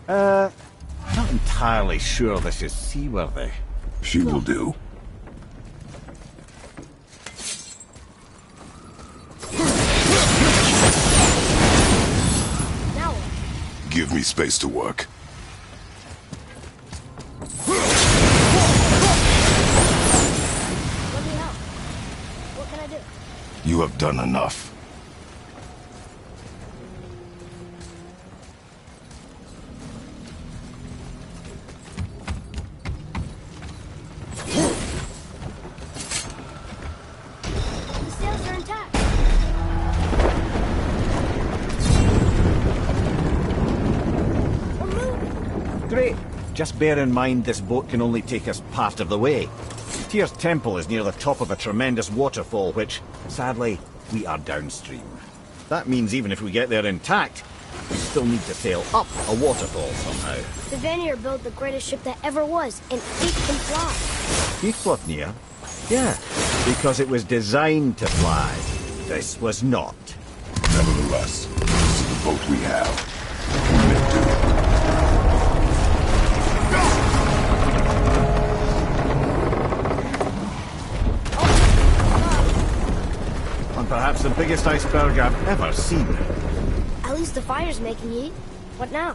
Not entirely sure this is seaworthy. She will do. Now what? Give me space to work. Let me help. What can I do? You have done enough. The sails are intact. We're moving. Great. Just bear in mind this boat can only take us part of the way. Tyr's temple is near the top of a tremendous waterfall which, sadly, we are downstream. That means even if we get there intact, we still need to sail up a waterfall somehow. The Vanir built the greatest ship that ever was, and it can fly. Heathcliff, yeah, because it was designed to fly. This was not. Nevertheless, this is the boat we have. We may do. And perhaps the biggest iceberg I've ever seen. At least the fire's making heat. What now?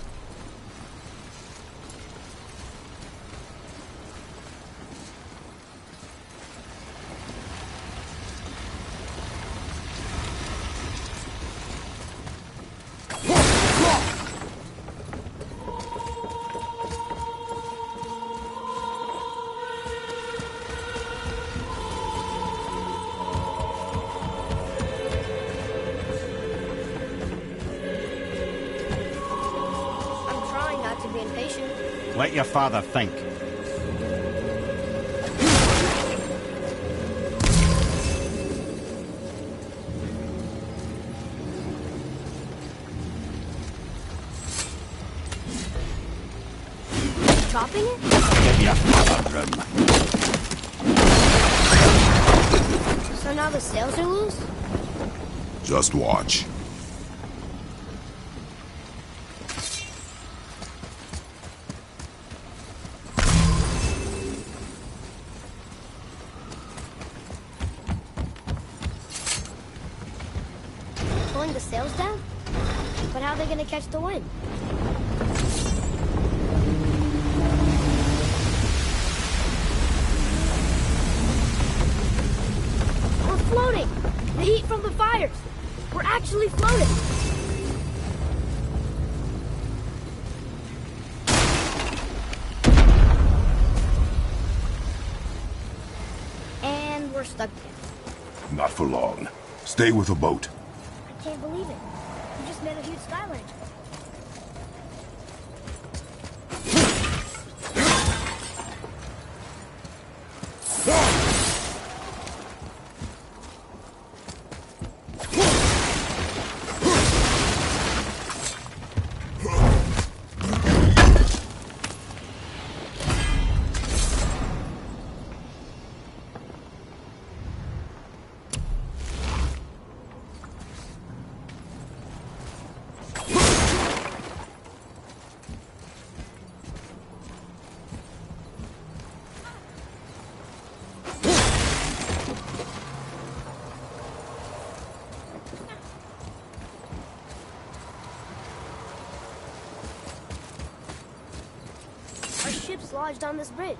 I'm trying not to be impatient. Let your father think. Dropping it? Give your father room. So now the sails are loose? Just watch. Pulling the sails down? But how are they gonna catch the wind? We're floating! The heat from the fires! We're actually floating! And we're stuck there. Not for long. Stay with the boat. I can't believe it. We just made a huge skyline. Our ship's lodged on this bridge.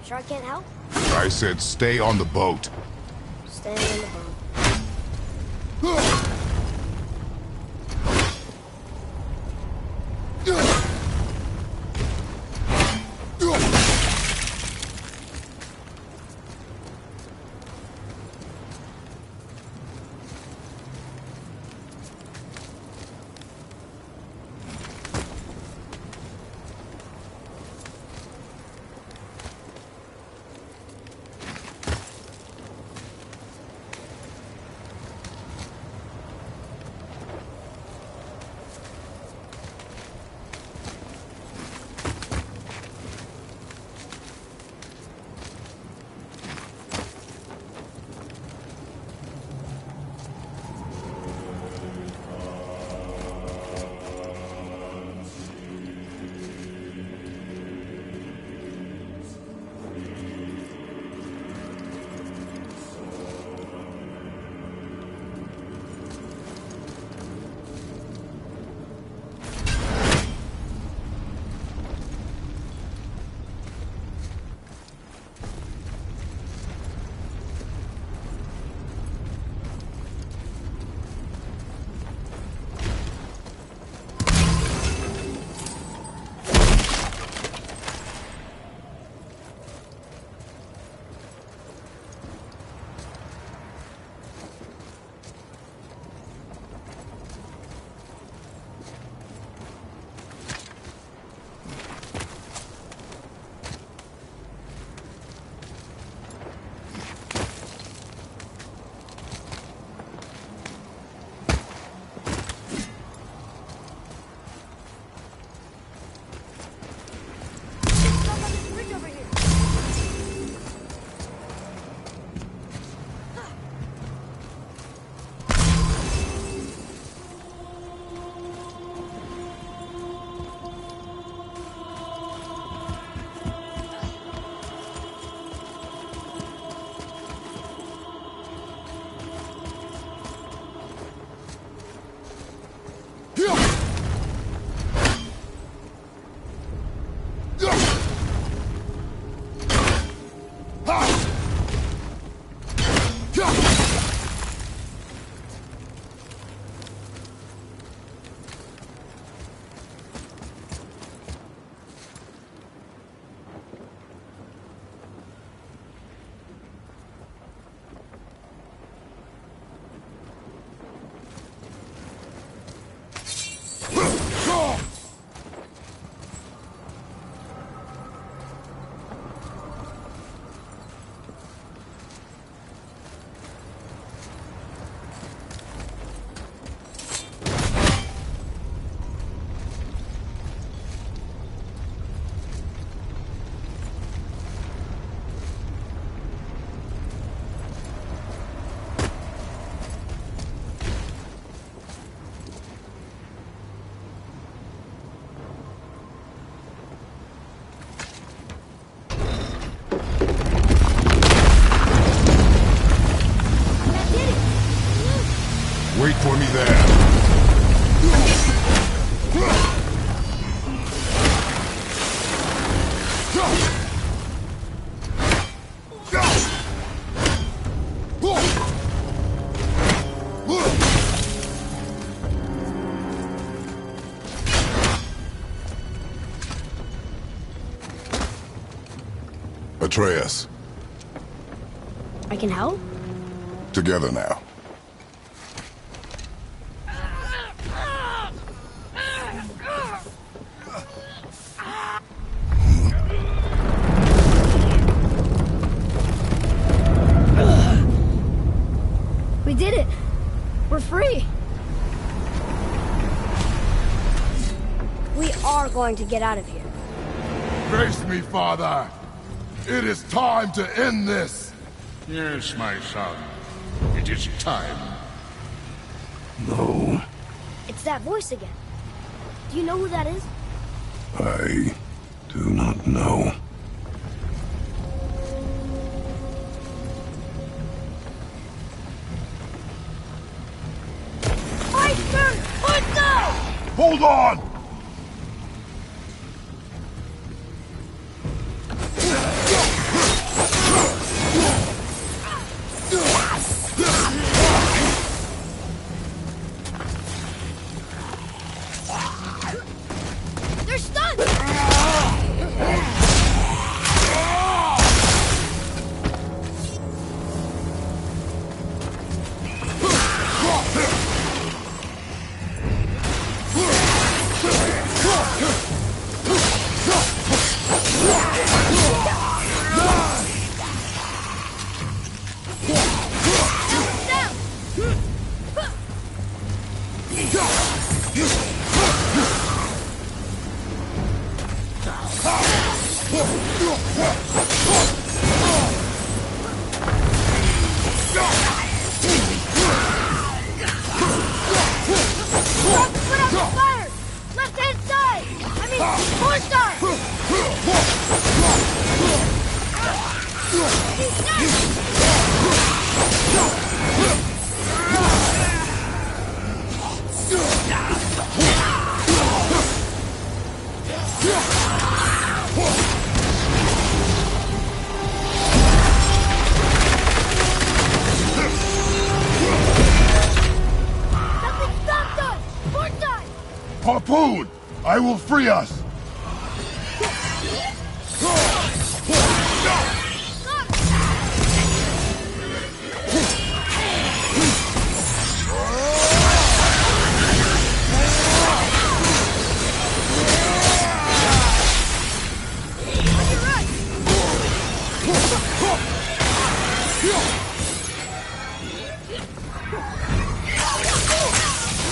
Sure I can't help? I said stay on the boat. Staying on the boat. Wait for me there. Atreus, I can help? together now. We did it! We're free! We are going to get out of here. Face me, father. It is time to end this. Yes, my son. It is time. No, It's that voice again. Do you know who that is? I do not know. Meister! Hunter! Hold on! They're stunned! Put out the fire! Left-hand side! I mean, more side! He's dead! Something stopped us! More side! Harpoon! I will free us!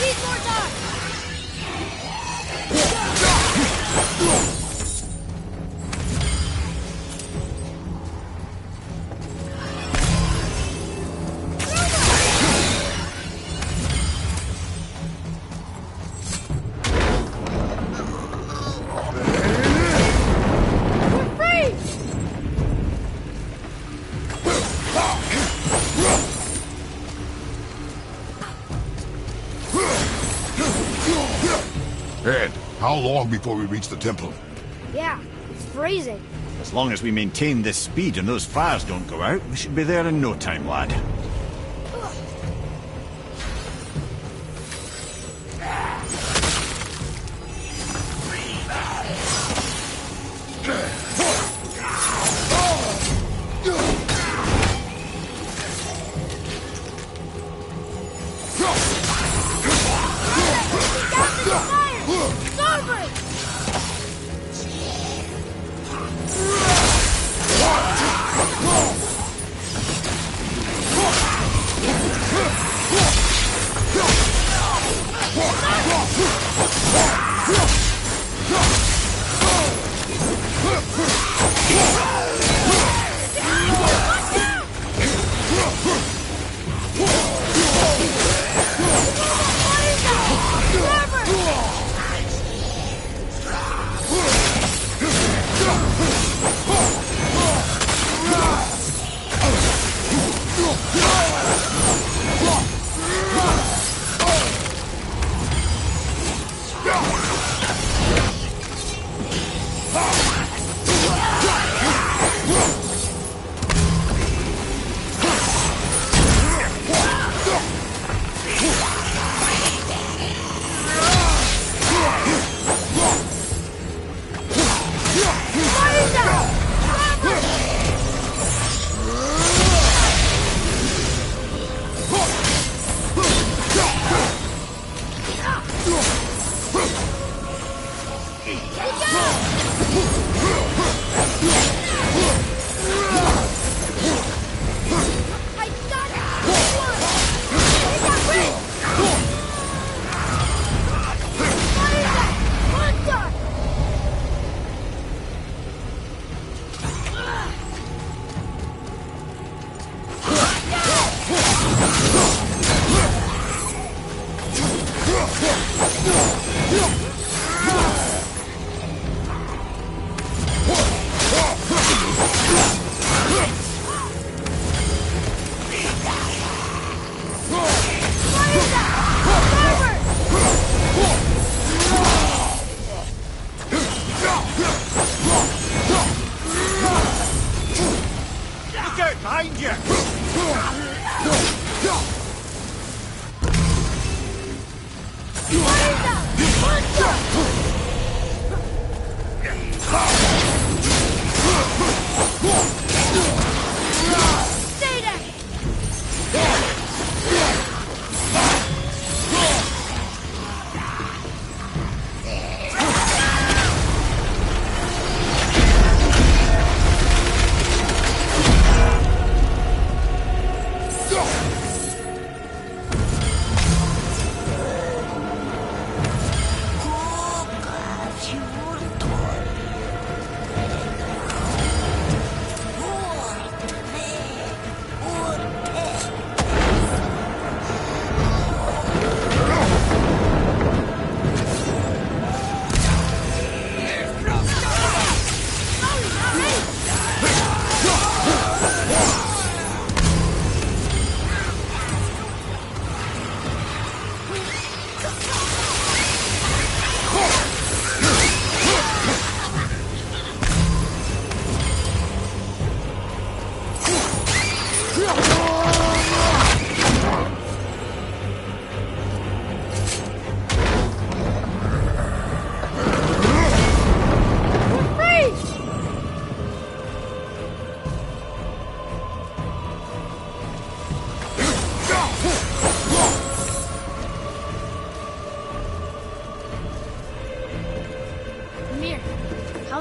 Need more time! We're free! Ed, how long before we reach the temple? Yeah, it's freezing. As long as we maintain this speed and those fires don't go out, we should be there in no time, lad. Starboard!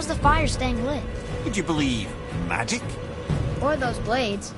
How's the fire staying lit? Would you believe magic? Or those blades?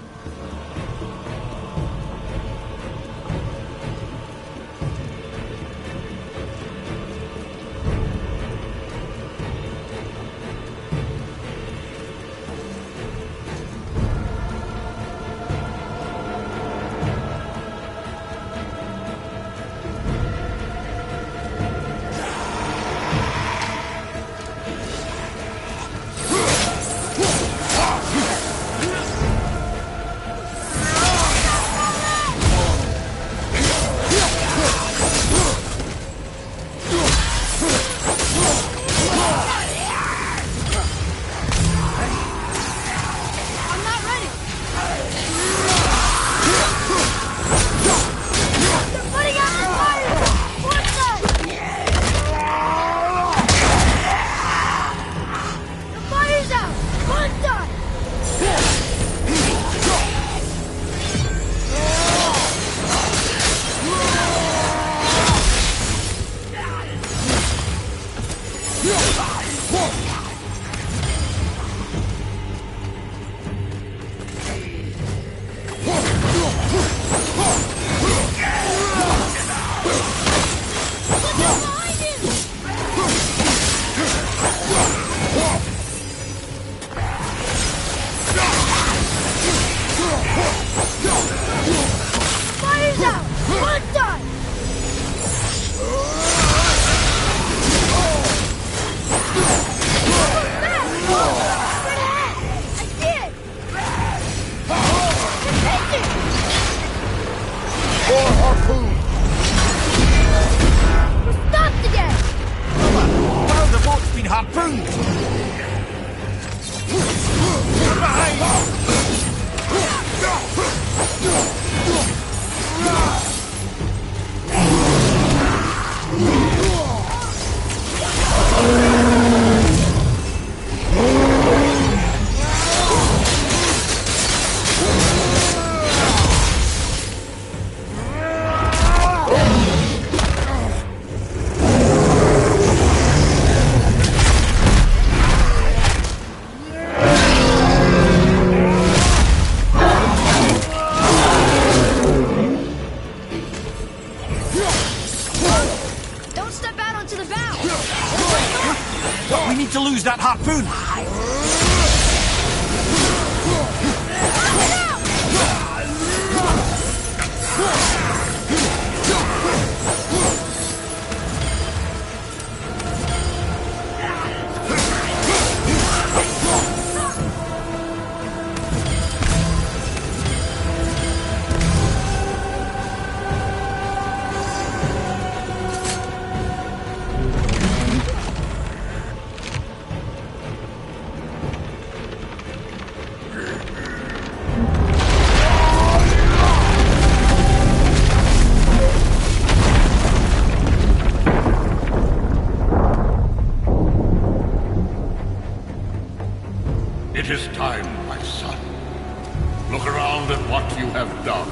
Use that harpoon! It is time, my son. Look around at what you have done.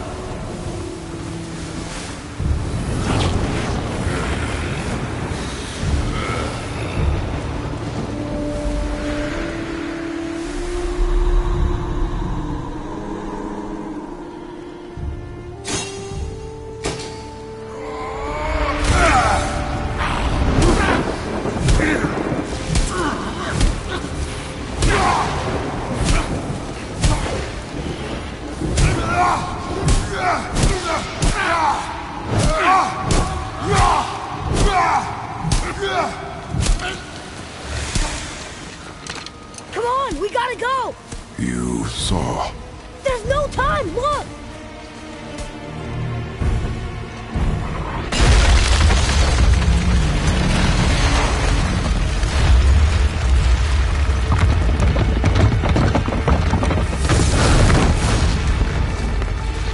Come on, we gotta go! You saw. There's no time, look!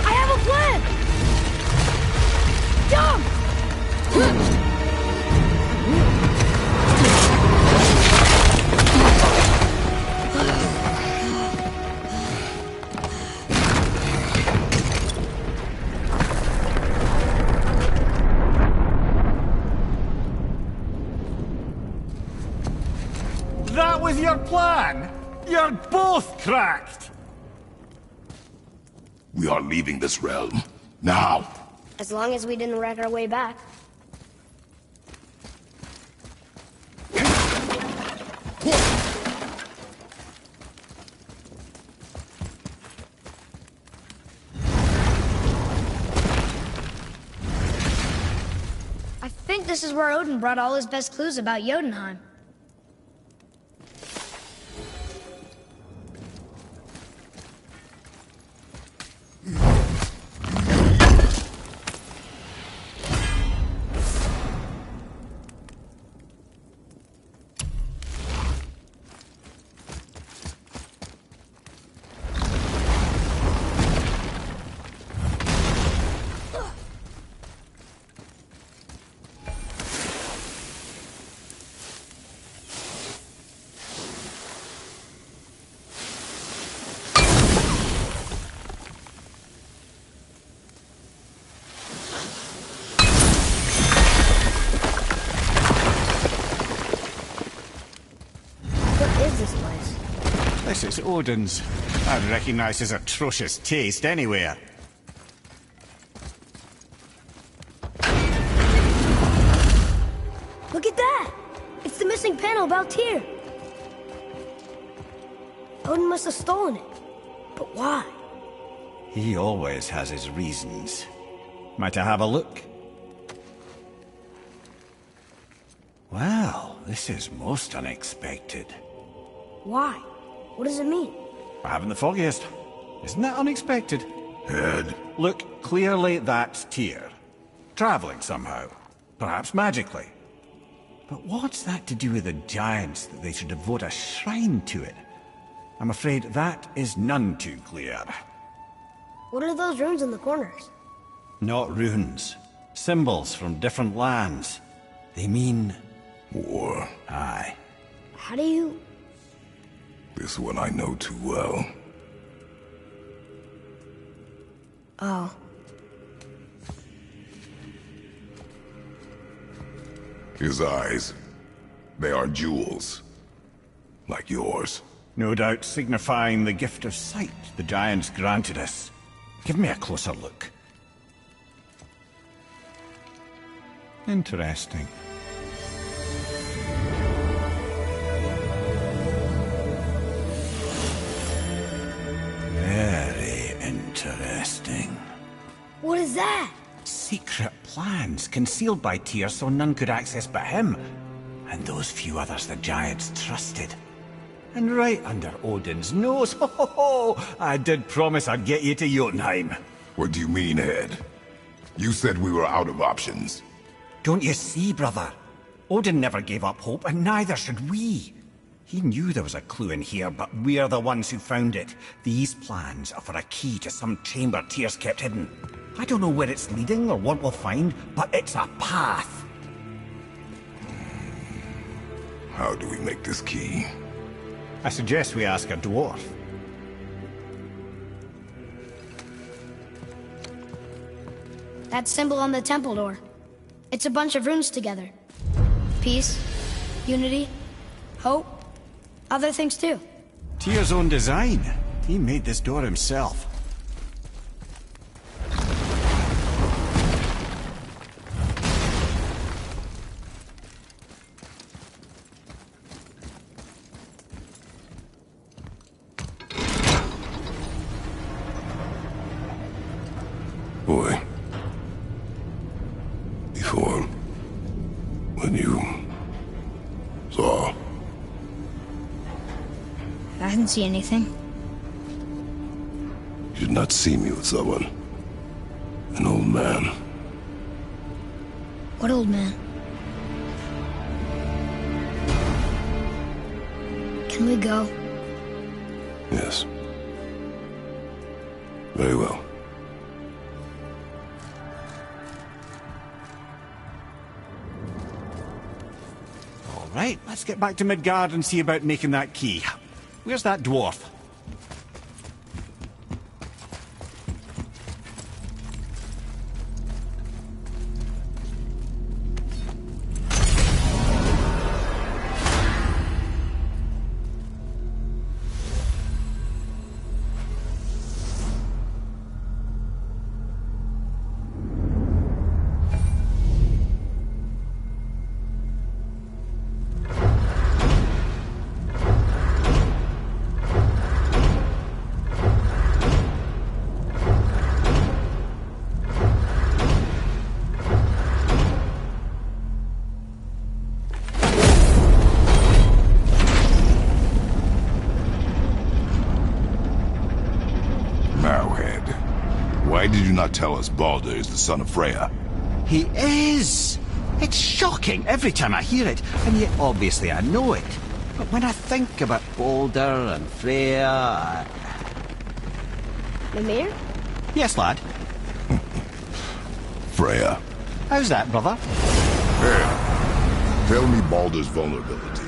I have a plan! Jump! That was your plan? You're both cracked! We are leaving this realm. Now! As long as we didn't wreck our way back. I think this is where Odin brought all his best clues about Jotunheim. This is Odin's. I'd recognize his atrocious taste anywhere. Look at that! It's the missing panel about Tyr. Odin must have stolen it. But why? He always has his reasons. Might I have a look? Well, this is most unexpected. Why? What does it mean? I haven't the foggiest. Isn't that unexpected? Head. Look, clearly that's Tyr. Traveling somehow. Perhaps magically. But what's that to do with the giants that they should devote a shrine to it? I'm afraid that is none too clear. What are those runes in the corners? Not runes. Symbols from different lands. They mean... War. Aye. How do you... This one I know too well. Oh. His eyes. They are jewels. Like yours. No doubt signifying the gift of sight the giants granted us. Give me a closer look. Interesting. Very interesting. What is that? Secret plans concealed by Tyr so none could access but him. And those few others the giants trusted. And right under Odin's nose, ho ho ho! I did promise I'd get you to Jotunheim. What do you mean, Head? You said we were out of options. Don't you see, brother? Odin never gave up hope, and neither should we. He knew there was a clue in here, but we're the ones who found it. These plans are for a key to some chamber Tyr's kept hidden. I don't know where it's leading or what we'll find, but it's a path. How do we make this key? I suggest we ask a dwarf. That symbol on the temple door. It's a bunch of runes together. Peace, unity, hope, other things too. Tyr's own design. He made this door himself. Boy. Before... when you... saw... I didn't see anything. You did not see me with someone. An old man. What old man? Can we go? Yes. Very well. All right, let's get back to Midgard and see about making that key. Where's that dwarf? not tell us Baldur is the son of Freya? He is! It's shocking every time I hear it, and yet obviously I know it. But when I think about Baldur and Freya... Mimir? Yes, lad. Freya. How's that, brother? Tell me Baldur's vulnerability.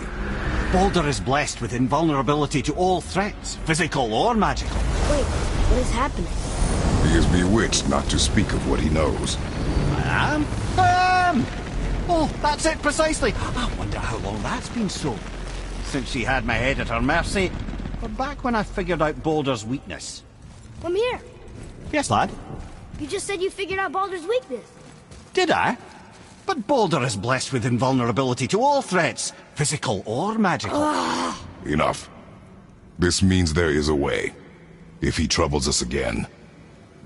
Baldur is blessed with invulnerability to all threats, physical or magical. Wait, what is happening? He is bewitched not to speak of what he knows. I am? Oh, that's it precisely. I wonder how long that's been so. Since she had my head at her mercy, or back when I figured out Baldur's weakness. Mimir, Yes, lad? you just said you figured out Baldur's weakness. Did I? But Baldur is blessed with invulnerability to all threats, physical or magical. Enough. This means there is a way. If he troubles us again,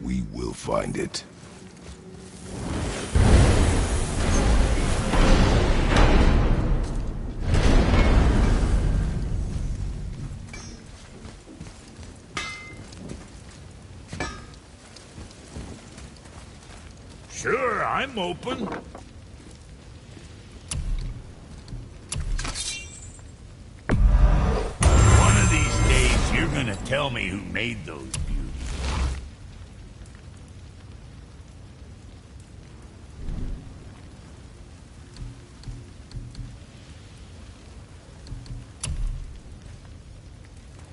we will find it. Sure, I'm open. One of these days, you're gonna tell me who made those beauties.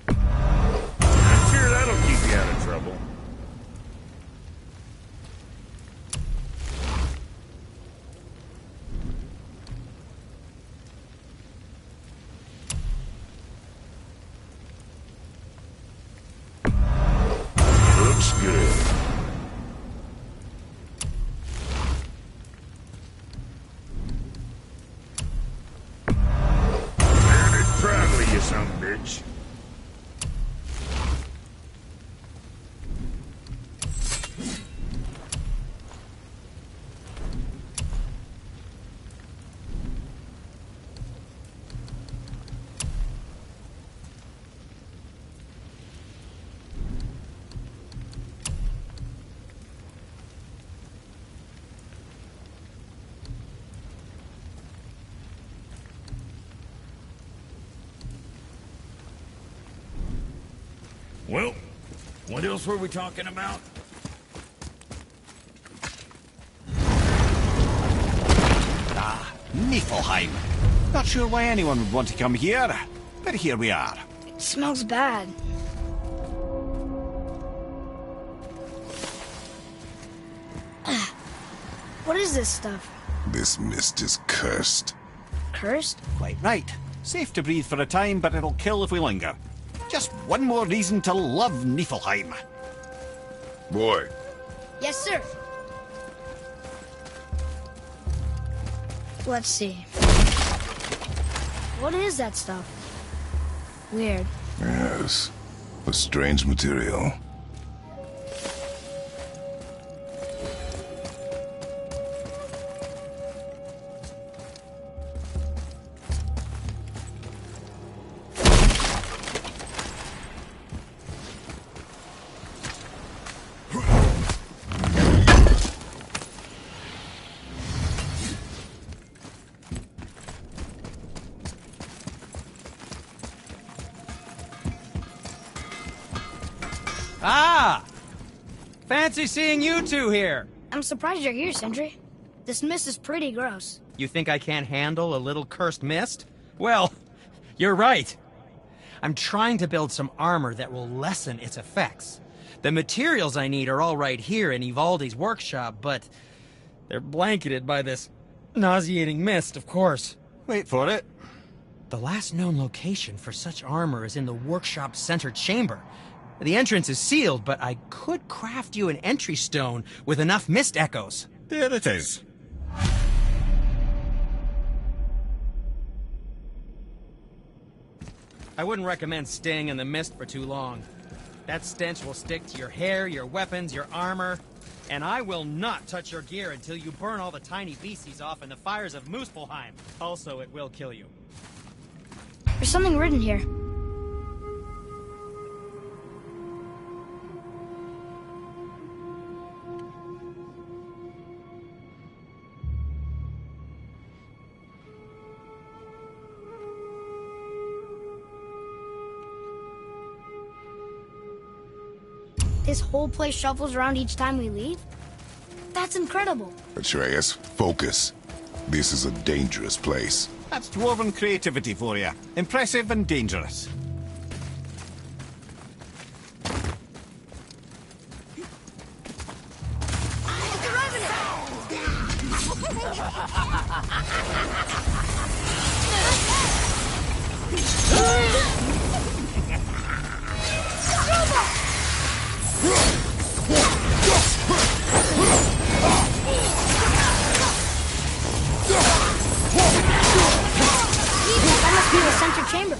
I'm sure that'll keep you out of trouble. Looks good. Turn it proudly, you son of a bitch. Well, what else were we talking about? Niflheim. Not sure why anyone would want to come here, but here we are. It smells bad. What is this stuff? This mist is cursed. Cursed? Quite right. Safe to breathe for a time, but it'll kill if we linger. Just one more reason to love Niflheim. Boy, Yes, sir. Let's see. What is that stuff? Weird. yes. A strange material. Ah! Fancy seeing you two here. I'm surprised you're here, Sindri. This mist is pretty gross. You think I can't handle a little cursed mist? Well, you're right. I'm trying to build some armor that will lessen its effects. The materials I need are all right here in Ivaldi's workshop, but they're blanketed by this nauseating mist, of course. Wait for it. The last known location for such armor is in the workshop's center chamber. The entrance is sealed, but I could craft you an entry stone with enough mist echoes. There it is. I wouldn't recommend staying in the mist for too long. That stench will stick to your hair, your weapons, your armor, and I will not touch your gear until you burn all the tiny beasties off in the fires of Muspelheim. Also, it will kill you. There's something written here. this whole place shuffles around each time we leave? That's incredible. Atreus, focus. This is a dangerous place. That's dwarven creativity for you. Impressive and dangerous. That must be the center chamber.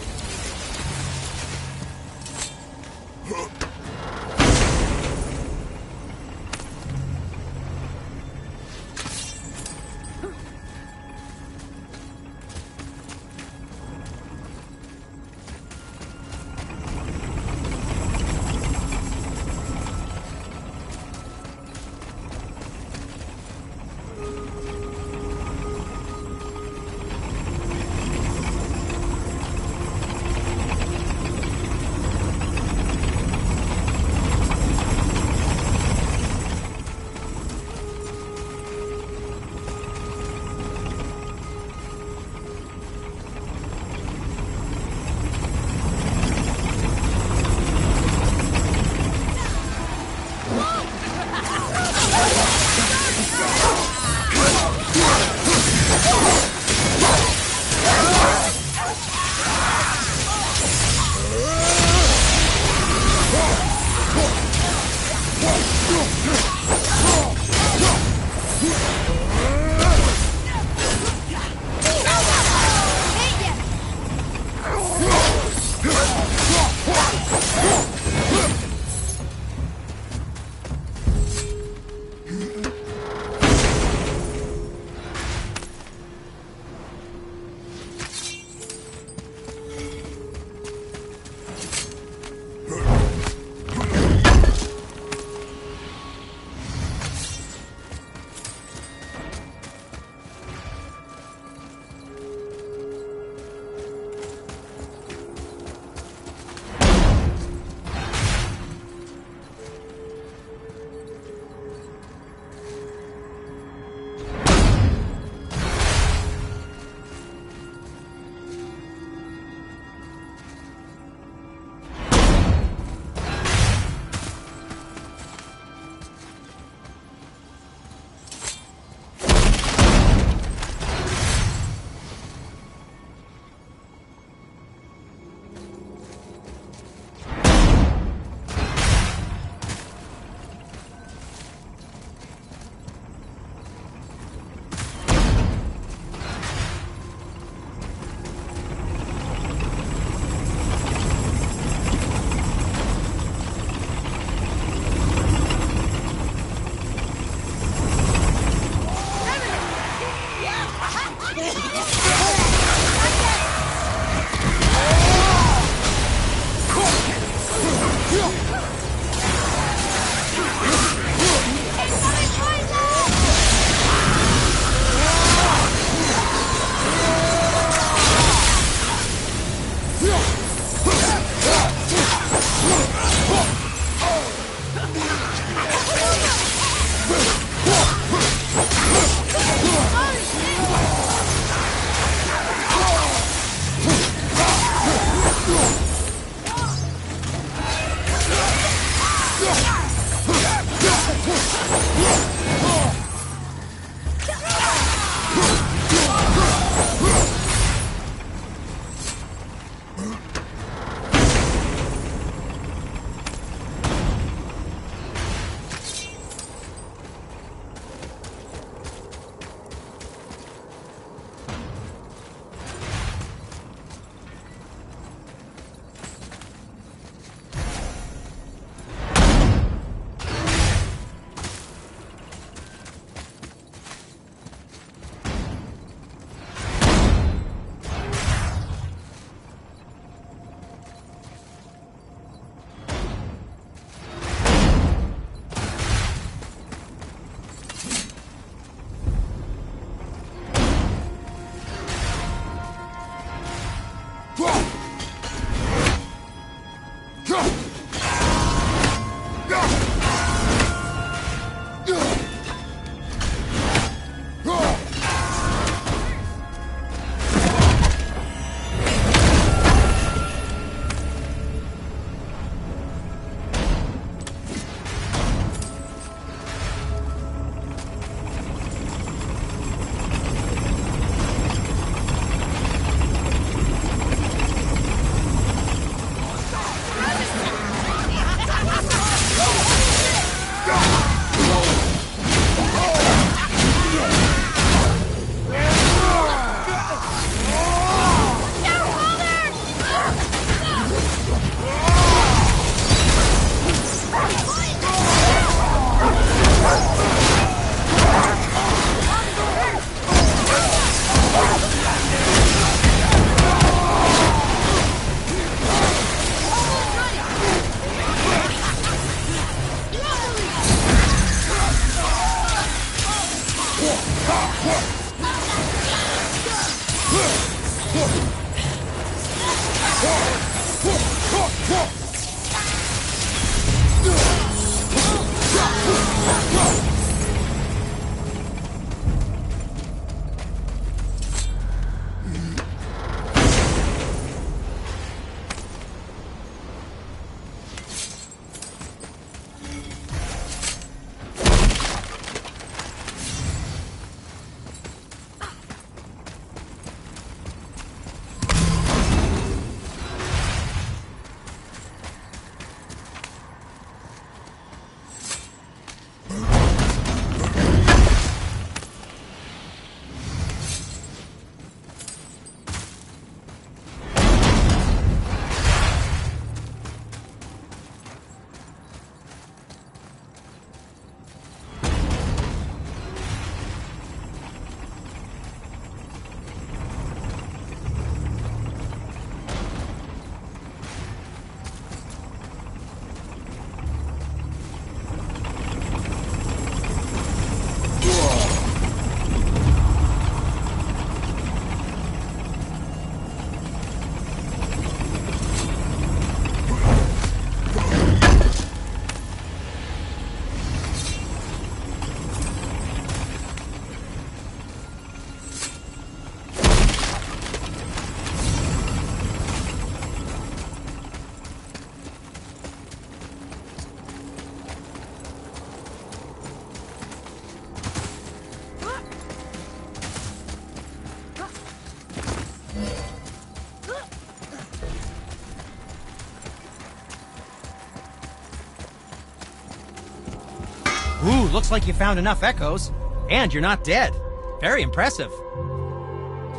Ooh, looks like you found enough echoes. And you're not dead. Very impressive.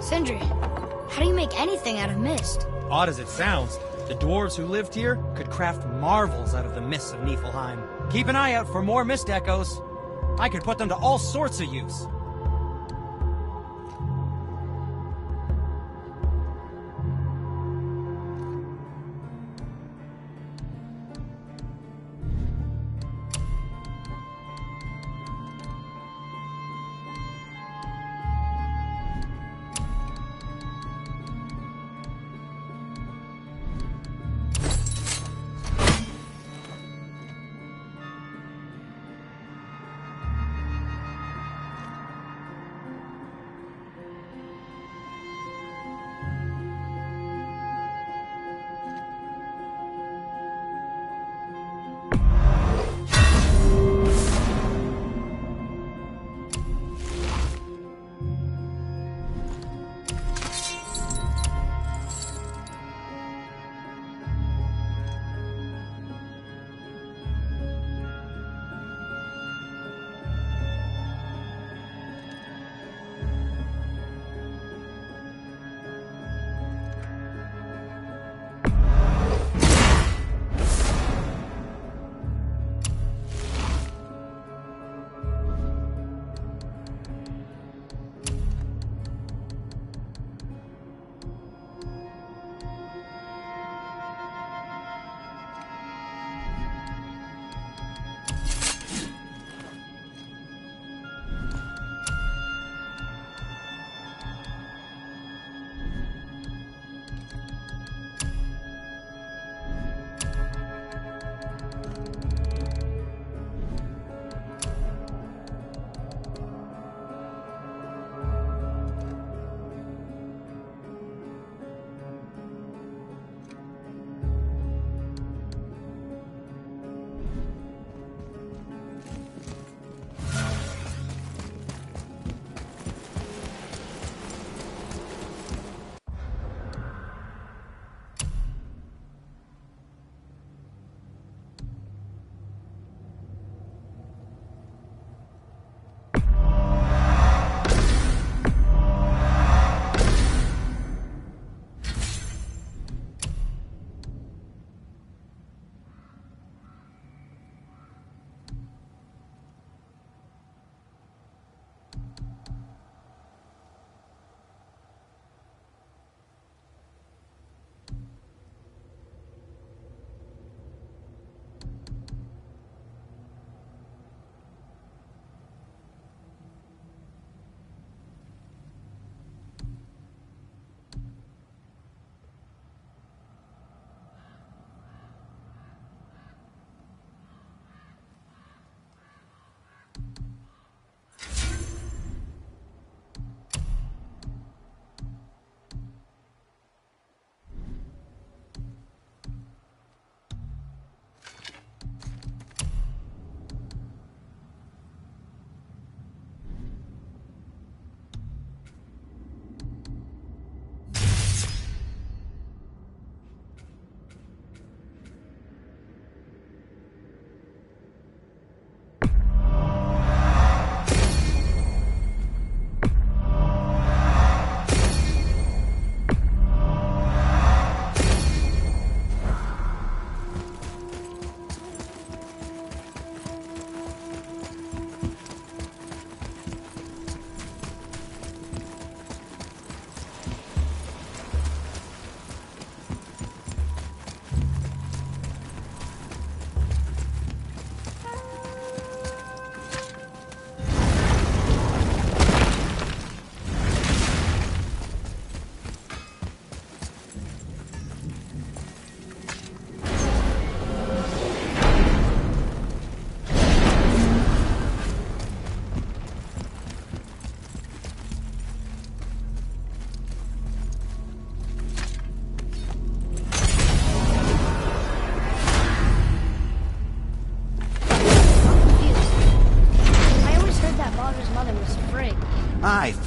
Sindri, how do you make anything out of mist? Odd as it sounds, the dwarves who lived here could craft marvels out of the mists of Niflheim. Keep an eye out for more mist echoes. I could put them to all sorts of use.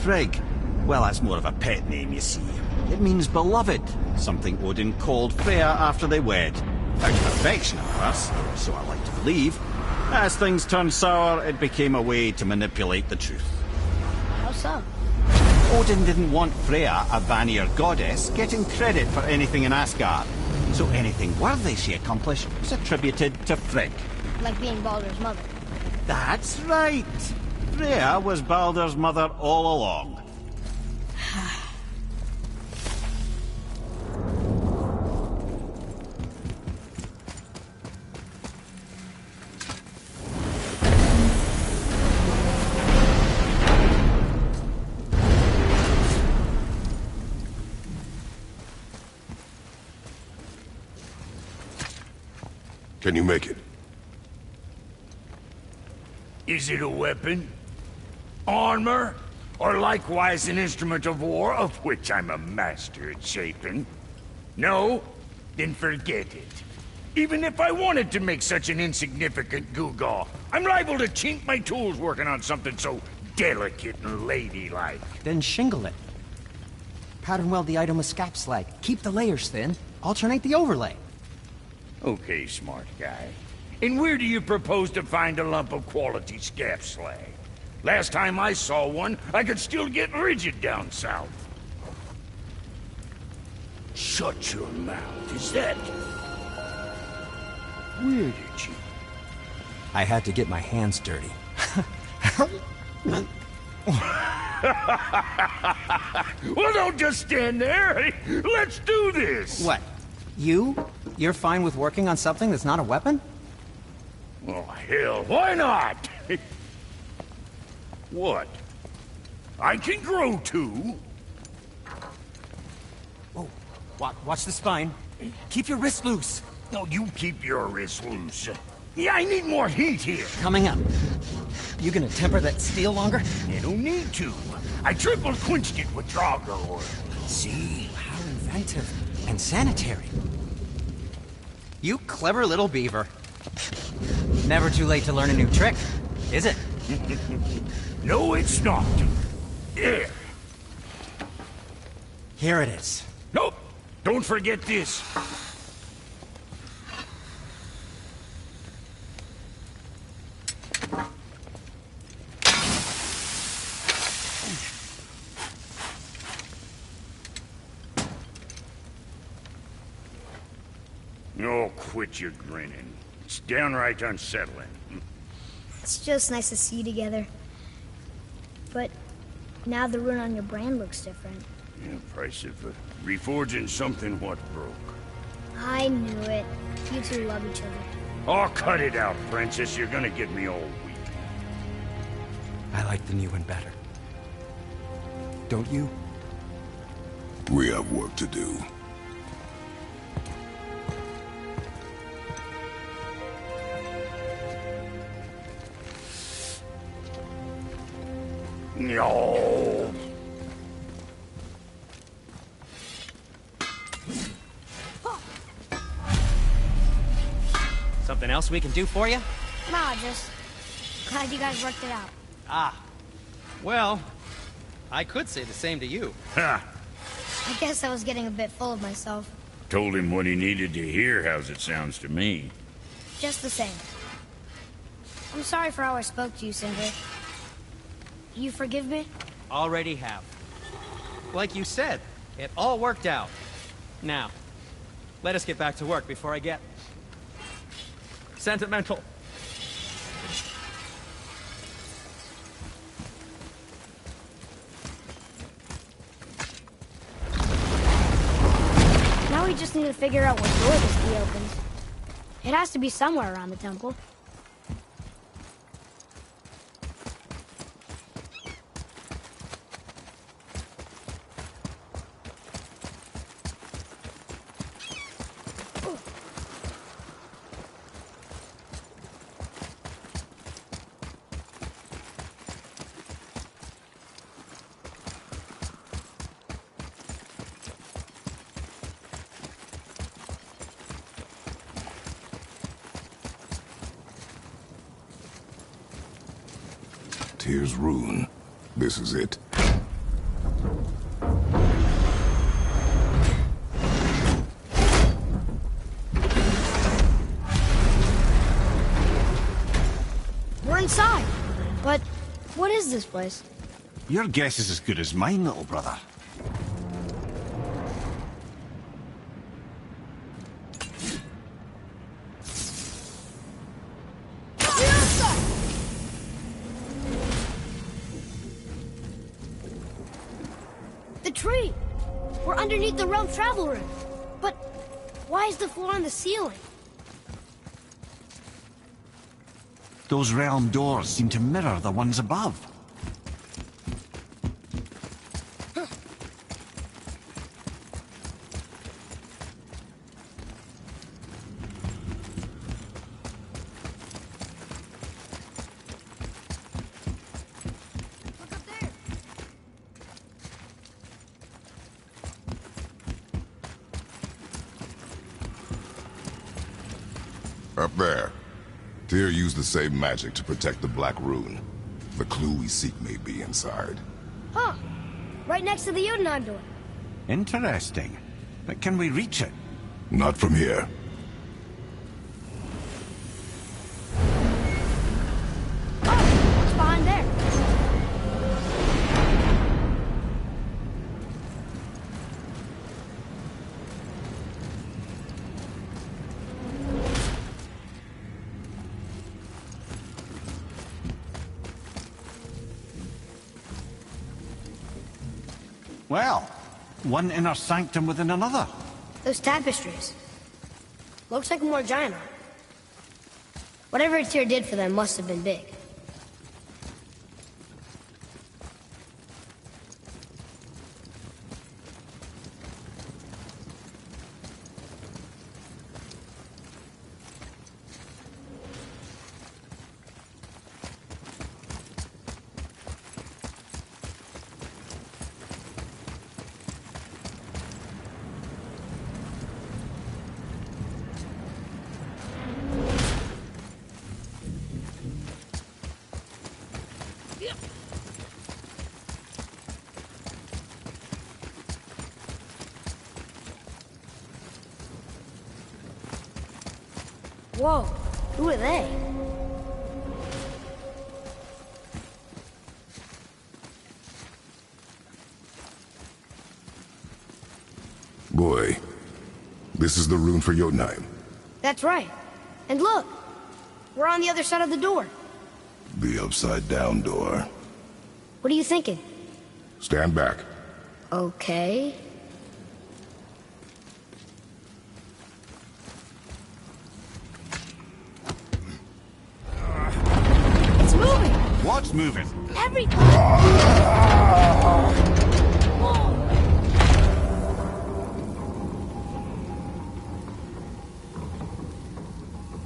Frigg. Well, that's more of a pet name, you see. It means beloved, something Odin called Freya after they wed. Out of affection, of course, so I like to believe. As things turned sour, it became a way to manipulate the truth. How so? Odin didn't want Freya, a Vanir goddess, getting credit for anything in Asgard. So anything worthy she accomplished was attributed to Frigg. Like being Baldur's mother. That's right. Freya was Baldur's mother all along. Can you make it? Is it a weapon? Armor? Or likewise an instrument of war, of which I'm a master at shaping? No? Then forget it. Even if I wanted to make such an insignificant gewgaw, I'm liable to chink my tools working on something so delicate and ladylike. Then shingle it. Pattern weld the item with scap slag. Keep the layers thin. Alternate the overlay. Okay, smart guy. And where do you propose to find a lump of quality scap slag? Last time I saw one, I could still get rigid down south. Shut your mouth, is that... Where did you... I had to get my hands dirty. Well, don't just stand there. Let's do this. What? You're fine with working on something that's not a weapon? Oh, hell, why not? What? I can grow too. Oh, watch the spine. Keep your wrist loose. No, you keep your wrist loose. Yeah, I need more heat here. Coming up. You gonna temper that steel longer? You don't need to. I triple quenched it with Draugr oil. See, how inventive and sanitary. You clever little beaver. Never too late to learn a new trick, is it? No, it's not. There. Here it is. Nope. Don't forget this. Oh, quit your grinning. It's downright unsettling. It's just nice to see you together. But now the rune on your brand looks different. Yeah, price of reforging something what broke. I knew it. You two love each other. Oh, cut it out, Princess. You're gonna get me all weak. I like the new one better. Don't you? We have work to do. No. Something else we can do for you? Nah, just glad you guys worked it out. Ah. Well, I could say the same to you. Ha! I guess I was getting a bit full of myself. Told him what he needed to hear, how's it sounds to me. Just the same. I'm sorry for how I spoke to you, Sindri. You forgive me? Already have. Like you said, it all worked out. Now, let us get back to work before I get sentimental. Now we just need to figure out what door this key opens. It has to be somewhere around the temple. Tyr's rune. This is it. is this place? Your guess is as good as mine, little brother. The tree! We're underneath the realm travel room. But why is the floor on the ceiling? Those realm doors seem to mirror the ones above. Look up there! Up there. Tyr used the same magic to protect the Black Rune. The clue we seek may be inside. Huh. Right next to the Jotunheim door. Interesting. But can we reach it? Not from here. Oh, what's behind there? Well, one inner sanctum within another. Those tapestries. Looks like more giant art. Whatever Tyr did for them must have been big. Whoa, who are they? Boy, this is the rune for Jotunheim. That's right. And look, we're on the other side of the door. The upside-down door. What are you thinking? Stand back. Okay. It's moving! What's moving? Everything! Whoa!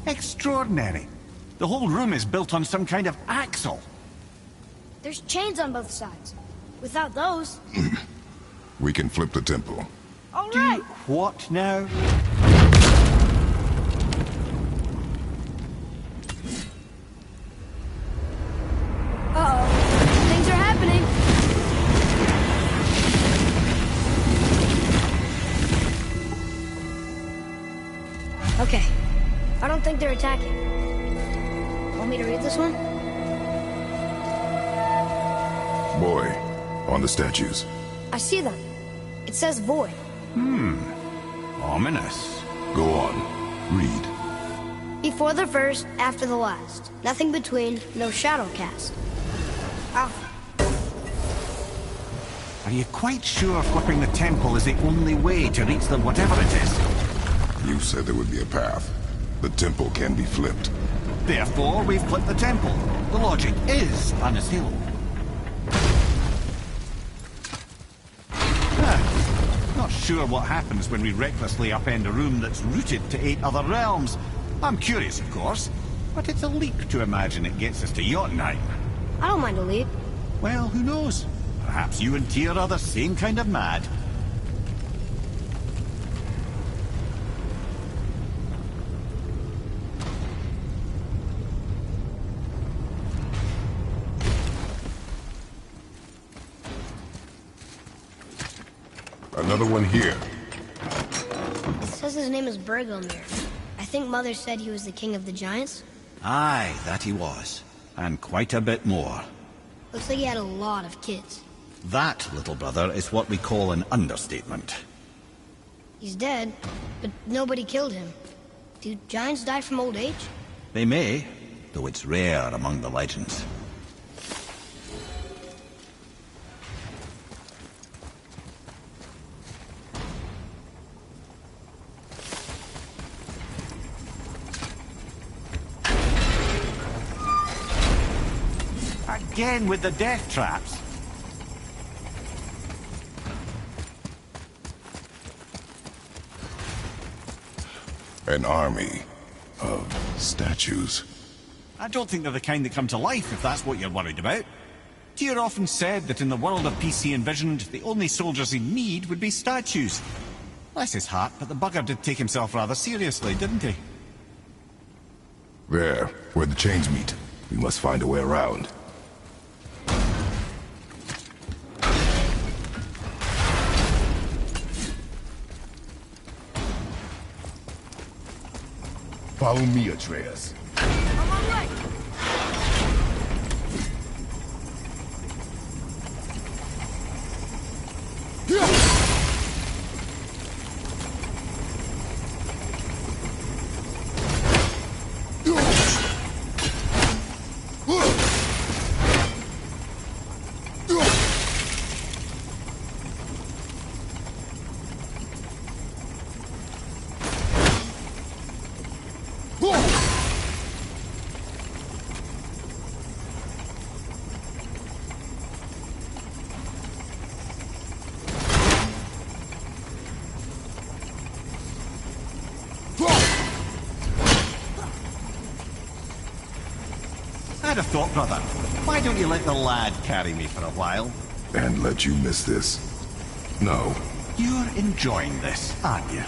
Extraordinary. The whole room is built on some kind of axle. There's chains on both sides. Without those... We can flip the temple. All right! What now? Uh-oh. Things are happening. Okay. I don't think they're attacking. Want me to read this one? Boy, on the statues. I see them. It says void. Ominous. Go on. Read. Before the first, after the last. Nothing between, no shadow cast. Ow. Are you quite sure flipping the temple is the only way to reach the whatever it is? You said there would be a path. The temple can be flipped. Therefore, we've flipped the temple. The logic is unassailable. Not sure what happens when we recklessly upend a room that's rooted to 8 other realms. I'm curious, of course, but it's a leap to imagine it gets us to Jotunheim. I don't mind a leap. Well, who knows? Perhaps you and Tyr are the same kind of mad. Another one here. It says his name is Bergelmir. I think Mother said he was the king of the giants. Aye, that he was. And quite a bit more. Looks like he had a lot of kids. That, little brother, is what we call an understatement. He's dead, but nobody killed him. Do giants die from old age? They may, though it's rare among the legends. Again with the death traps. An army of statues. I don't think they're the kind that come to life, if that's what you're worried about. Tyr often said that in the world of peace he envisioned, the only soldiers he'd need would be statues. Bless his heart, but the bugger did take himself rather seriously, didn't he? There, where the chains meet. We must find a way around. Follow me, Atreus. I'm on right! I'd have thought, brother, why don't you let the lad carry me for a while? And let you miss this? No. You're enjoying this, aren't you?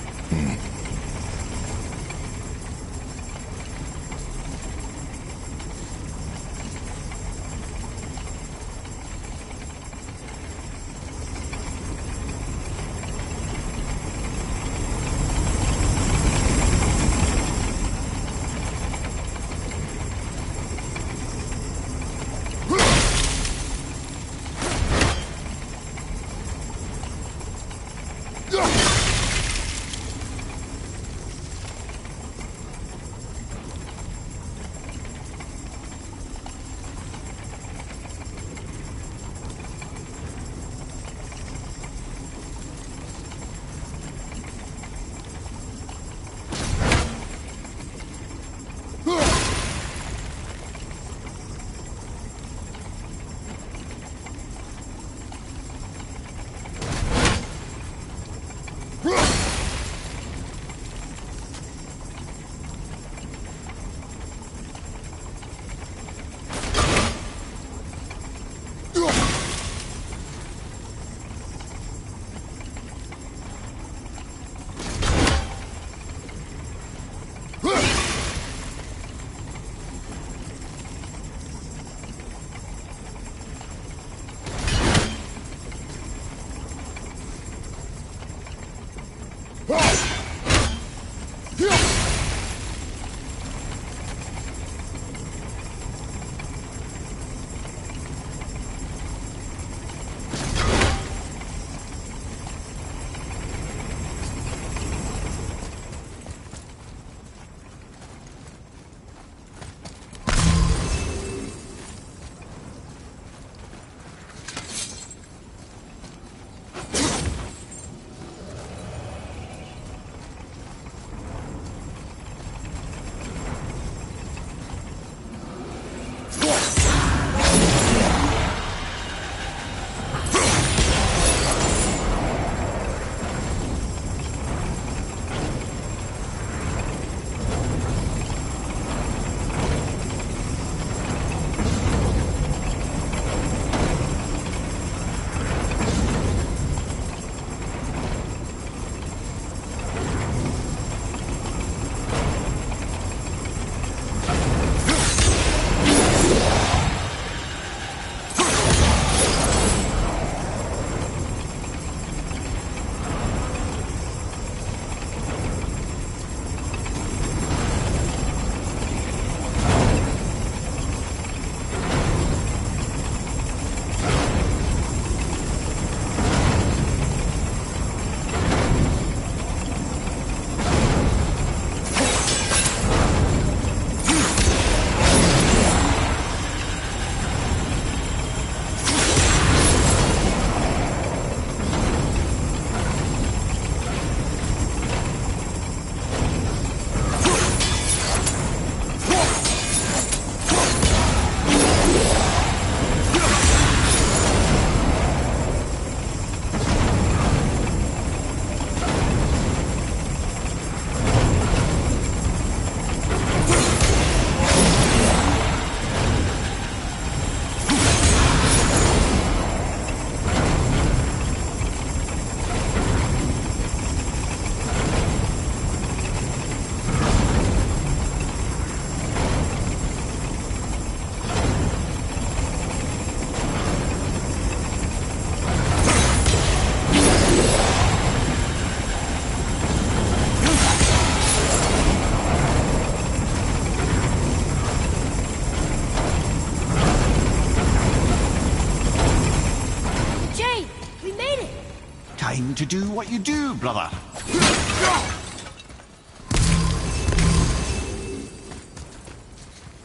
Time to do what you do, brother.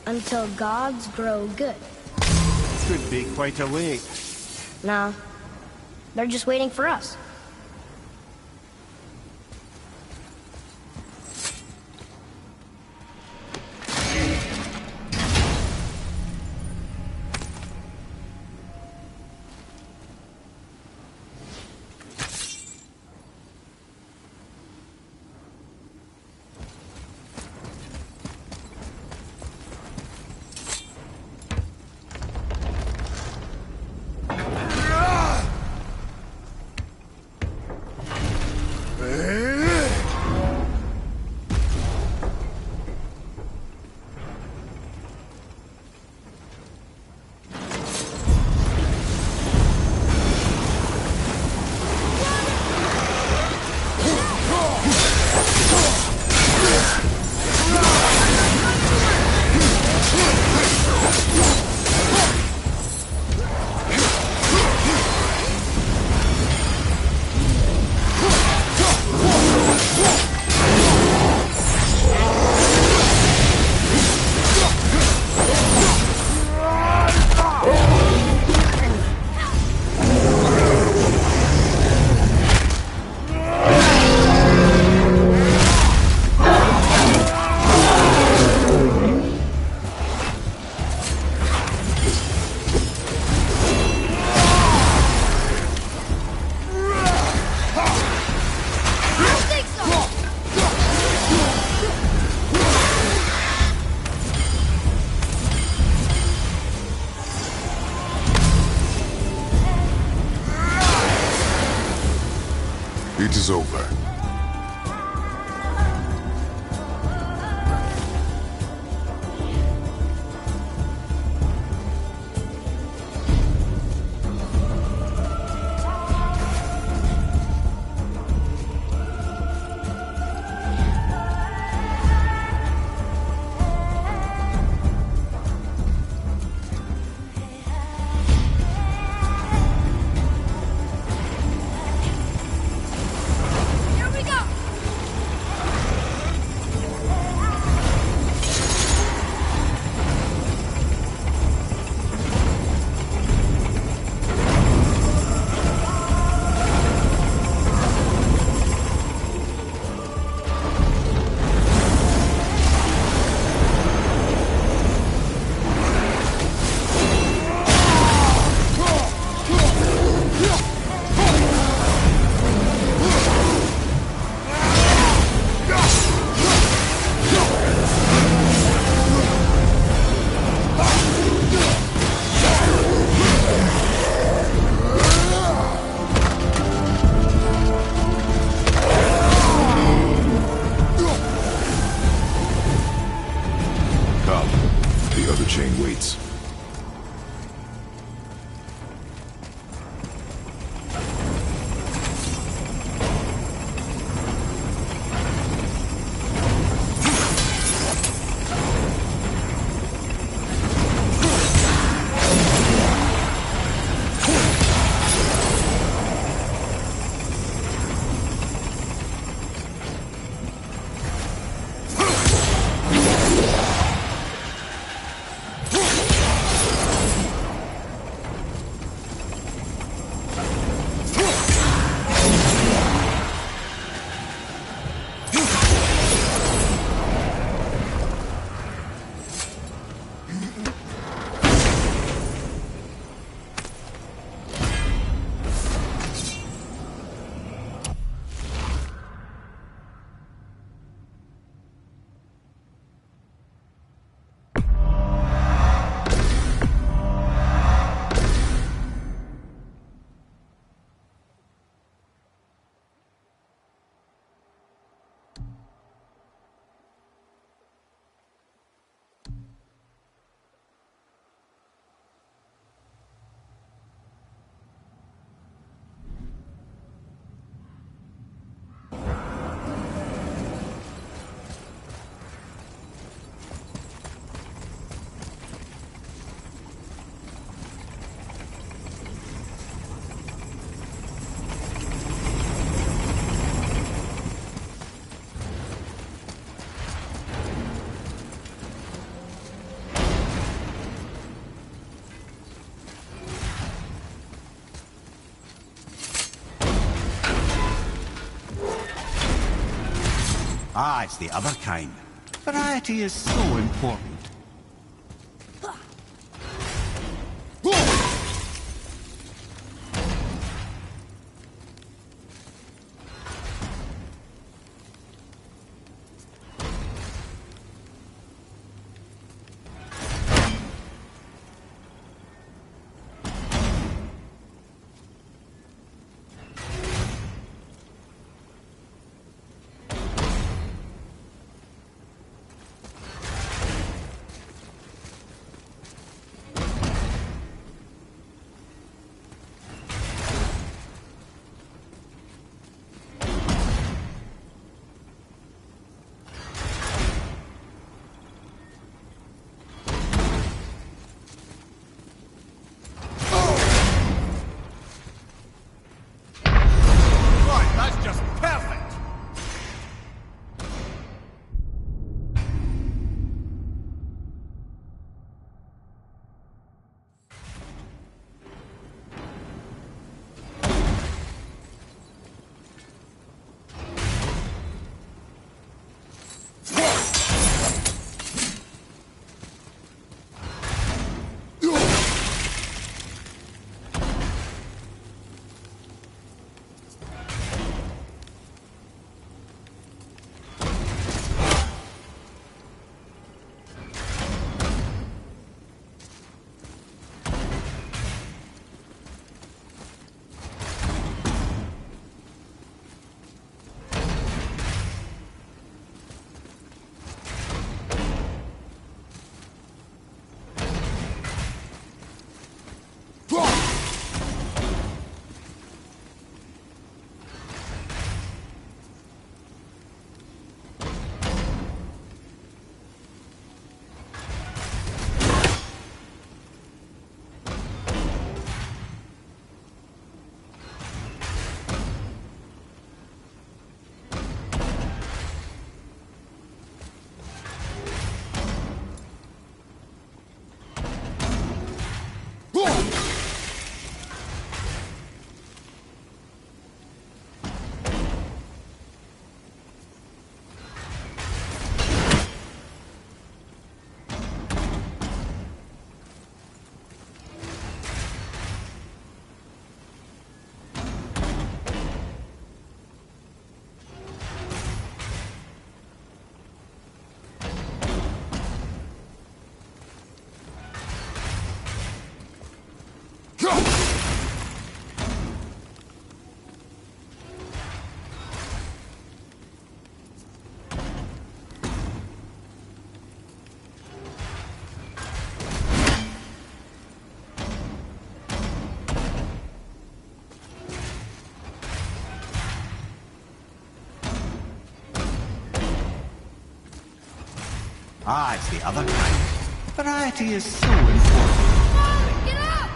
Until gods grow good. Could be quite a wait. No, they're just waiting for us. It is over. Ah, it's the other kind. Variety is so important. Ah, it's the other kind. Variety is so important. Get up!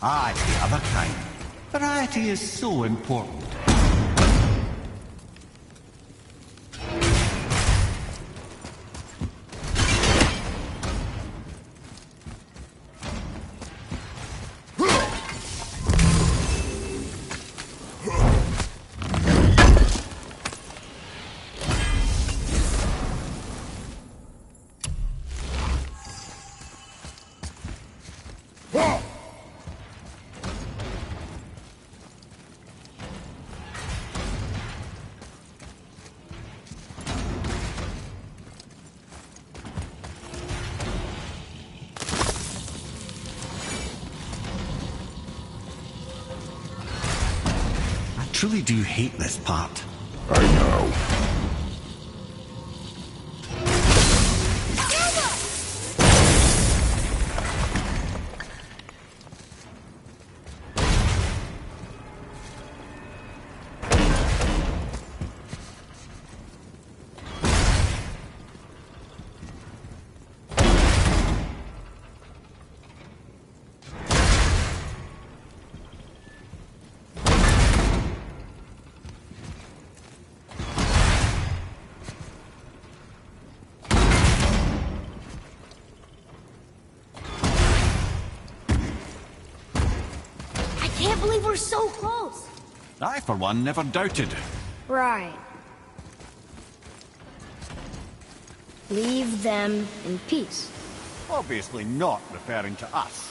Ah, it's the other kind. Variety is so important. truly do hate this part. I know. I can't believe we're so close. I, for one, never doubted. Right. Leave them in peace. Obviously not referring to us.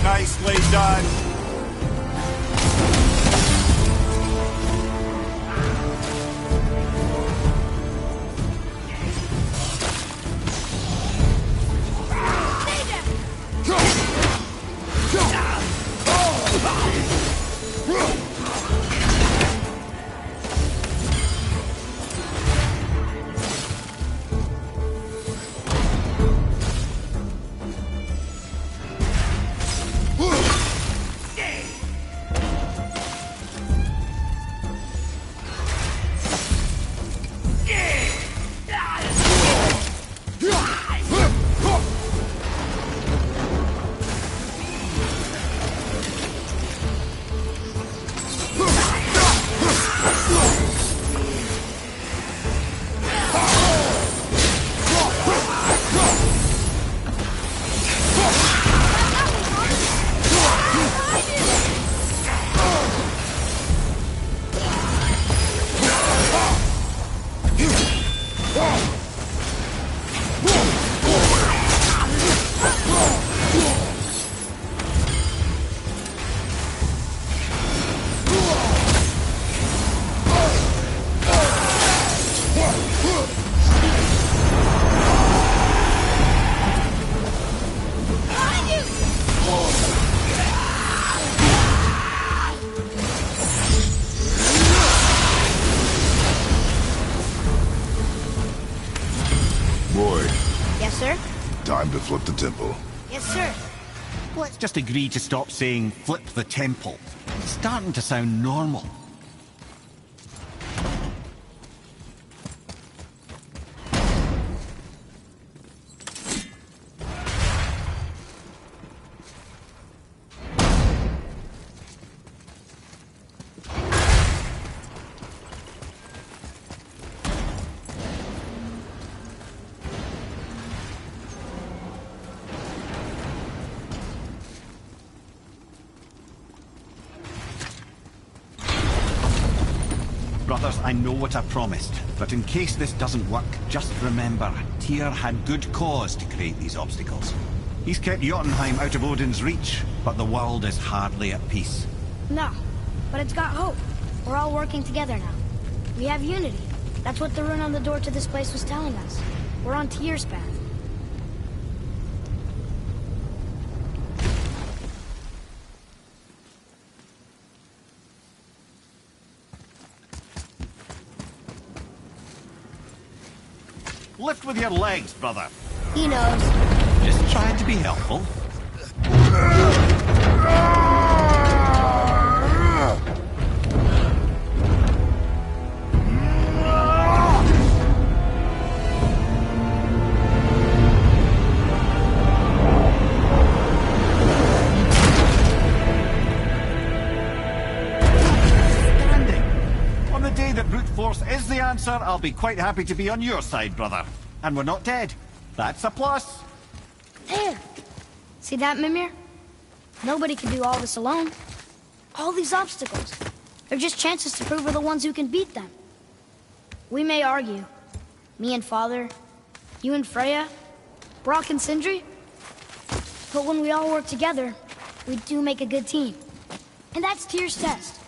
Nicely done. Boy, Yes, sir? time to flip the temple. Yes, sir. Let's just agree to stop saying flip the temple. It's starting to sound normal. Brothers, I know what I promised, but in case this doesn't work, just remember, Tyr had good cause to create these obstacles. He's kept Jotunheim out of Odin's reach, but the world is hardly at peace. No, but it's got hope. We're all working together now. We have unity. That's what the rune on the door to this place was telling us. We're on Tyr's path. Lift with your legs, brother. He knows. Just trying to be helpful. Is the answer, I'll be quite happy to be on your side, brother. And we're not dead. That's a plus. There! See that, Mimir? Nobody can do all this alone. All these obstacles. They're just chances to prove we're the ones who can beat them. We may argue. Me and Father, you and Freya, Brok and Sindri. But when we all work together, we do make a good team. And that's Tyr's test.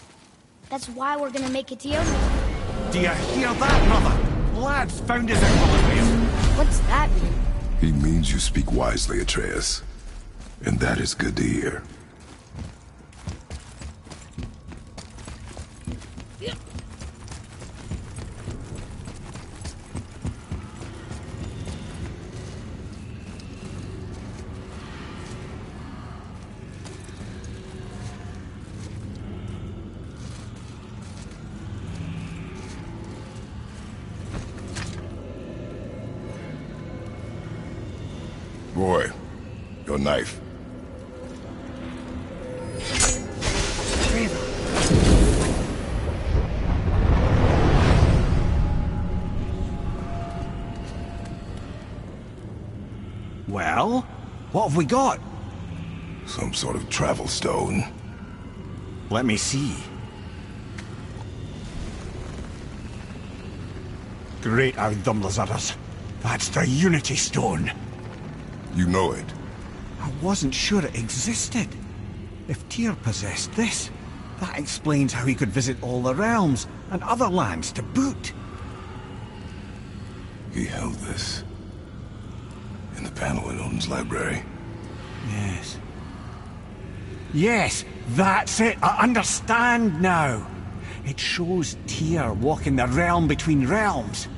That's why we're gonna make it to Jotunheim. Do you hear that, brother? Lad's found his equilibrium. What's that mean? He means you speak wisely, Atreus. And that is good to hear. Roy, your knife. Well, what have we got? Some sort of travel stone. Let me see. Great Audumlazaras. That's the Unity Stone. You know it. I wasn't sure it existed. If Tyr possessed this, that explains how he could visit all the realms and other lands to boot. He held this in the panel in Odin's library. Yes. Yes, that's it. I understand now. It shows Tyr walking the realm between realms.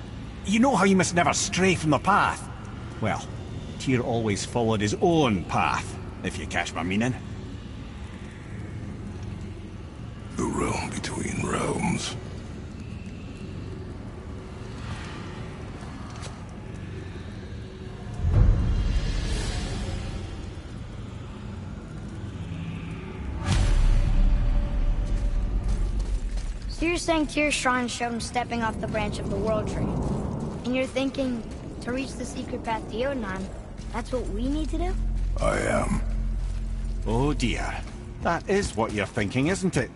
You know how you must never stray from the path? Well, Tyr always followed his own path, if you catch my meaning. The realm between realms. So you're saying Tyr's shrine showed him stepping off the branch of the World Tree. And you're thinking, to reach the secret path to Jotunheim, that's what we need to do? I am. Oh dear. That is what you're thinking, isn't it?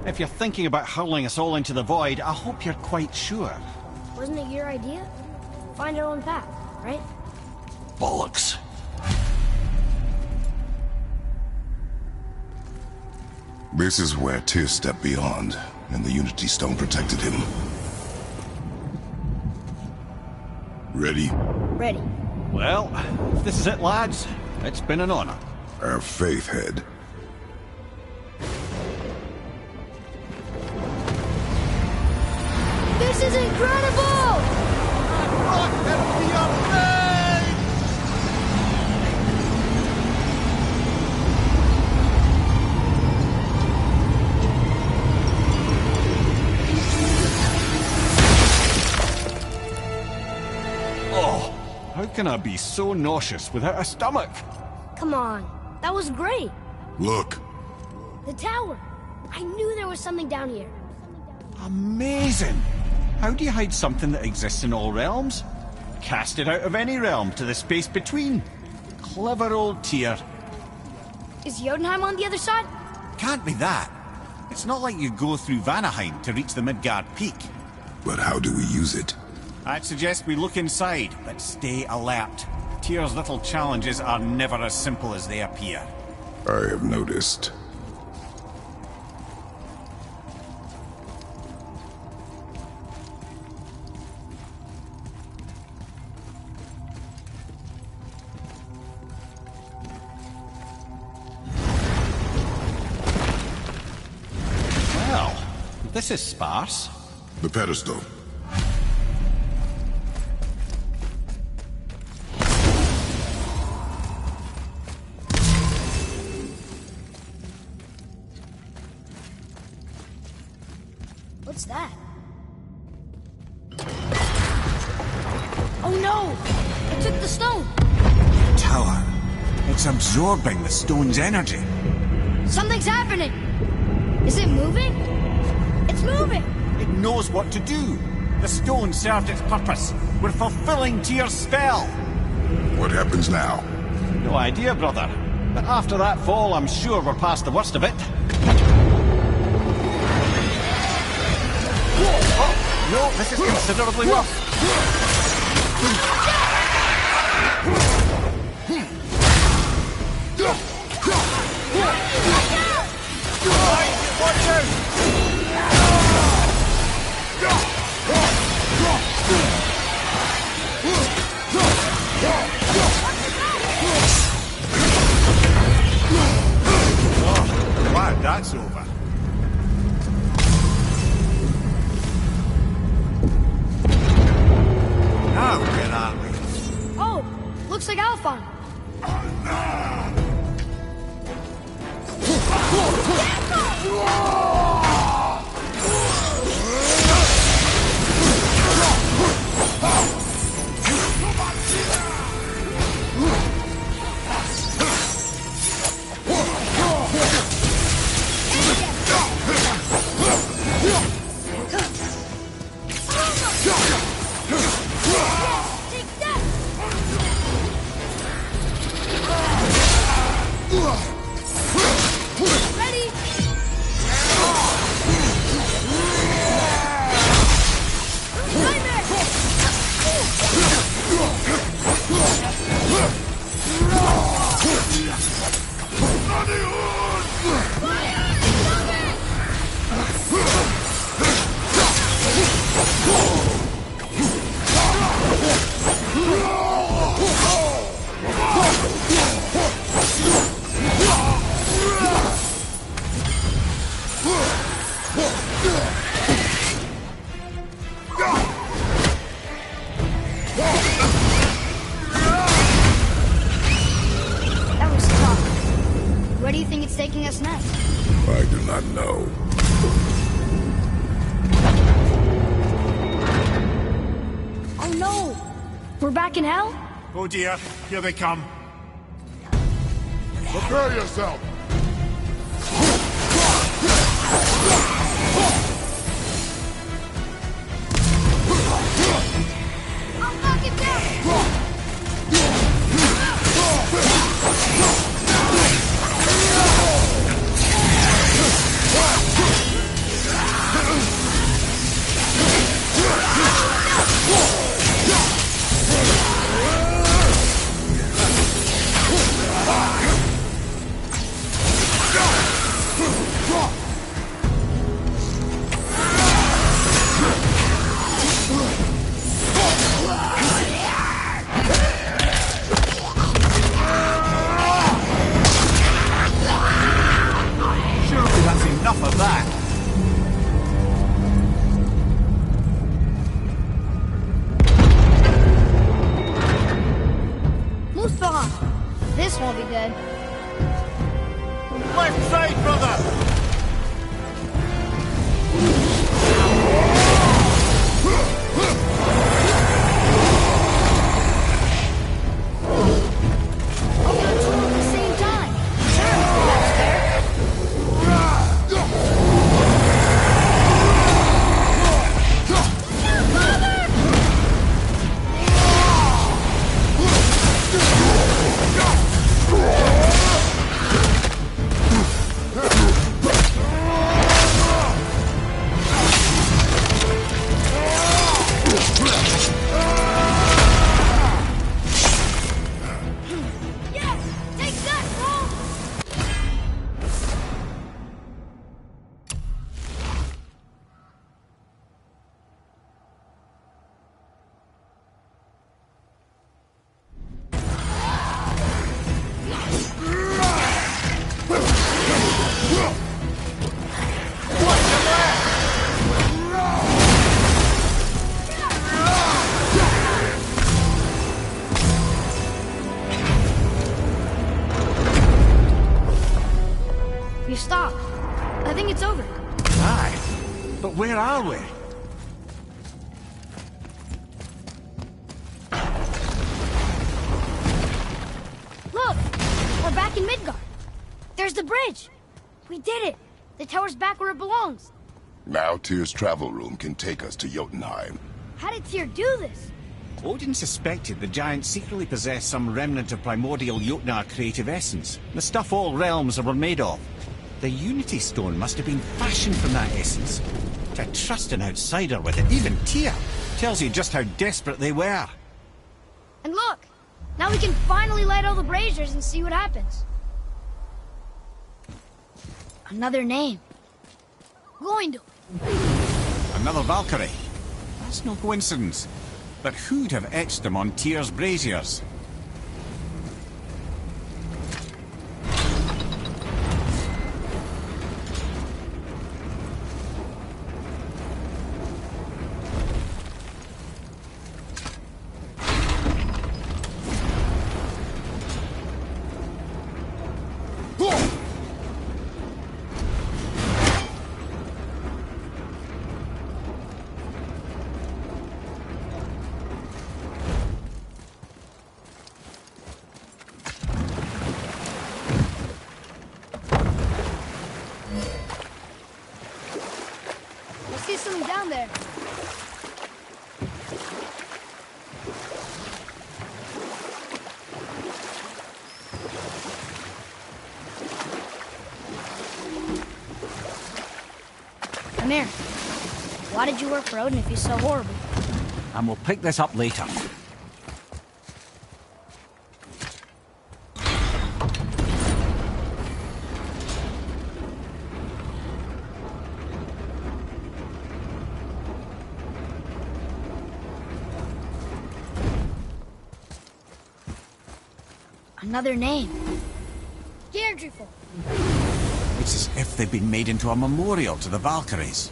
If you're thinking about hurling us all into the void, I hope you're quite sure. Wasn't it your idea? Find our own path, right? Bollocks. This is where Tyr stepped beyond, and the Unity Stone protected him. Ready? Ready. Well, if this is it, lads, it's been an honor. Our faith head. This is incredible! How can I be so nauseous without a stomach? Come on. That was great. Look, The tower. I knew there was something down here. Amazing! How do you hide something that exists in all realms? Cast it out of any realm to the space between. Clever old Tyr. Is Jotunheim on the other side? Can't be that. It's not like you go through Vanaheim to reach the Midgard Peak. but how do we use it? I'd suggest we look inside, but stay alert. Tyr's little challenges are never as simple as they appear. I have noticed. Well, this is sparse. The pedestal. What's that? Oh no! It took the stone! Tower. It's absorbing the stone's energy. Something's happening! Is it moving? It's moving! It knows what to do. The stone served its purpose. We're fulfilling Tyr's spell. What happens now? No idea, brother. But after that fall, I'm sure we're past the worst of it. Oh, no, this is considerably rough. Watch out! Oh, glad that's over. Now, where are we? Oh, looks like Alphon. Take that! Ready? That was tough. Where do you think it's taking us next? I do not know. Oh no! We're back in hell? Oh dear, here they come. Prepare yourself! I'll knock it down! Surely that's enough of that. Mustafa! This won't be good. Left side, brother! stopped. I think it's over. Aye. But where are we? Look! We're back in Midgard. There's the bridge. We did it. The tower's back where it belongs. Now Tyr's travel room can take us to Jotunheim. How did Tyr do this? Odin suspected the giants secretly possessed some remnant of primordial Jotnar creative essence, the stuff all realms were made of. The Unity Stone must have been fashioned from that essence. To trust an outsider with it, even Tyr, tells you just how desperate they were. And look! Now we can finally light all the braziers and see what happens. Another name. Gloindor. Another Valkyrie. That's no coincidence. But who'd have etched them on Tyr's braziers? I see something down there. Amir, why did you work for Odin if he's so horrible? And we'll pick this up later. Another name. Geirdriful. It's as if they've been made into a memorial to the Valkyries.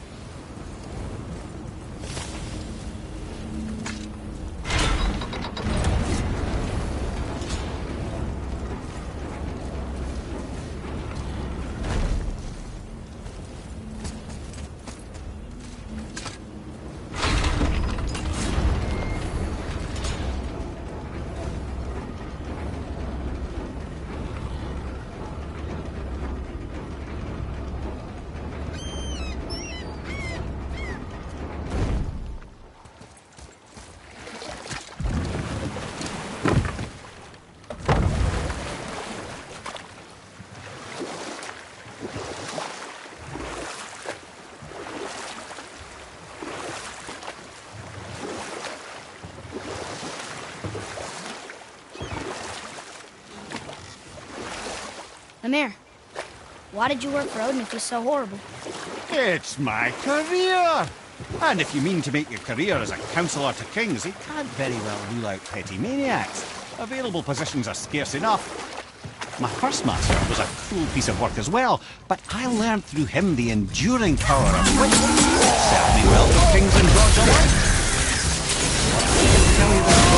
Amir, why did you work for Odin if he's so horrible? It's my career! And if you mean to make your career as a counsellor to kings, you can't very well rule out petty maniacs. Available positions are scarce enough. My first master was a cruel piece of work as well, but I learned through him the enduring power of wit. Served me well for kings and gods alike. I'll tell you this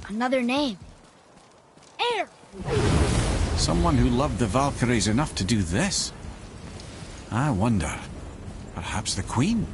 Another name. Air! Someone who loved the Valkyries enough to do this? I wonder. Perhaps the Queen?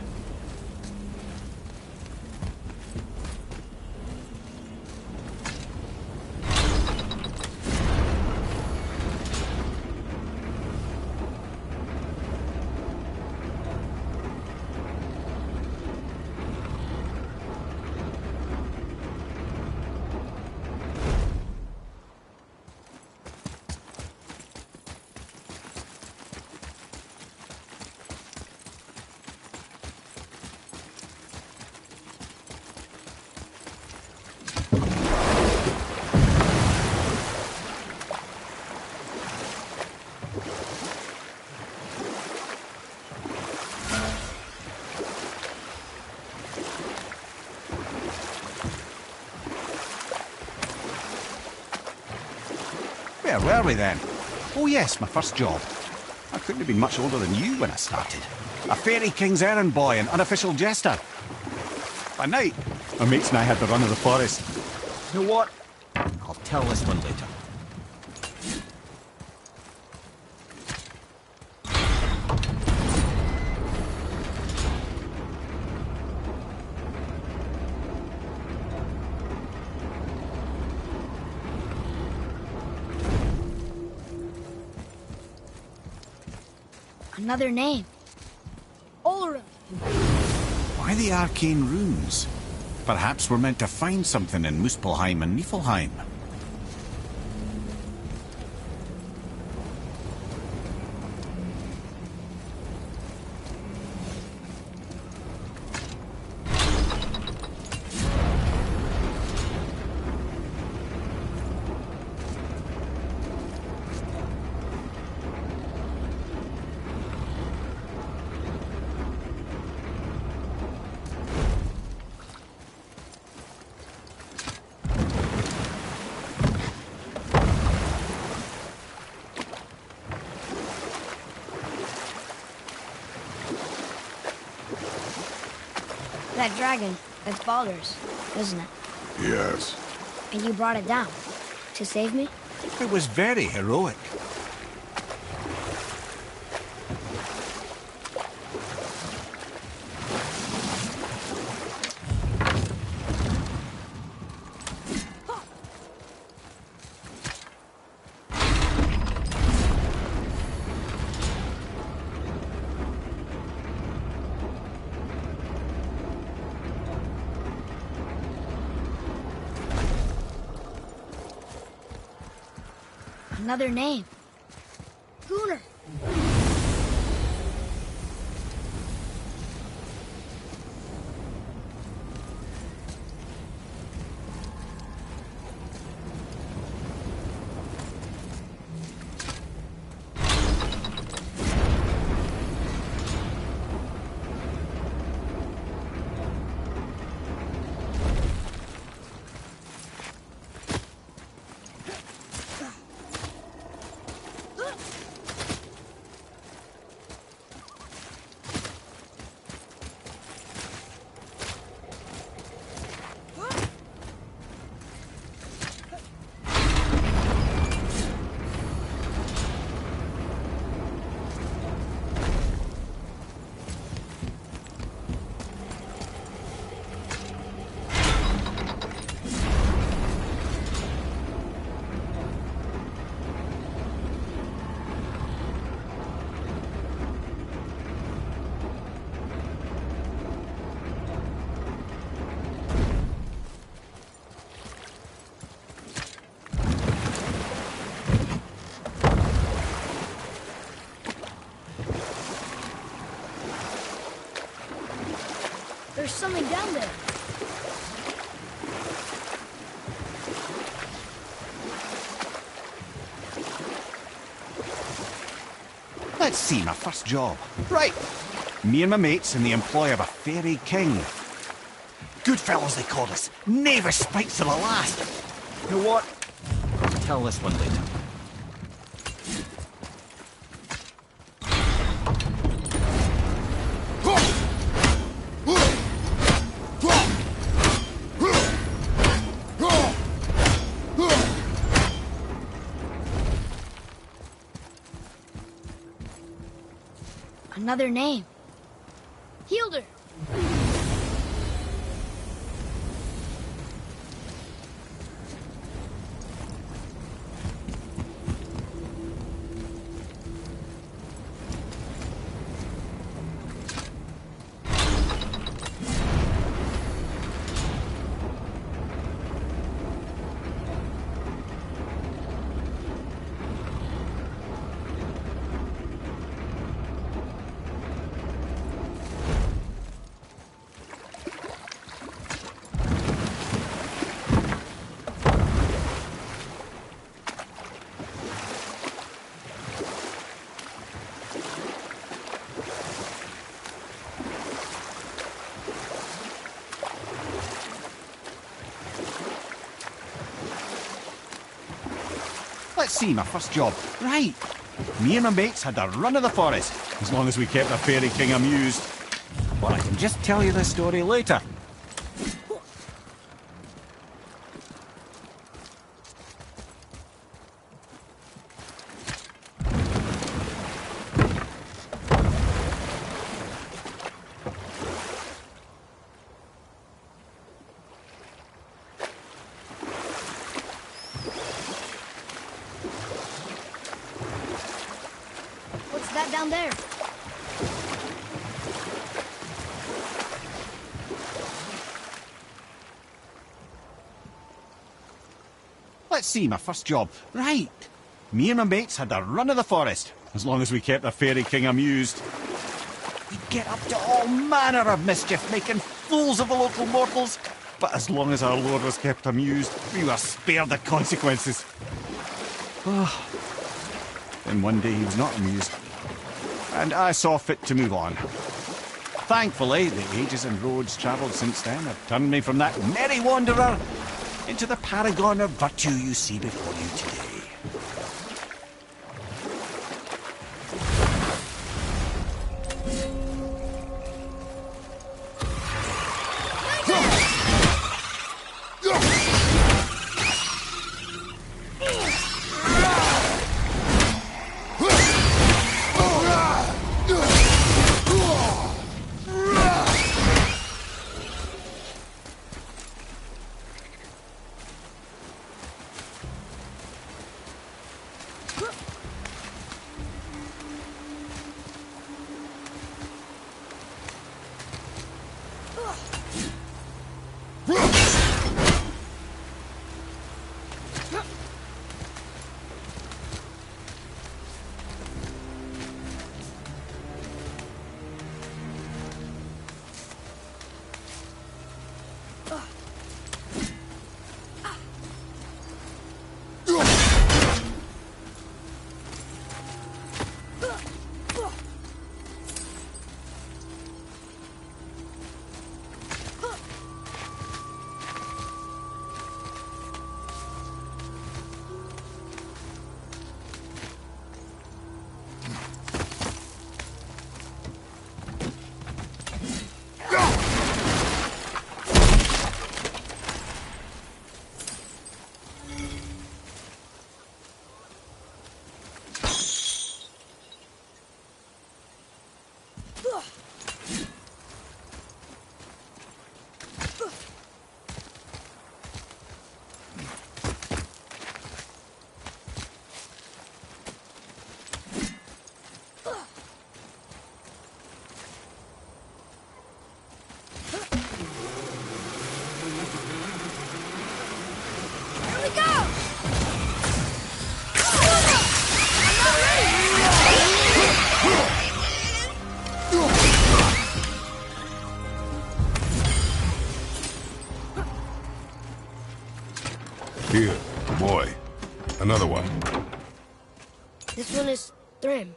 Where were we then? Oh yes, my first job. I couldn't have been much older than you when I started. A fairy king's errand boy and unofficial jester. By night, my mates and I had the run of the forest. You know what? I'll tell this one later. Another name. Ulrich. Why the arcane runes? Perhaps we're meant to find something in Muspelheim and Niflheim. That dragon, that's Baldur's, isn't it? Yes. And you brought it down to save me? It was very heroic. Another name. Gunnar. There's something down there. Let's see, my first job. Right. Me and my mates in the employ of a fairy king. Good fellows, they called us. Never spikes to the last. You know what? I'll tell this one later. Another name. Hildur. Let's see, my first job. Right. Me and my mates had the run of the forest, as long as we kept the Fairy King amused. But I can just tell you this story later. What's that down there? Let's see, my first job. Right. Me and my mates had the run of the forest, as long as we kept the Fairy King amused. We'd get up to all manner of mischief, making fools of the local mortals. But as long as our lord was kept amused, we were spared the consequences. Then one day he was not amused, and I saw fit to move on. Thankfully, the ages and roads travelled since then have turned me from that merry wanderer into the paragon of virtue you see before you today. Here, boy. Another one. This one is Thrym,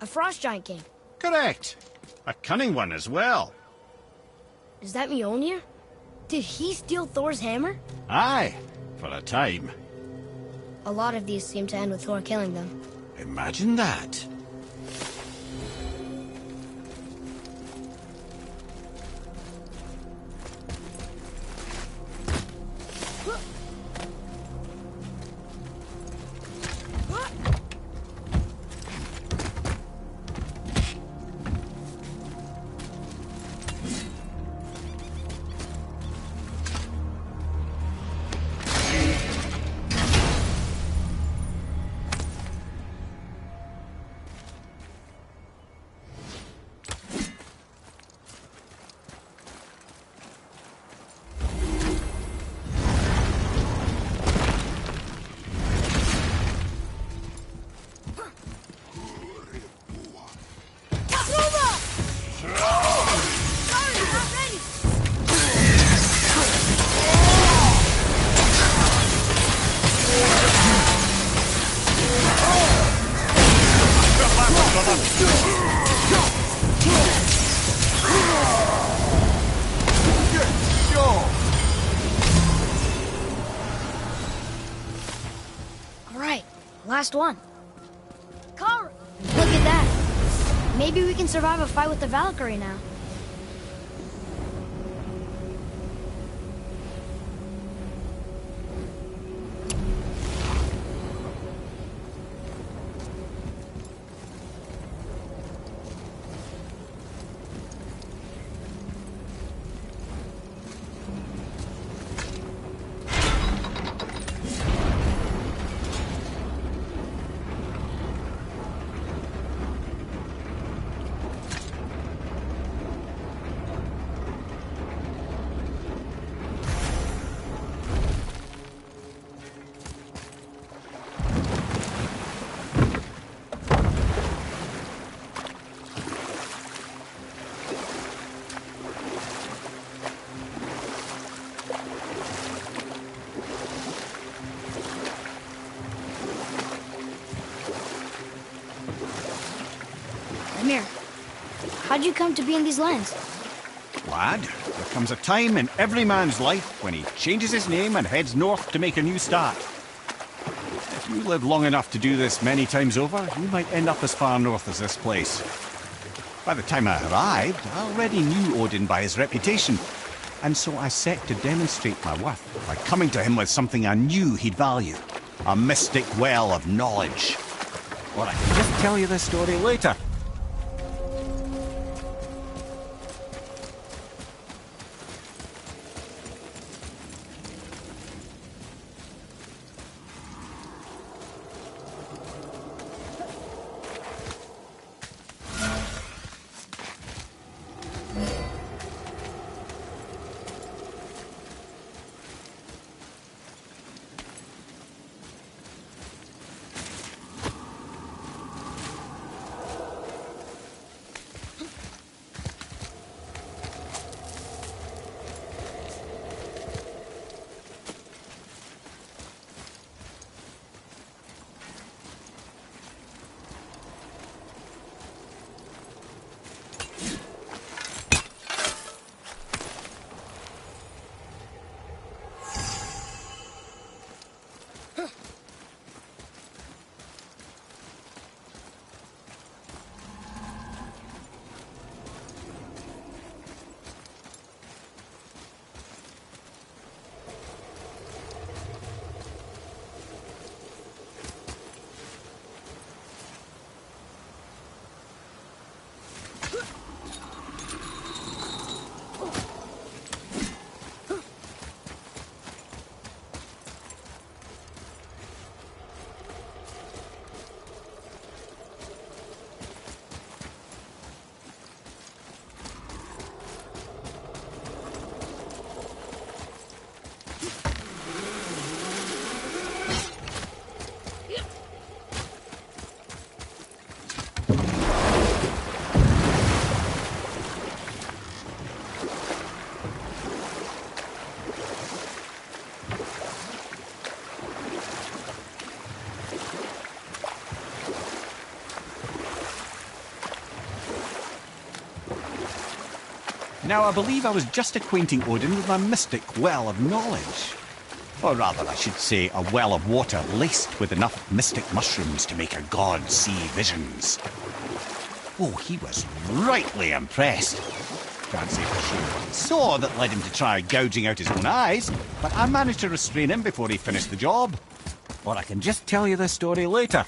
a frost giant king. Correct. A cunning one as well. Is that Mjolnir? Did he steal Thor's hammer? Aye, for a time. A lot of these seem to end with Thor killing them. Imagine that. Last one. Carl! Look at that. Maybe we can survive a fight with the Valkyrie now. Mimir, how'd you come to be in these lands? Lad, there comes a time in every man's life when he changes his name and heads north to make a new start. If you live long enough to do this many times over, you might end up as far north as this place. By the time I arrived, I already knew Odin by his reputation, and so I set to demonstrate my worth by coming to him with something I knew he'd value. A mystic well of knowledge. Or I can just tell you this story later. Now, I believe I was just acquainting Odin with my mystic well of knowledge. Or rather, I should say, a well of water laced with enough mystic mushrooms to make a god see visions. Oh, he was rightly impressed. Can't say for sure what he saw that led him to try gouging out his own eyes, but I managed to restrain him before he finished the job. Or I can just tell you this story later.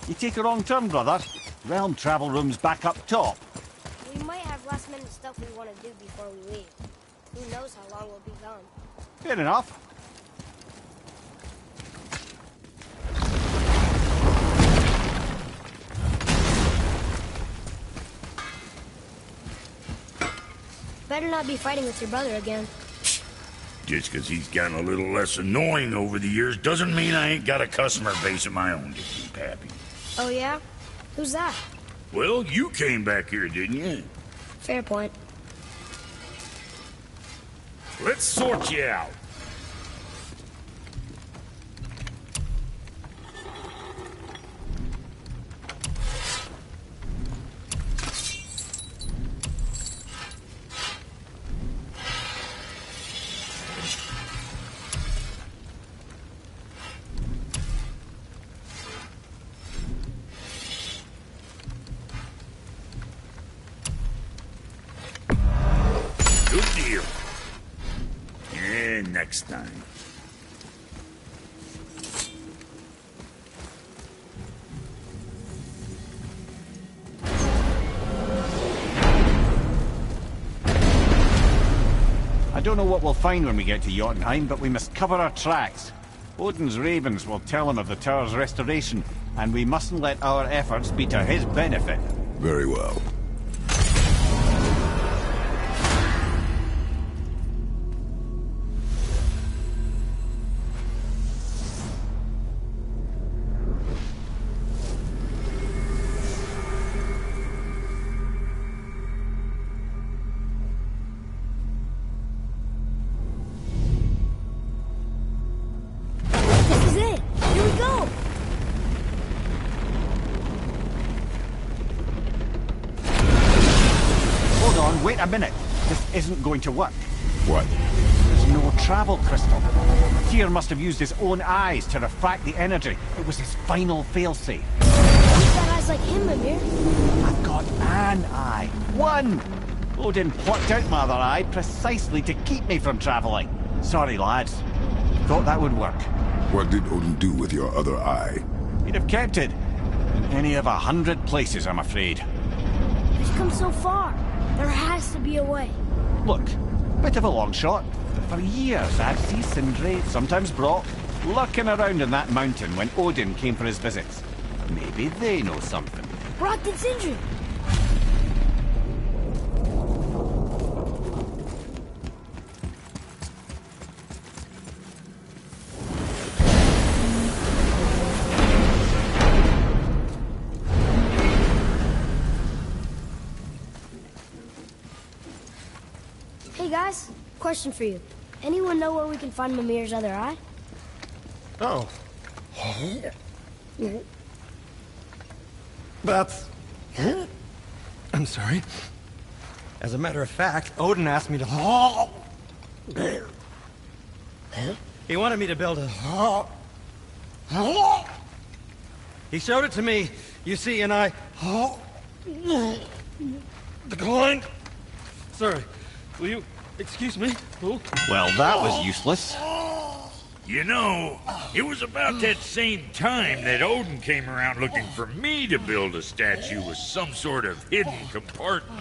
You take a wrong turn, brother. Realm travel room's back up top. We might have last-minute stuff we want to do before we leave. Who knows how long we'll be gone. Fair enough. Better not be fighting with your brother again. Just 'cause he's gotten a little less annoying over the years doesn't mean I ain't got a customer base of my own to keep happy. Oh, yeah? Who's that? Well, you came back here, didn't you? Fair point. Let's sort you out. Good deal. And next time. I don't know what we'll find when we get to Jotunheim, but we must cover our tracks. Odin's ravens will tell him of the tower's restoration, and we mustn't let our efforts be to his benefit. Very well. This is it. Here we go. Hold on, wait a minute. This isn't going to work. What? There's no travel crystal. Tyr must have used his own eyes to refract the energy. It was his final failsafe. You've got eyes like him, Mimir. I've got an eye. One! Odin plucked out my other eye precisely to keep me from traveling. Sorry, lads. Thought that would work. What did Odin do with your other eye? He'd have kept it. In any of 100 places, I'm afraid. We've come so far. There has to be a way. Look, bit of a long shot, but for years I'd see Sindri, sometimes Brock, lurking around in that mountain when Odin came for his visits. Maybe they know something. Brock and Sindri. Hey guys, question for you. Anyone know where we can find Mimir's other eye? Oh. That's... I'm sorry. As a matter of fact, Odin asked me to... He wanted me to build a... He showed it to me, you see, and I... declined. Sorry, will you excuse me? Well, that was useless. You know, it was about that same time that Odin came around looking for me to build a statue with some sort of hidden compartment.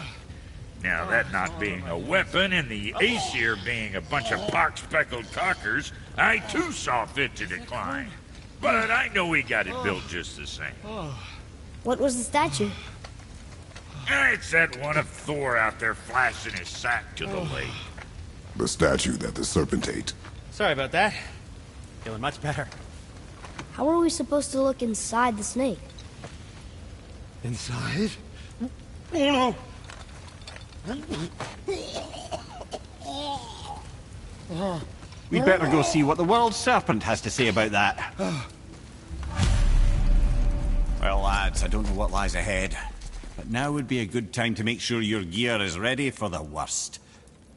Now, that not being a weapon and the Aesir being a bunch of pock-speckled cockers, I too saw fit to decline. But I know we got it built just the same. What was the statue? It's that one of Thor out there flashing his sack to the lake. The statue that the serpent ate. Sorry about that. Feeling much better. How are we supposed to look inside the snake? Inside? Oh no! We'd better go see what the world serpent has to say about that. Well, lads, I don't know what lies ahead, but now would be a good time to make sure your gear is ready for the worst.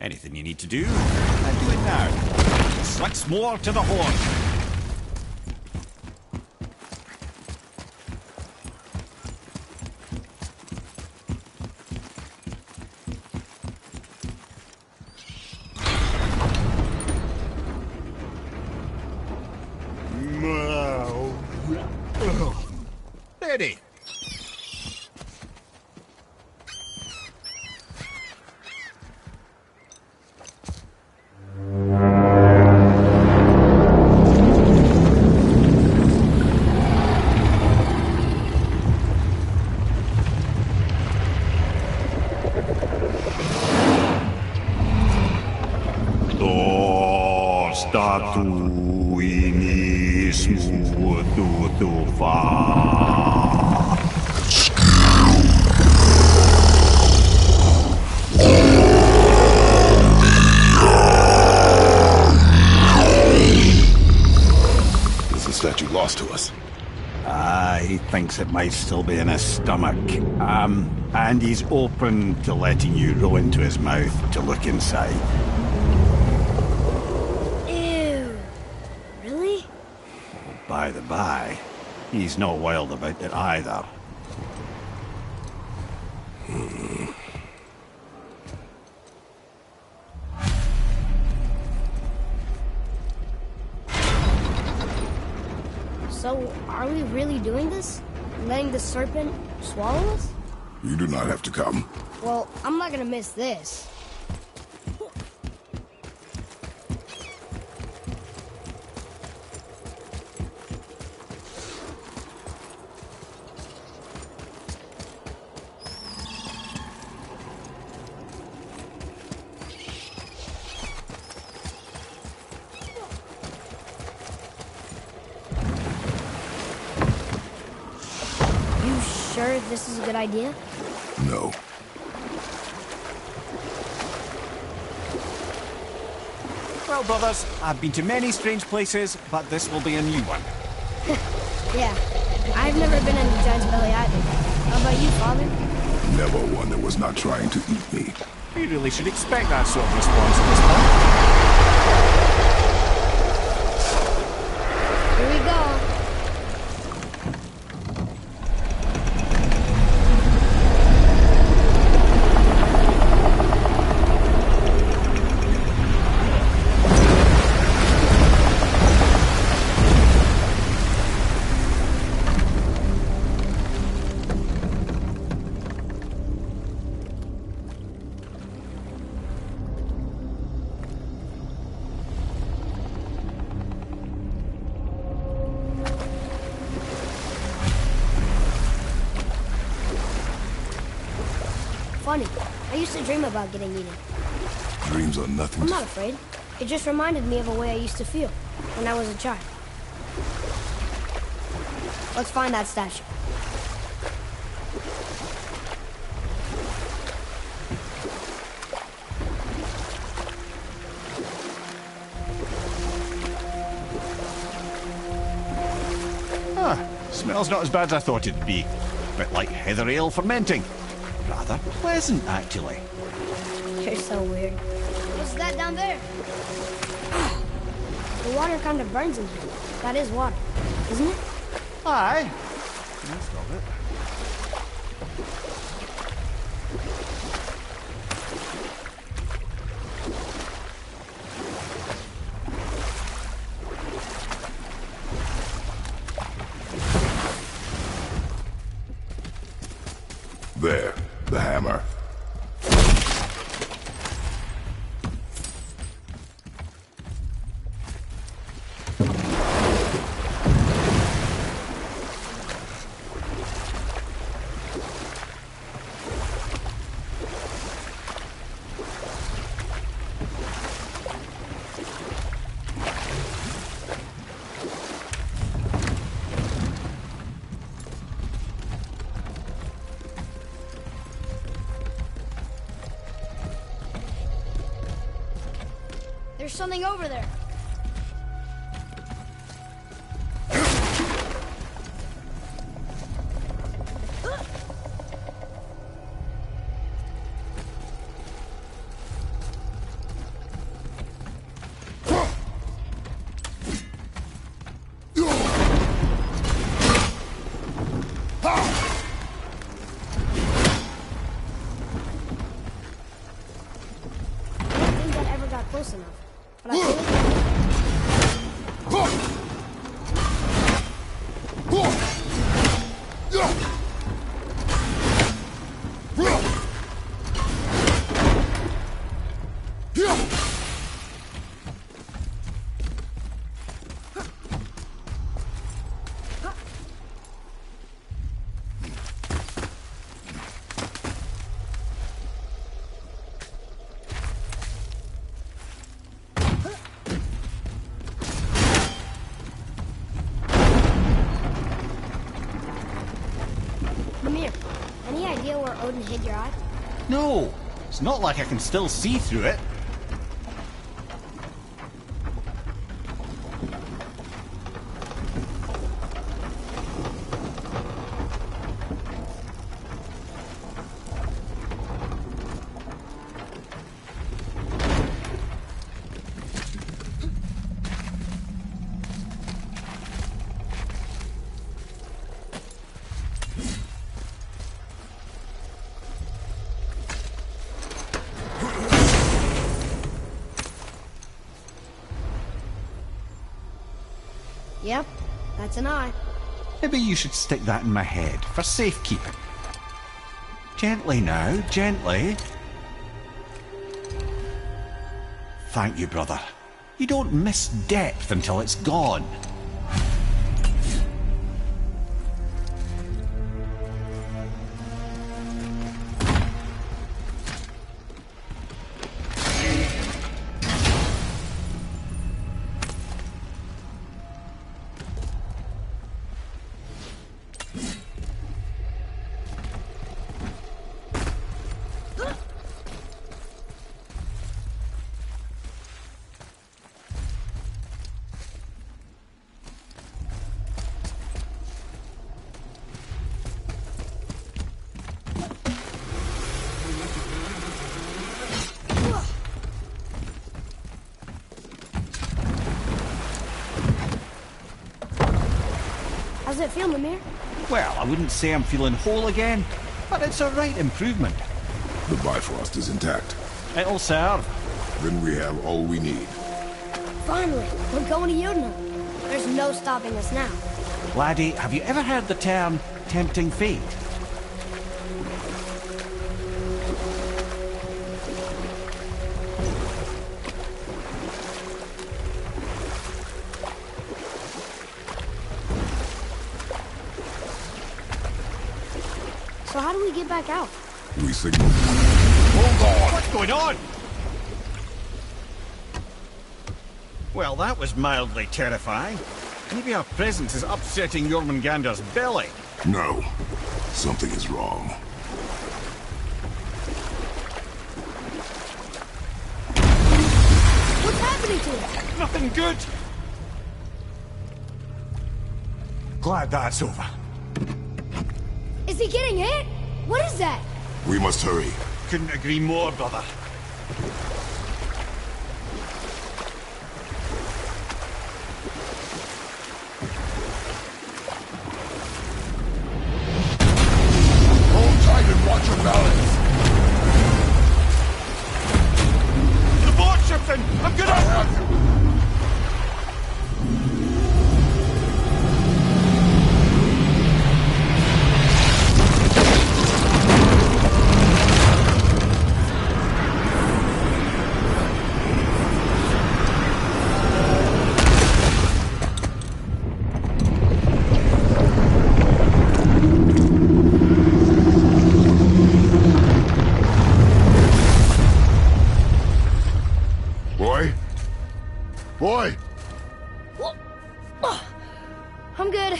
Anything you need to do, and do it now. Once more to the horn. Ready. He thinks it might still be in his stomach. And he's open to letting you roll into his mouth to look inside. Ew. Really? By the by, he's not wild about it either. So, are we really doing this? Letting the serpent swallow us? You do not have to come. Well, I'm not gonna miss this. You sure this is a good idea? No. Well, brothers, I've been to many strange places, but this will be a new one. Yeah. I've never been in the Giant's Belly either. How about you, Father? Never one that was not trying to eat me. We really should expect that sort of response at this point. Here we go. Funny. I used to dream about getting eaten. Dreams are nothing I'm to... not afraid. It just reminded me of a way I used to feel when I was a child. Let's find that statue. Smells not as bad as I thought it'd be. Bit like heather ale fermenting. Rather pleasant, actually. You're so weird. What's that down there? The water kind of burns in here. That is water, isn't it? Aye. Most of it. There, the hammer. There's something over there. I don't think that ever got close enough. But I feel like Mimir, any idea where Odin hid your eye? No, it's not like I can still see through it. Yep, That's an eye. Maybe you should stick that in my head for safekeeping. Gently now, gently. Thank you, brother. You don't miss depth until it's gone. How's it feel, Mimir? Well, I wouldn't say I'm feeling whole again, but it's a right improvement. The Bifrost is intact. It'll serve. Then we have all we need. Finally, we're going to Yudna. There's no stopping us now. Laddie, have you ever heard the term tempting fate? So how do we get back out? We signal. Hold on! What's going on? Well, that was mildly terrifying. Maybe our presence is upsetting Jormungandr's belly. No. Something is wrong. What's happening to it? Nothing good. Glad that's over. Is he getting hit? What is that? We must hurry. Couldn't agree more, brother. Hold tight and watch your balance. The boat shifting! I'm gonna... Boy! I'm good. I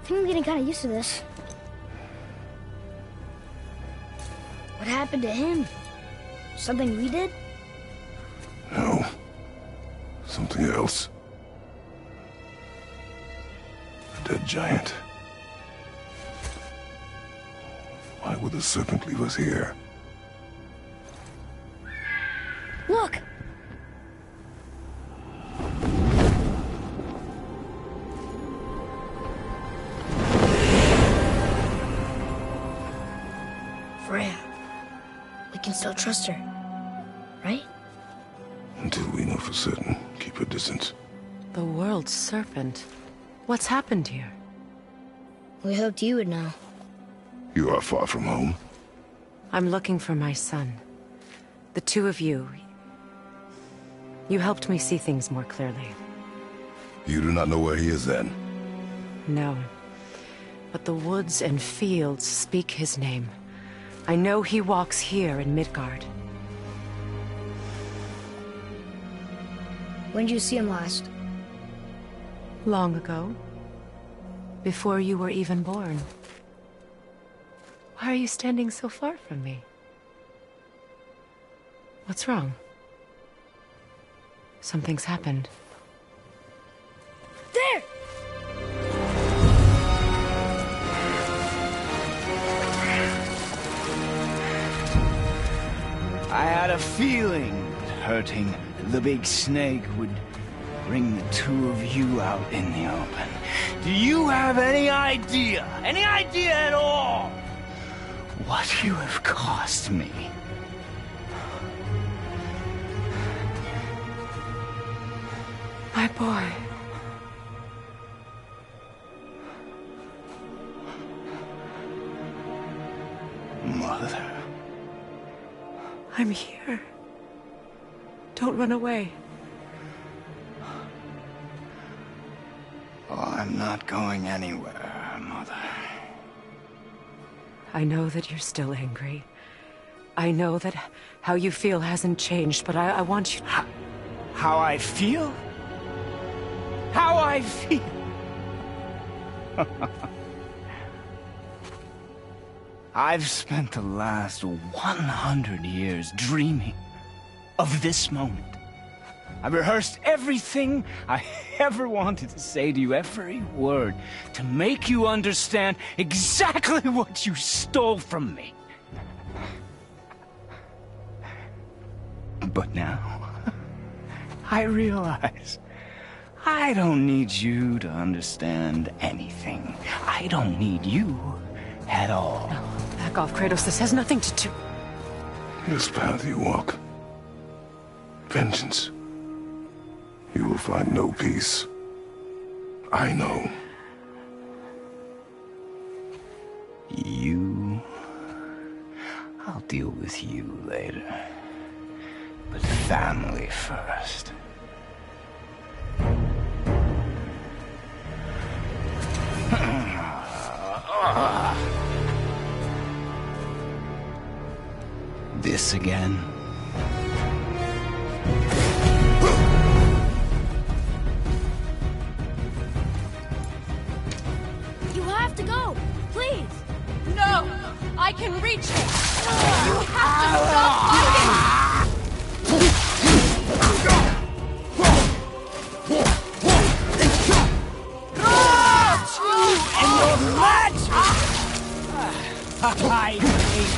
think I'm getting kind of used to this. What happened to him? Something we did? No. Something else. A dead giant. Why would the serpent leave us here? Look! Freya. We can still trust her, right? Until we know for certain, keep a distance. The world's serpent. What's happened here? We hoped you would know. You are far from home. I'm looking for my son. The two of you. You helped me see things more clearly. You do not know where he is then? No. But the woods and fields speak his name. I know he walks here in Midgard. When did you see him last? Long ago. Before you were even born. Why are you standing so far from me? What's wrong? Something's happened. There! I had a feeling that hurting the big snake would bring the two of you out in the open. Do you have any idea at all, what you have cost me? My boy. I'm here. Don't run away. Oh, I'm not going anywhere, Mother. I know that you're still angry. I know that how you feel hasn't changed, but I want you... How I feel? How I feel? I've spent the last 100 years dreaming of this moment. I've rehearsed everything I ever wanted to say to you, every word, to make you understand exactly what you stole from me. But now, I realize I don't need you to understand anything. I don't need you at all. No, back off, Kratos. This has nothing to do... This path you walk, vengeance, you will find no peace. I know. You... I'll deal with you later. But family first. This again? You have to go, please. No! I can reach it! You have to stop fighting! I hate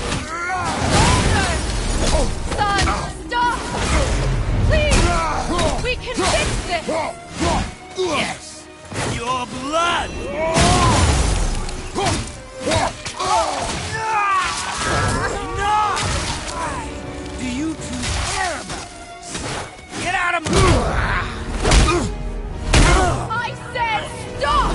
Son, stop! Please! We can fix this! Yes! Your blood! Enough! Do you two care about this? Get out of my... I said stop!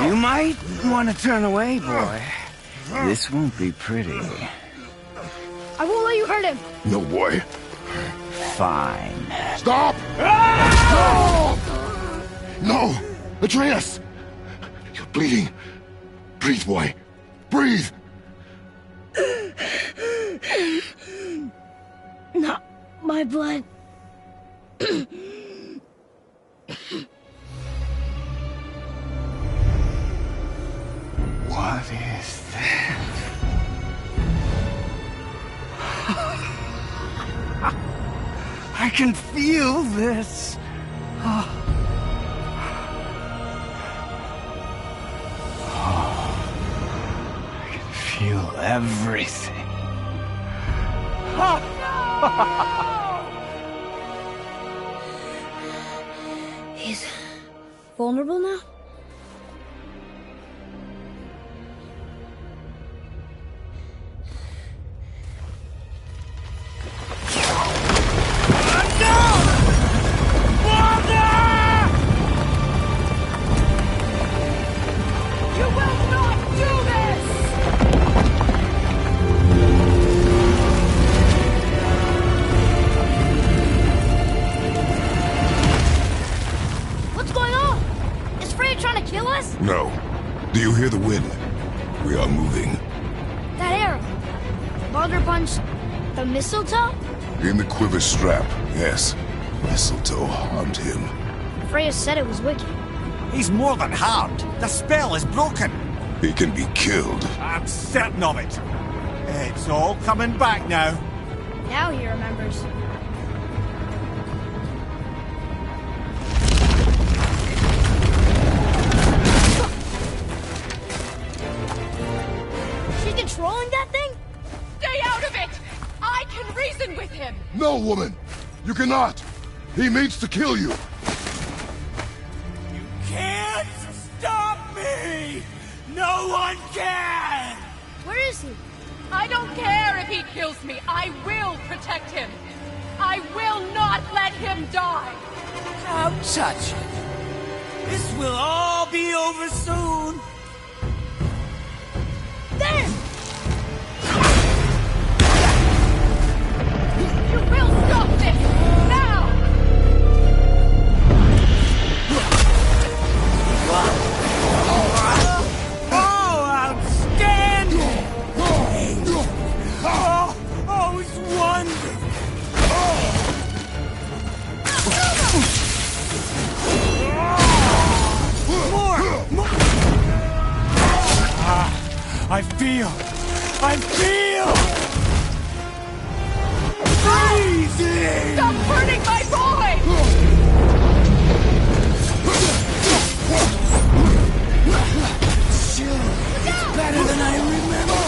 You might want to turn away, boy. This won't be pretty. I won't let you hurt him. No, boy. Fine. Stop! No! Atreus! You're bleeding. Breathe, boy. Breathe! Not my blood. What is that? I can feel this. I can feel everything. He's vulnerable now? You will not do this! What's going on? Is Freya trying to kill us? No. Do you hear the wind? We are moving. That arrow. Baldur punched the mistletoe? In the quiver strap, yes. Mistletoe harmed him. Freya said it was wicked. He's more than harmed. The spell is broken. He can be killed. I'm certain of it. It's all coming back now. Now he remembers. She's controlling that thing? Stay out of it! I can reason with him! No, woman! You cannot! He means to kill you! Can't stop me! No one can! Where is he? I don't care if he kills me. I will protect him. I will not let him die! How touching. This will all be over soon. There! You will stop this! Now! Oh, outstanding! Oh, it's wonderful! More! I feel! Freezing! Stop hurting my boy! It's better than I remember!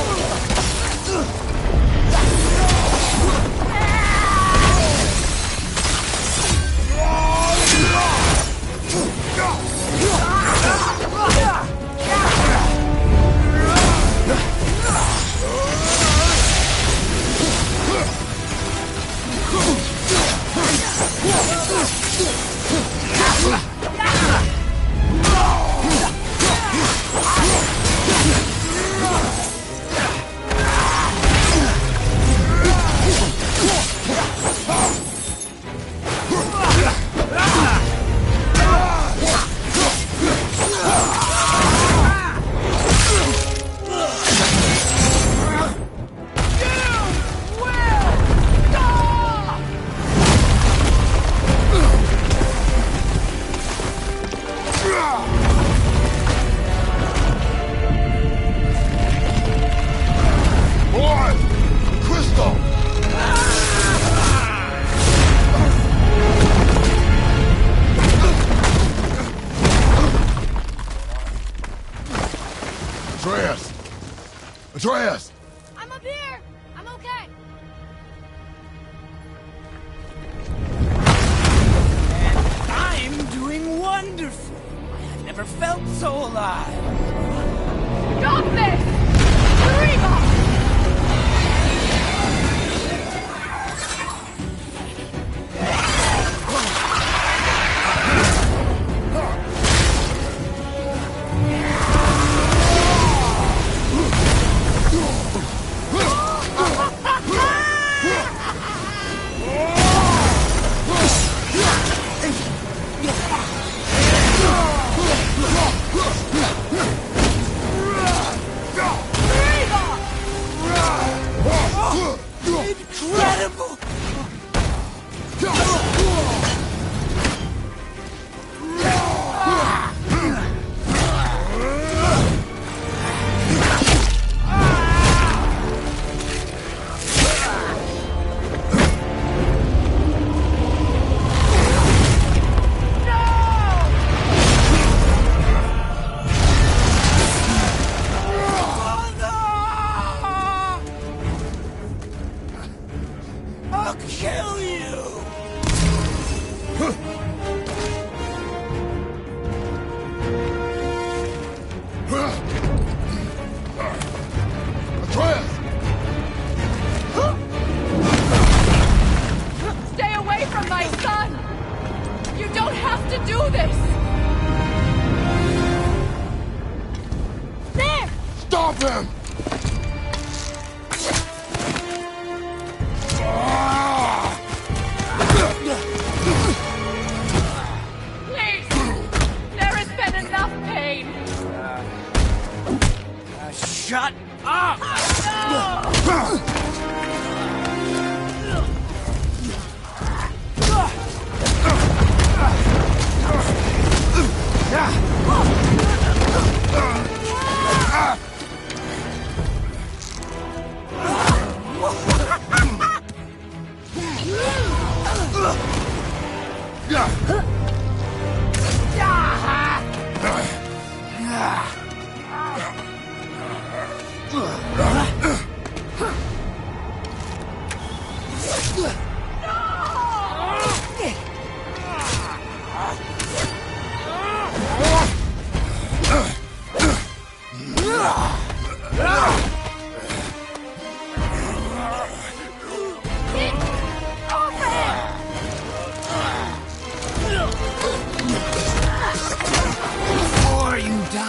Atreus! I'm up here! I'm okay! I'm doing wonderful. I've never felt so alive. Stop this! Reba! Incredible! I'll kill you! Atreus! Stay away from my son! You don't have to do this! There! Stop him! Please! There has been enough pain! Shut up! Get off him!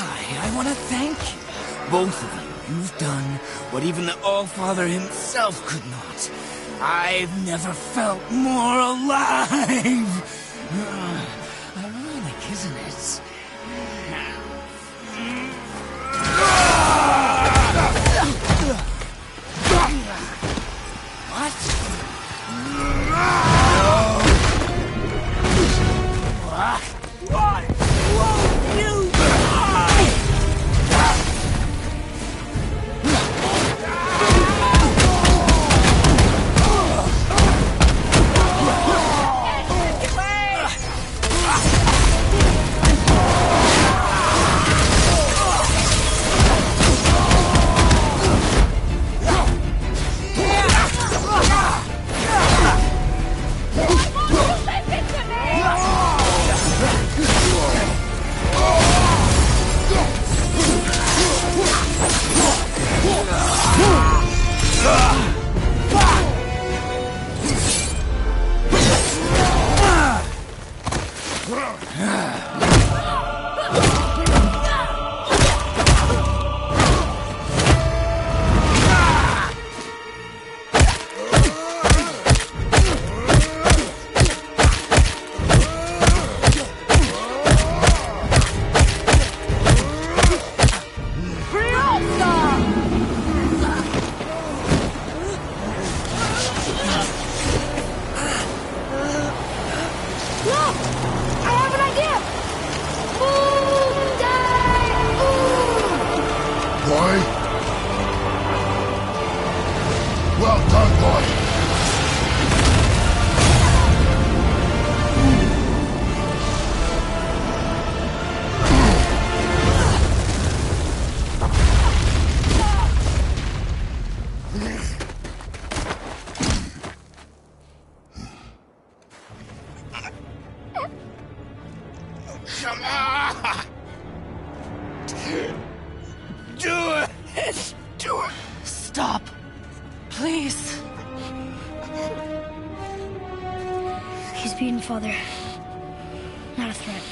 I want to thank you. Both of you. You've done what even the Allfather himself could not. I've never felt more alive. Ironic, isn't it? What? What? Won't you die? Stop. Please. He's beaten, Father. Not a threat.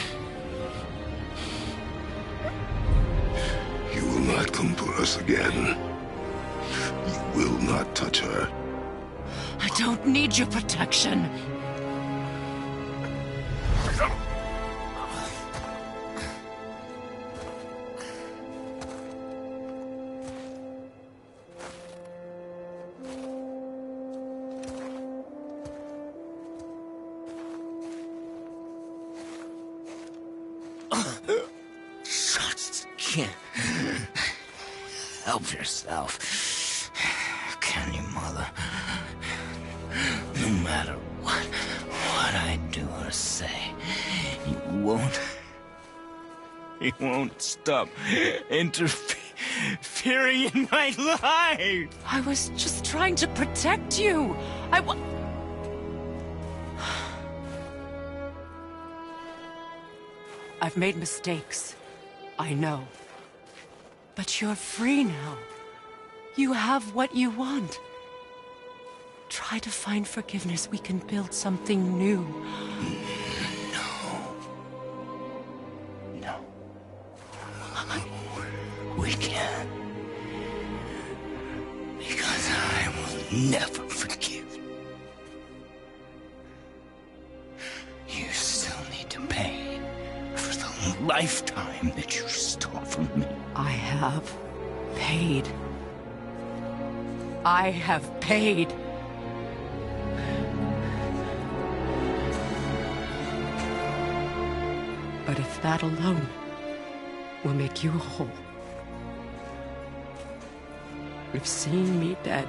You will not come for us again. You will not touch her. I don't need your protection. Just can't help yourself, can you, Mother? No matter what I do or say, you won't stop interfering in my life. I was just trying to protect you. I've made mistakes. I know. But you're free now. You have what you want. Try to find forgiveness. We can build something new. No. We can't. Because I will never forgive. You still need to pay for the lifetime that you stole from me. I have paid. I have paid. But if that alone will make you whole, if seeing me dead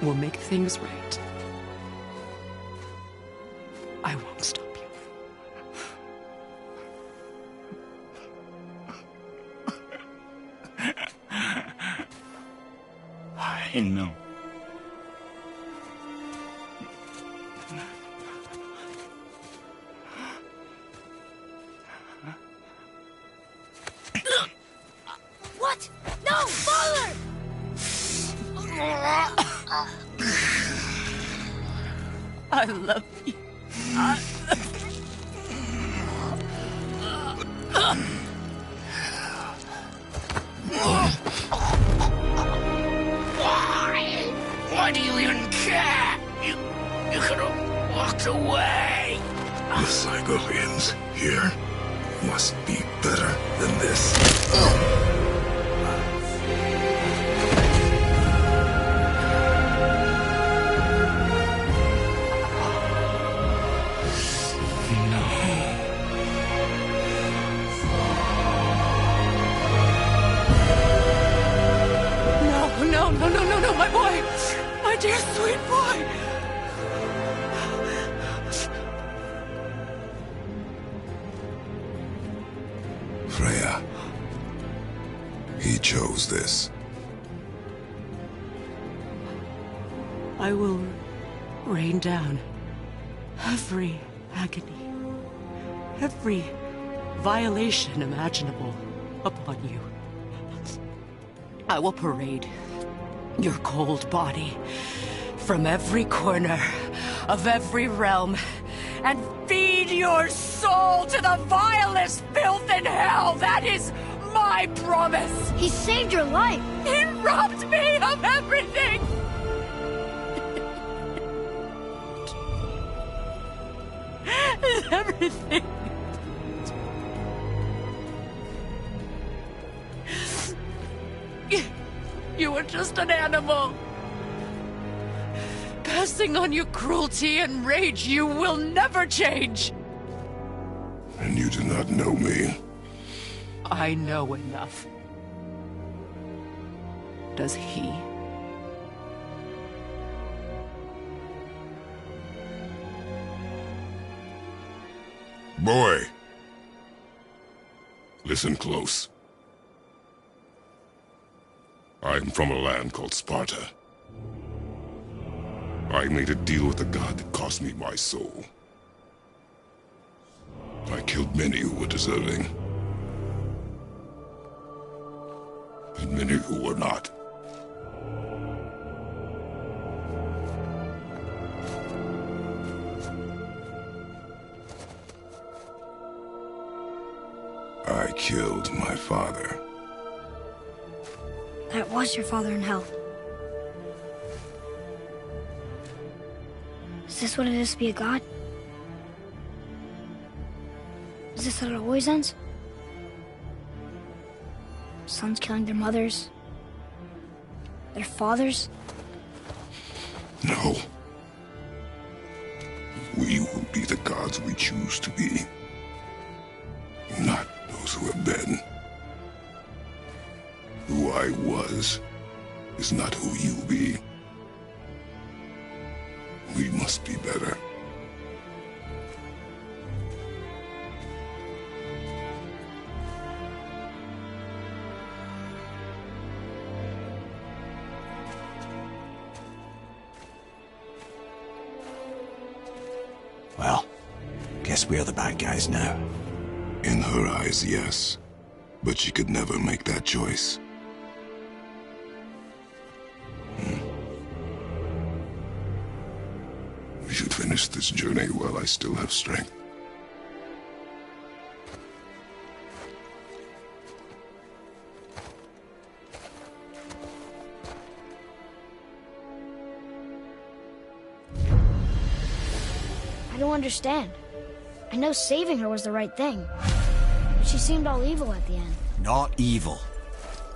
will make things right, I won't stop you. I know. What? No, Father! I love you. die! The cycle ends here. Must be better than this. No, my boy! My dear sweet boy! Freya. He chose this. I will rain down every agony, every violation imaginable upon you. I will parade your cold body from every corner of every realm and feed your soul to the vilest filth in hell. That is my promise. He saved your life. He robbed me of everything. Everything. You were just an animal. Passing on your cruelty and rage, you will never change. And you do not know me. I know enough. Does he? Boy. Listen close. I am from a land called Sparta. I made a deal with a god that cost me my soul. I killed many who were deserving. And many who were not. I killed my father. That was your father in hell. Is this what it is to be a god? Is this how it always ends? Sons killing their mothers? Their fathers? No. We will be the gods we choose to be. Not those who have been. Who I was is not who you be. We must be better. Well, guess we're the bad guys now. In her eyes, yes. But she could never make that choice. We should finish this journey while I still have strength. I don't understand. I know saving her was the right thing. But she seemed all evil at the end. Not evil.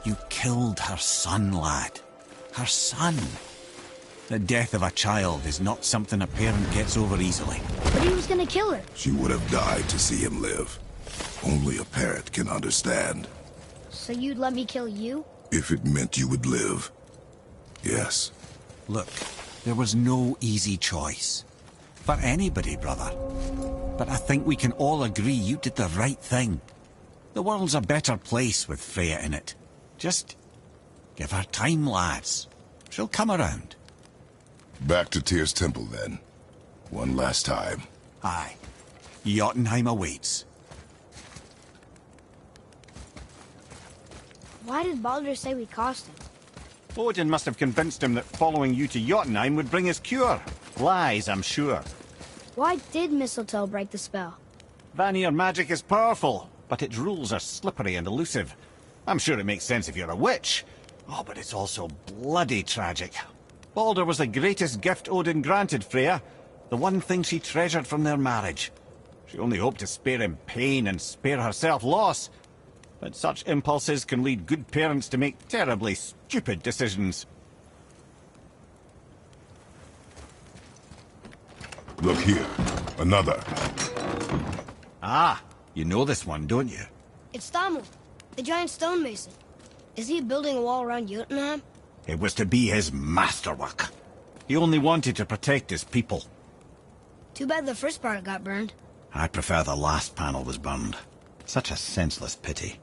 You killed her son, lad. Her son. The death of a child is not something a parent gets over easily. But he was gonna kill her. She would have died to see him live. Only a parent can understand. So you'd let me kill you? If it meant you would live. Yes. Look, there was no easy choice. For anybody, brother. But I think we can all agree you did the right thing. The world's a better place with Freya in it. Just give her time, lads. She'll come around. Back to Tyr's temple, then. One last time. Aye. Jotunheim awaits. Why did Baldur say we cost him? Odin must have convinced him that following you to Jotunheim would bring his cure. Lies, I'm sure. Why did Mistletoe break the spell? Vanir magic is powerful, but its rules are slippery and elusive. I'm sure it makes sense if you're a witch. Oh, but it's also bloody tragic. Baldur was the greatest gift Odin granted Freya. The one thing she treasured from their marriage. She only hoped to spare him pain and spare herself loss. But such impulses can lead good parents to make terribly stupid decisions. Look here. Another. Ah, you know this one, don't you? It's Thamur, the giant stonemason. Is he building a wall around Jotunheim? It was to be his masterwork. He only wanted to protect his people. Too bad the first part got burned. I prefer the last panel was burned. Such a senseless pity.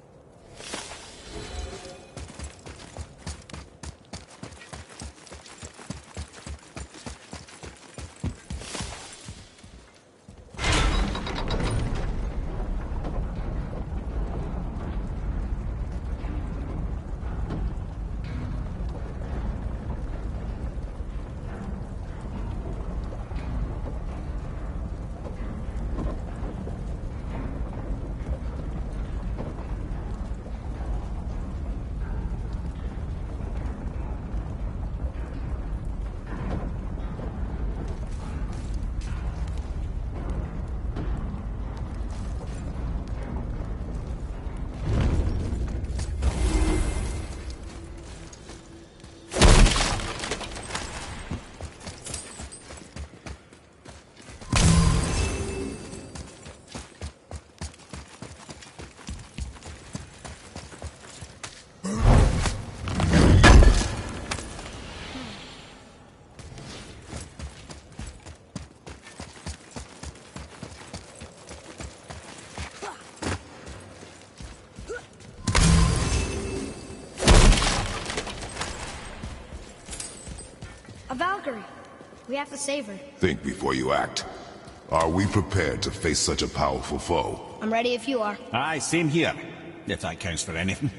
A Valkyrie. We have to save her. Think before you act. Are we prepared to face such a powerful foe? I'm ready if you are. Aye, same here. If that counts for anything.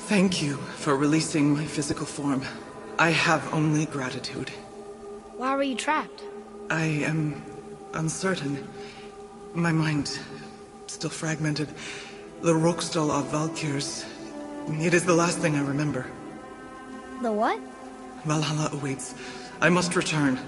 Thank you for releasing my physical form. I have only gratitude. Why were you trapped? I am uncertain. My mind still fragmented. The Roksdal of Valkyrs. It is the last thing I remember. The what? Valhalla awaits. I must return.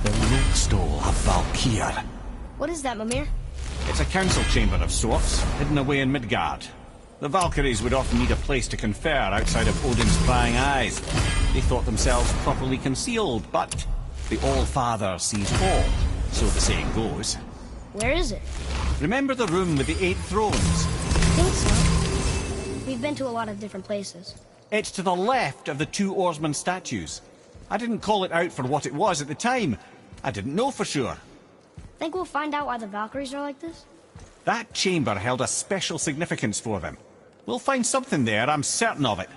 The Roksdal of Valkyr. What is that, Mimir? It's a council chamber of sorts, hidden away in Midgard. The Valkyries would often need a place to confer outside of Odin's prying eyes. They thought themselves properly concealed, but the All-Father sees all, so the saying goes. Where is it? Remember the room with the 8 thrones? I think so. We've been to a lot of different places. It's to the left of the 2 oarsman statues. I didn't call it out for what it was at the time. I didn't know for sure. Think we'll find out why the Valkyries are like this? That chamber held a special significance for them. We'll find something there, I'm certain of it.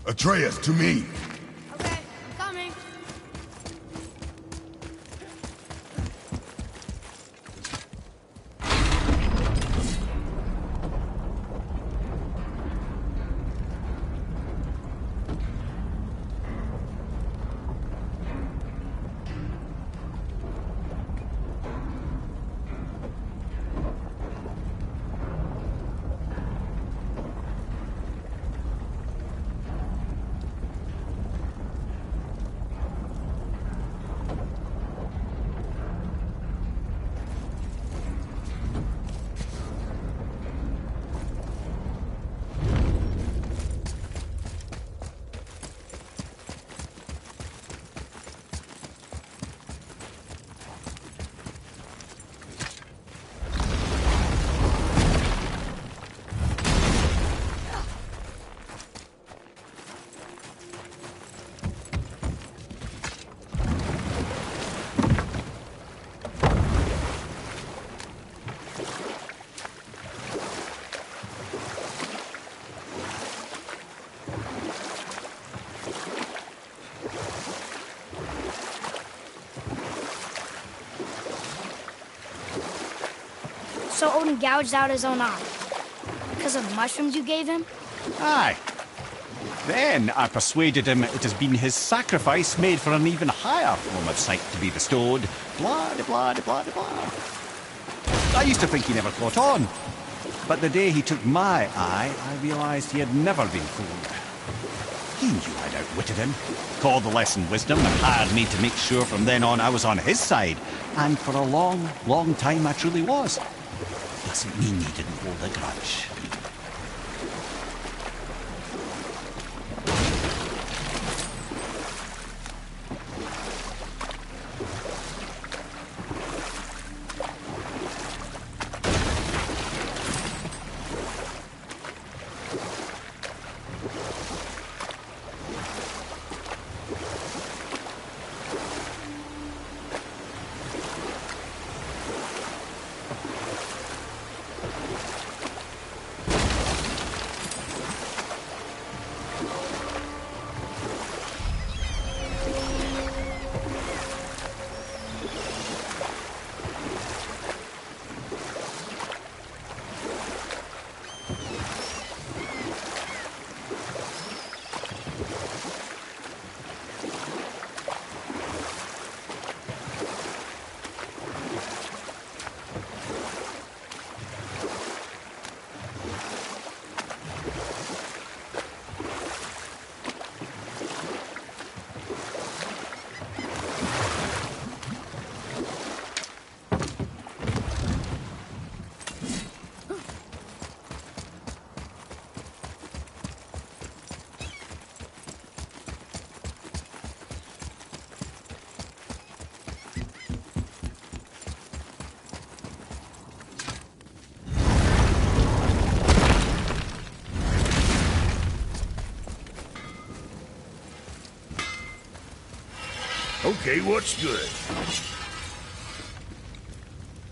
Atreus, to me! Okay, I'm coming. So Odin gouged out his own eye. Because of the mushrooms you gave him? Aye. Then I persuaded him it has been his sacrifice made for an even higher form of sight to be bestowed. Blah, de blah, de blah, de blah. I used to think he never caught on. But the day he took my eye, I realized he had never been fooled. He knew I'd outwitted him, called the lesson wisdom, and hired me to make sure from then on I was on his side. And for a long, long time I truly was. Doesn't mean he didn't hold a grudge. Okay, what's good?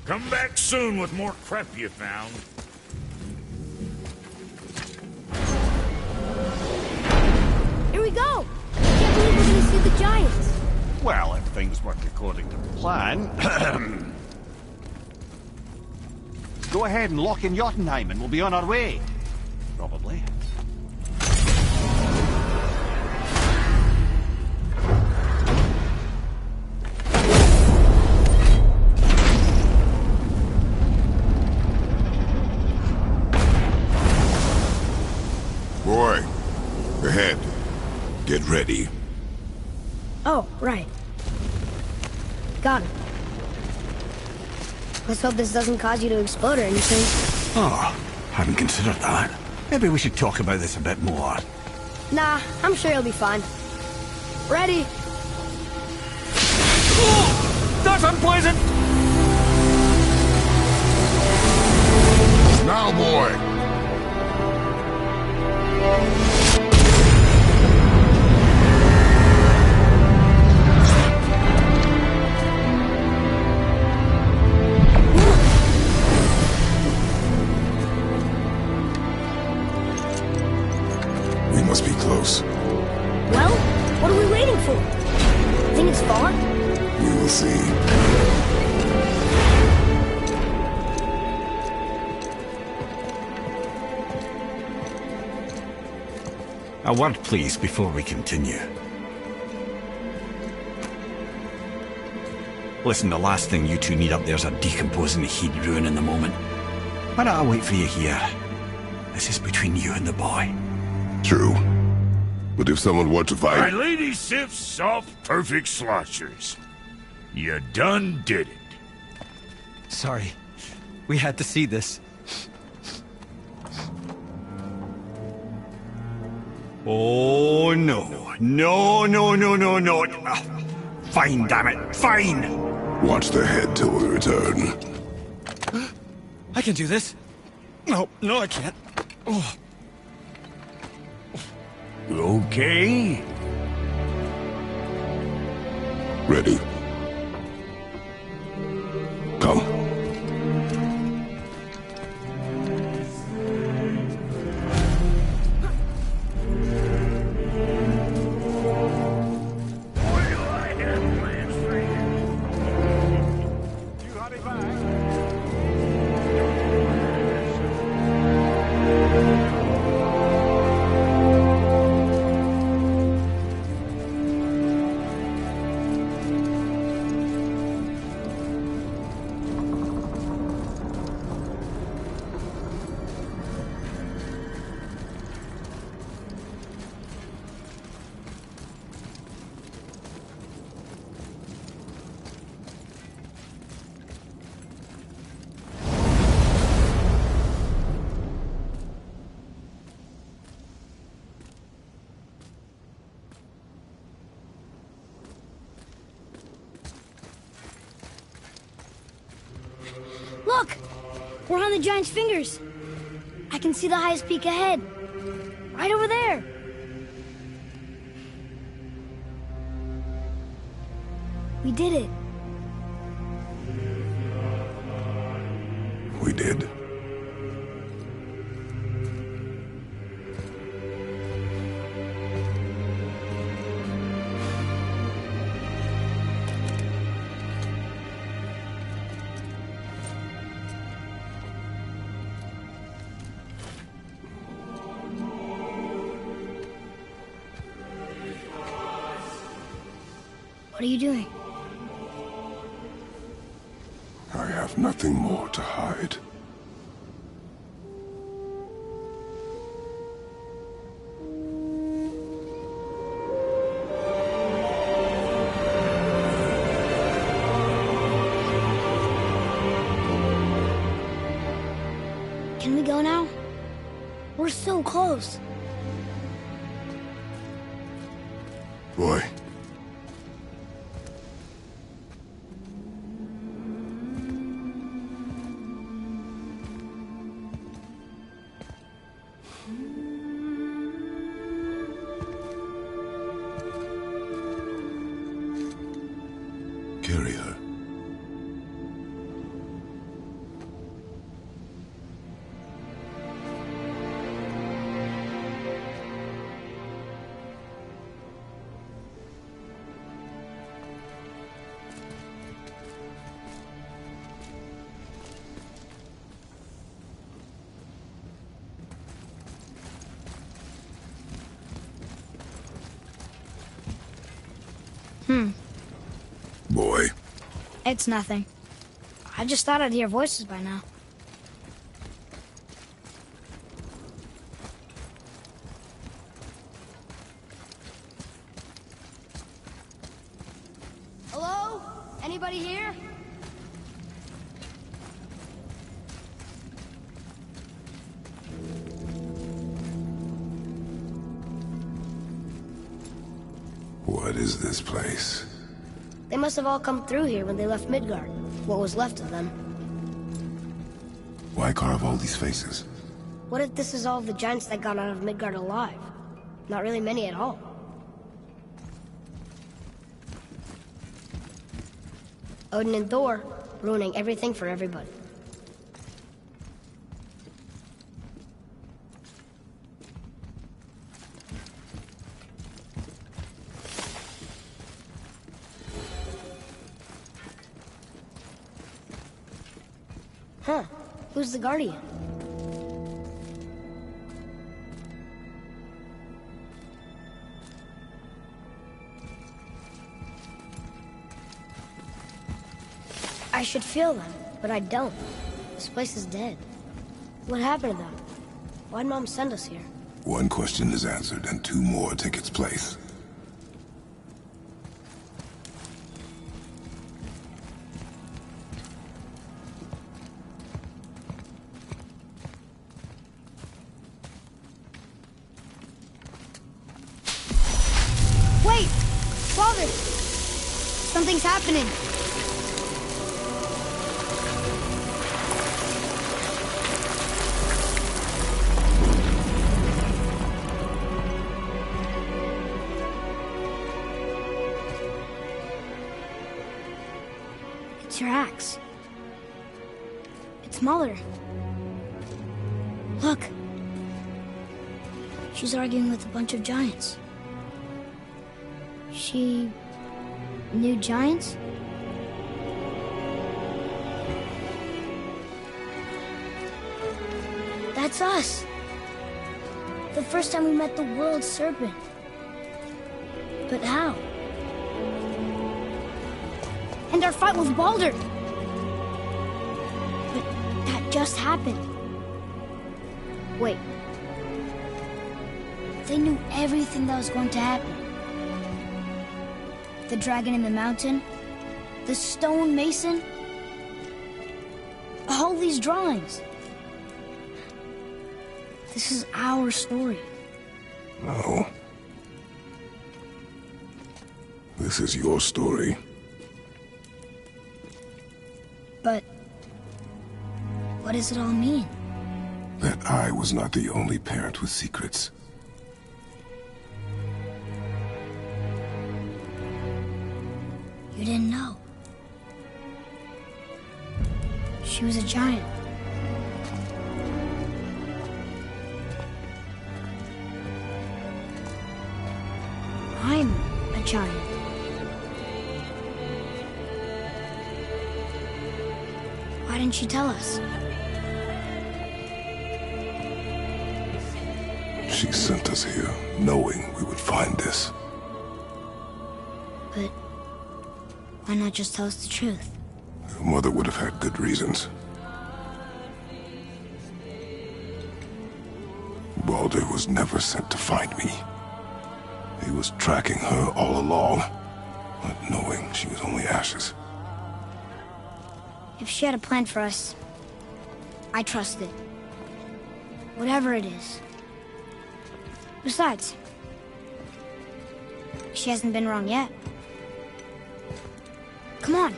Come back soon with more crap you found. Here we go! I can't believe we're gonna see the giants. Well, if things work according to plan... Go ahead and lock in Jotunheim and we'll be on our way. Probably. ready. Oh, right. Got it. Let's hope this doesn't cause you to explode or anything. Oh, hadn't considered that. Maybe we should talk about this a bit more. Nah, I'm sure you'll be fine. Ready? That's unpleasant! Now, boy! We must be close. Well, what are we waiting for? Think it's fallen? We will see. A word, please, before we continue. Listen, the last thing you two need up there's a decomposing heat ruining the moment. Why don't I wait for you here? This is between you and the boy. True. But if someone were to My fight... lady sips soft, perfect sloshers. You done did it. Sorry. We had to see this. Oh, no. No, no, no, no, no. Fine, damn it. Fine! Watch the head till we return. I can do this. No, I can't. Oh. Okay. Ready. Come. Look! We're on the giant's fingers. I can see the highest peak ahead. Right over there. We did it. We did. What are you doing? I have nothing more to hide. Can we go now? We're so close. Boy. Carry her. Boy. It's nothing. I just thought I'd hear voices by now. Anybody here? What is this place? They must have all come through here when they left Midgard. What was left of them. Why carve all these faces? What if this is all of the giants that got out of Midgard alive? Not really many at all. Odin and Thor, ruining everything for everybody. Huh. Who's the Guardian? I should feel them, but I don't. This place is dead. What happened to them? Why'd Mom send us here? One question is answered, and two more take its place. Wait! Father! Something's happening! It's your axe. It's Mother. Look! She's arguing with a bunch of giants. She knew giants? That's us. The first time we met the world serpent. But how? And our fight with Baldur. But that just happened. Wait. They knew everything that was going to happen. The dragon in the mountain, the stone mason, all these drawings. This is our story. No. This is your story. But what does it all mean? That I was not the only parent with secrets. You didn't know. She was a giant. I'm a giant. Why didn't you tell us? She sent us here, knowing we would find this. But why not just tell us the truth? Your mother would have had good reasons. Baldur was never sent to find me. He was tracking her all along, not knowing she was only ashes. If she had a plan for us, I trust it. Whatever it is. Besides, she hasn't been wrong yet. Come on.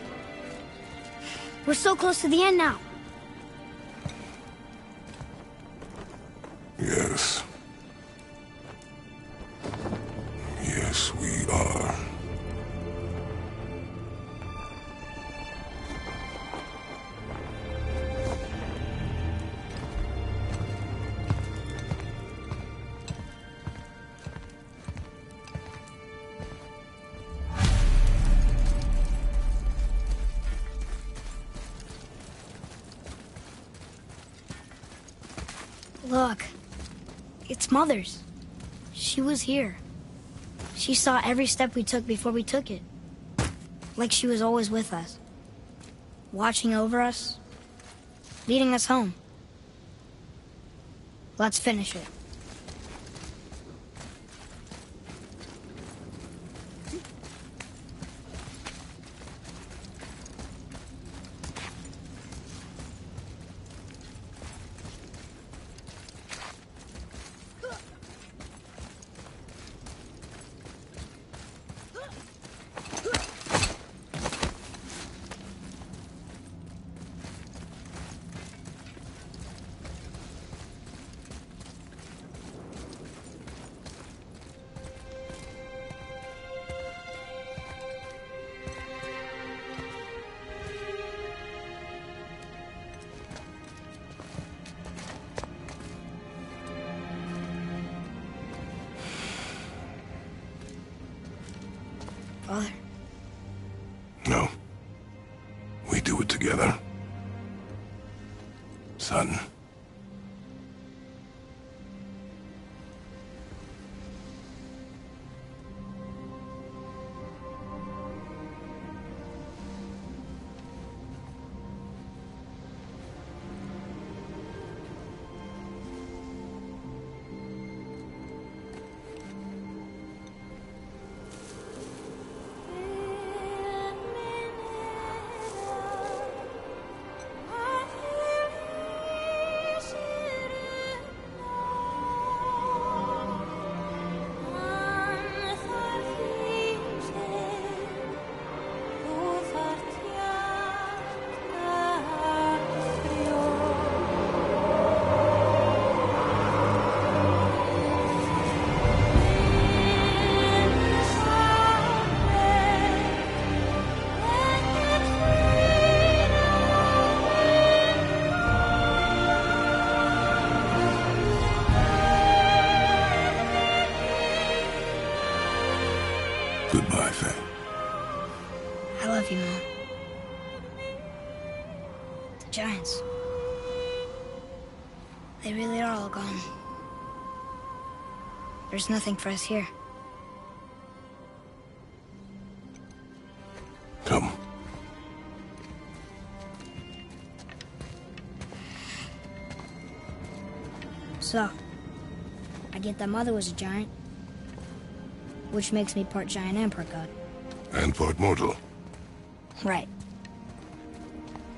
We're so close to the end now. Yes. Yes, we are. Look. It's Mother's. She was here. She saw every step we took before we took it. Like she was always with us. Watching over us. Leading us home. Let's finish it. Father? No. We do it together. Son. Goodbye, Faye. I love you, Mom. The Giants. They really are all gone. There's nothing for us here. Come. So, I get that Mother was a giant, which makes me part giant and part god. And part mortal. Right.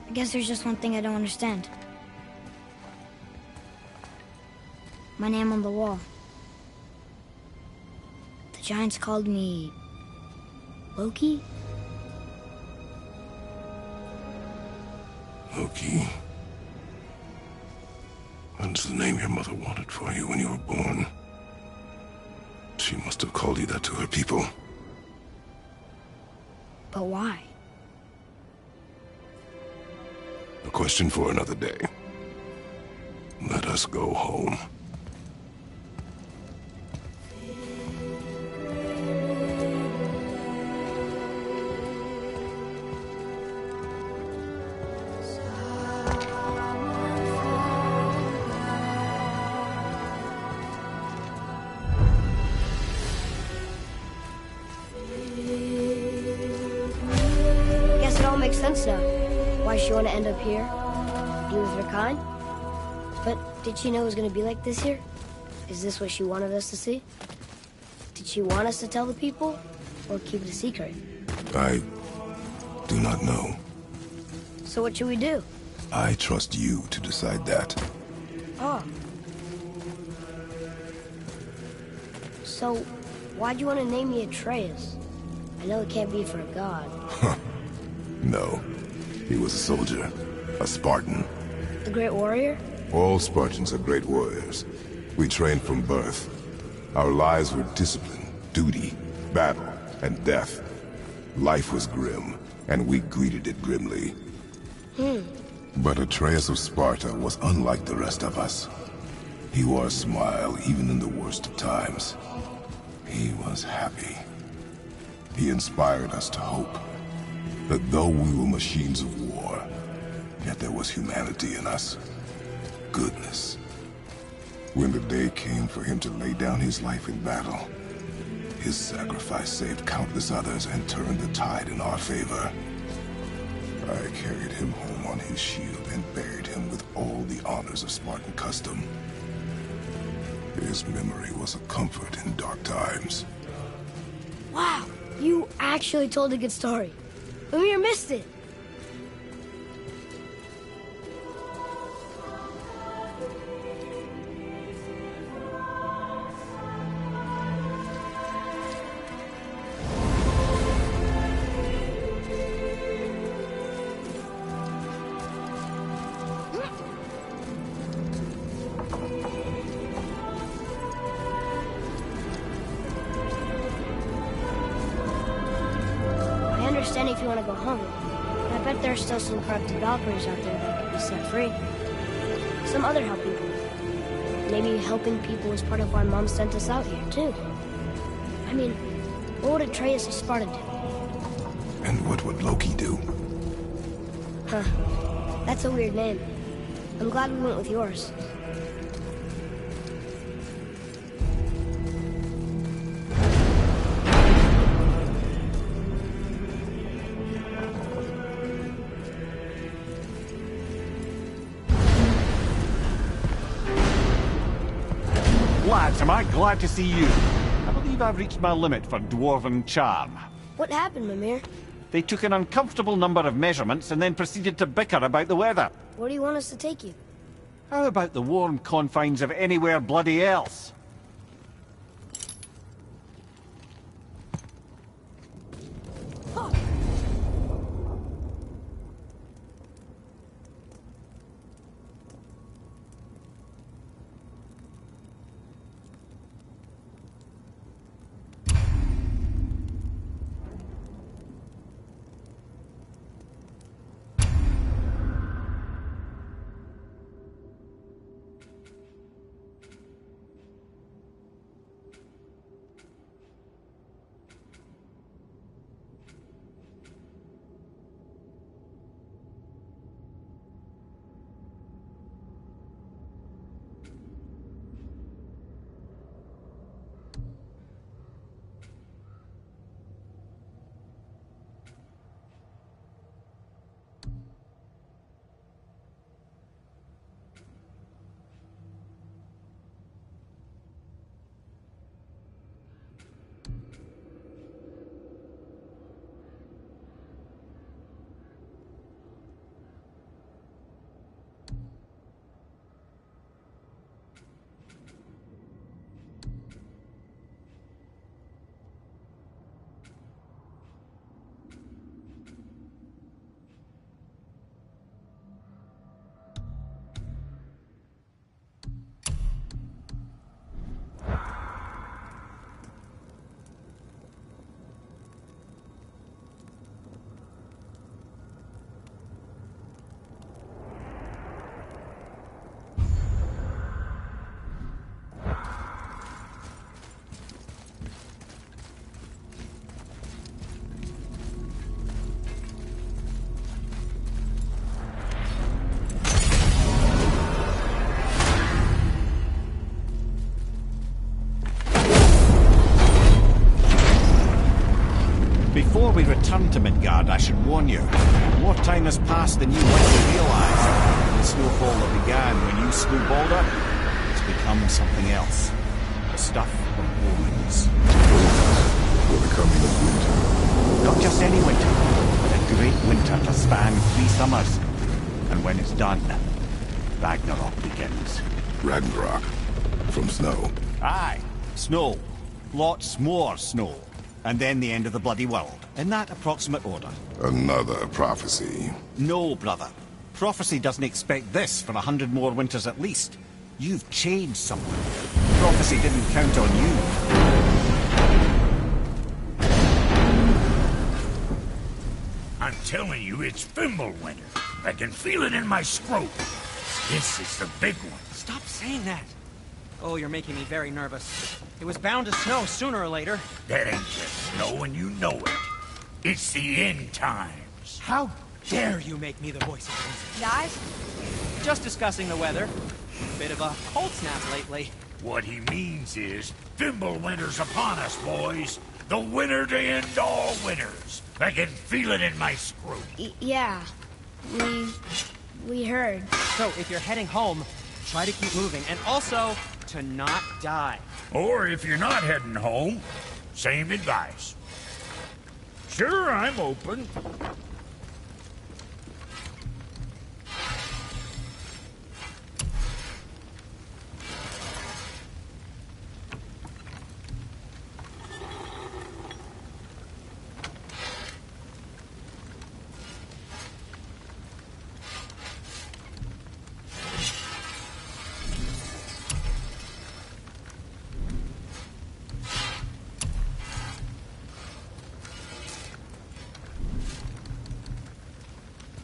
I guess there's just one thing I don't understand. My name on the wall. The Giants called me... Loki? Loki. That's the name your mother wanted for you when you were born. She must have called you that to her people. But why? A question for another day. Let us go home. Guess it all makes sense now. Why she want to end up here? Be with her kind? But did she know it was going to be like this here? Is this what she wanted us to see? Did she want us to tell the people? Or keep it a secret? I do not know. So what should we do? I trust you to decide that. Oh. So, why'd you want to name me Atreus? I know it can't be for a god. No. He was a soldier. A Spartan. The Great Warrior? All Spartans are great warriors. We trained from birth. Our lives were discipline, duty, battle, and death. Life was grim, and we greeted it grimly. But Atreus of Sparta was unlike the rest of us. He wore a smile even in the worst of times. He was happy. He inspired us to hope that though we were machines of war, yet there was humanity in us. Goodness. When the day came for him to lay down his life in battle, his sacrifice saved countless others and turned the tide in our favor. I carried him home on his shield and buried him with all the honors of Spartan custom. His memory was a comfort in dark times. Wow, you actually told a good story. Mimir missed it. I understand if you want to go home, but I bet there's still some corrupted Valkyries out there that could be set free. Some other help people. Maybe helping people is part of why Mom sent us out here, too. I mean, What would Atreus of Sparta do? And what would Loki do? Huh. That's a weird name. I'm glad we went with yours. Lads, am I glad to see you. I believe I've reached my limit for dwarven charm. What happened, Mimir? They took an uncomfortable number of measurements and then proceeded to bicker about the weather. Where do you want us to take you? How about the warm confines of anywhere bloody else? Before we return to Midgard, I should warn you. More time has passed than you likely realise. The snowfall that began when you slew Balder has become something else. The stuff of omens. For the coming of winter. Not just any winter, but a great winter to span 3 summers. And when it's done, Ragnarok begins. Ragnarok. From snow. Aye, snow. Lots more snow. And then the end of the bloody world. In that approximate order. Another prophecy. No, brother. Prophecy doesn't expect this for 100 more winters at least. You've changed something. Prophecy didn't count on you. I'm telling you, it's Fimbulwinter. I can feel it in my scrotum. This is the big one. Stop saying that. Oh, you're making me very nervous. It was bound to snow sooner or later. That ain't just snow, and you know it. It's the end times. How dare you make me the voice of reason? Guys? Just discussing the weather. Bit of a cold snap lately. What he means is, Fimbulwinter's upon us, boys. The winter to end all winters. I can feel it in my scrotum. Yeah. We heard. So, if you're heading home, try to keep moving. And also, to not die. Or if you're not heading home, same advice. Sure, I'm open.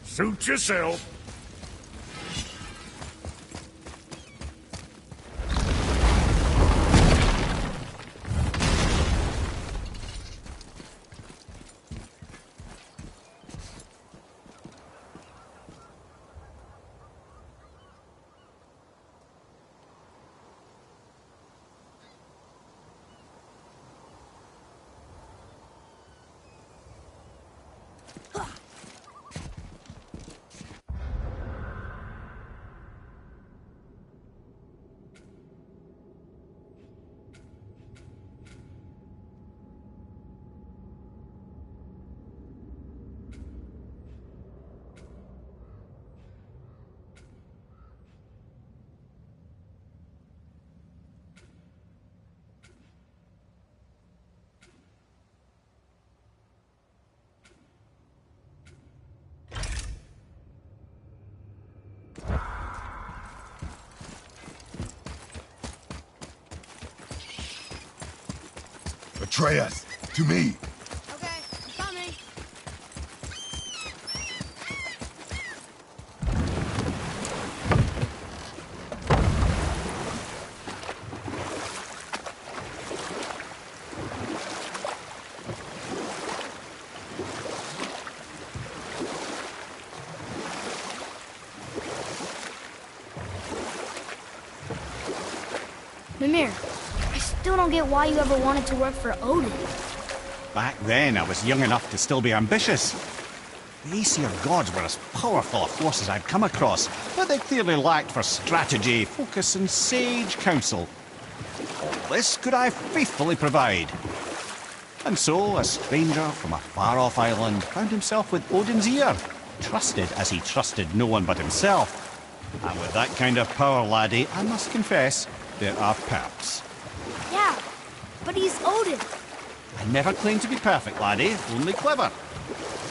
Suit yourself. Atreus, to me. Okay, I'm coming. Mimir, I still don't get why you ever wanted to work for Odin. Back then, I was young enough to still be ambitious. The Aesir gods were as powerful a force as I'd come across, but they clearly lacked for strategy, focus, and sage counsel. All this could I faithfully provide. And so, a stranger from a far-off island found himself with Odin's ear, trusted as he trusted no one but himself. And with that kind of power, laddie, I must confess, there are perks. Yeah, but he's Odin. I never claimed to be perfect, laddie, only clever.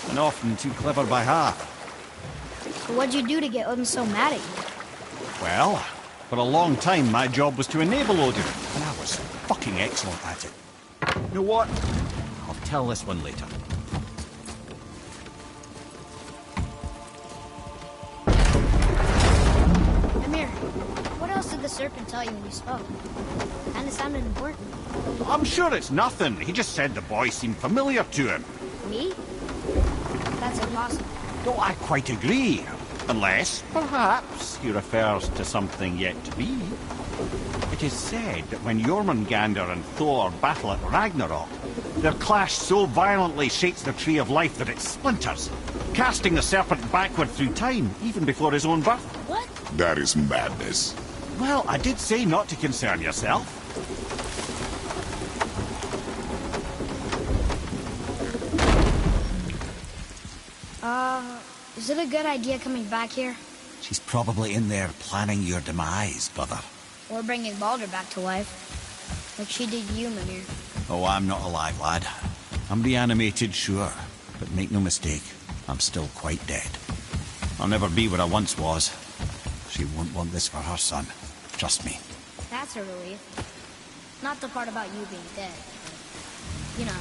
And often too clever by half. So what'd you do to get Odin so mad at you? Well, for a long time my job was to enable Odin, and I was fucking excellent at it. You know what? I'll tell this one later. Mimir, what else did the serpent tell you when you spoke? Kinda sounded important. I'm sure it's nothing. He just said the boy seemed familiar to him. Me? That's impossible. No, I quite agree. Unless, perhaps, he refers to something yet to be. It is said that when Jormungandr and Thor battle at Ragnarok, their clash so violently shakes the Tree of Life that it splinters, casting the serpent backward through time, even before his own birth. What? That is madness. Well, I did say not to concern yourself. Is it a good idea coming back here? She's probably in there planning your demise, brother. Or bringing Baldur back to life? Like she did you, Mimir. Oh, I'm not alive, lad. I'm reanimated, sure. But make no mistake, I'm still quite dead. I'll never be what I once was. She won't want this for her son. Trust me. That's a relief. Not the part about you being dead. You know.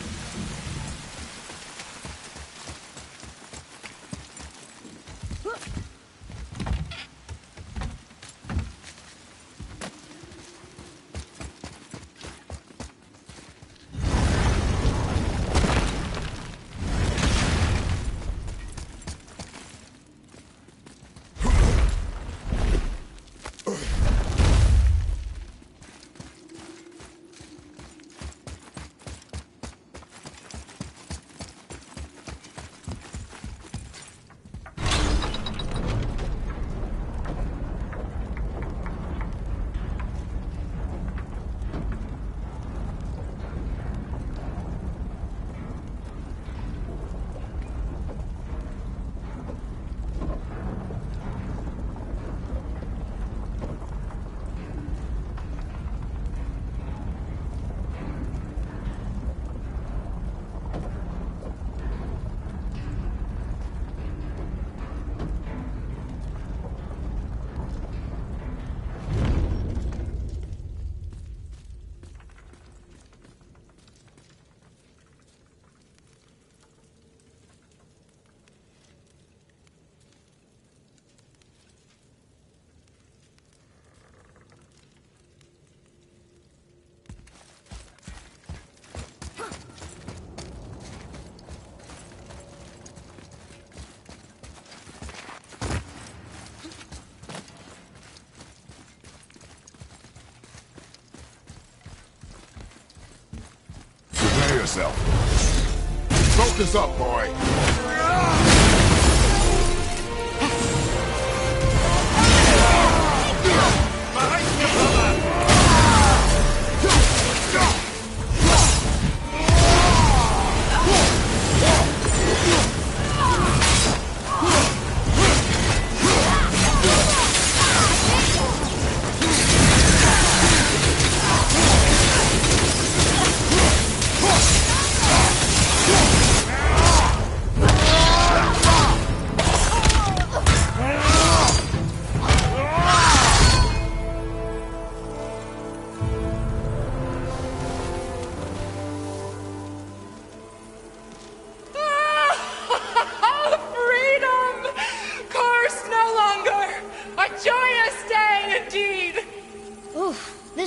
Yourself. Focus up, boy.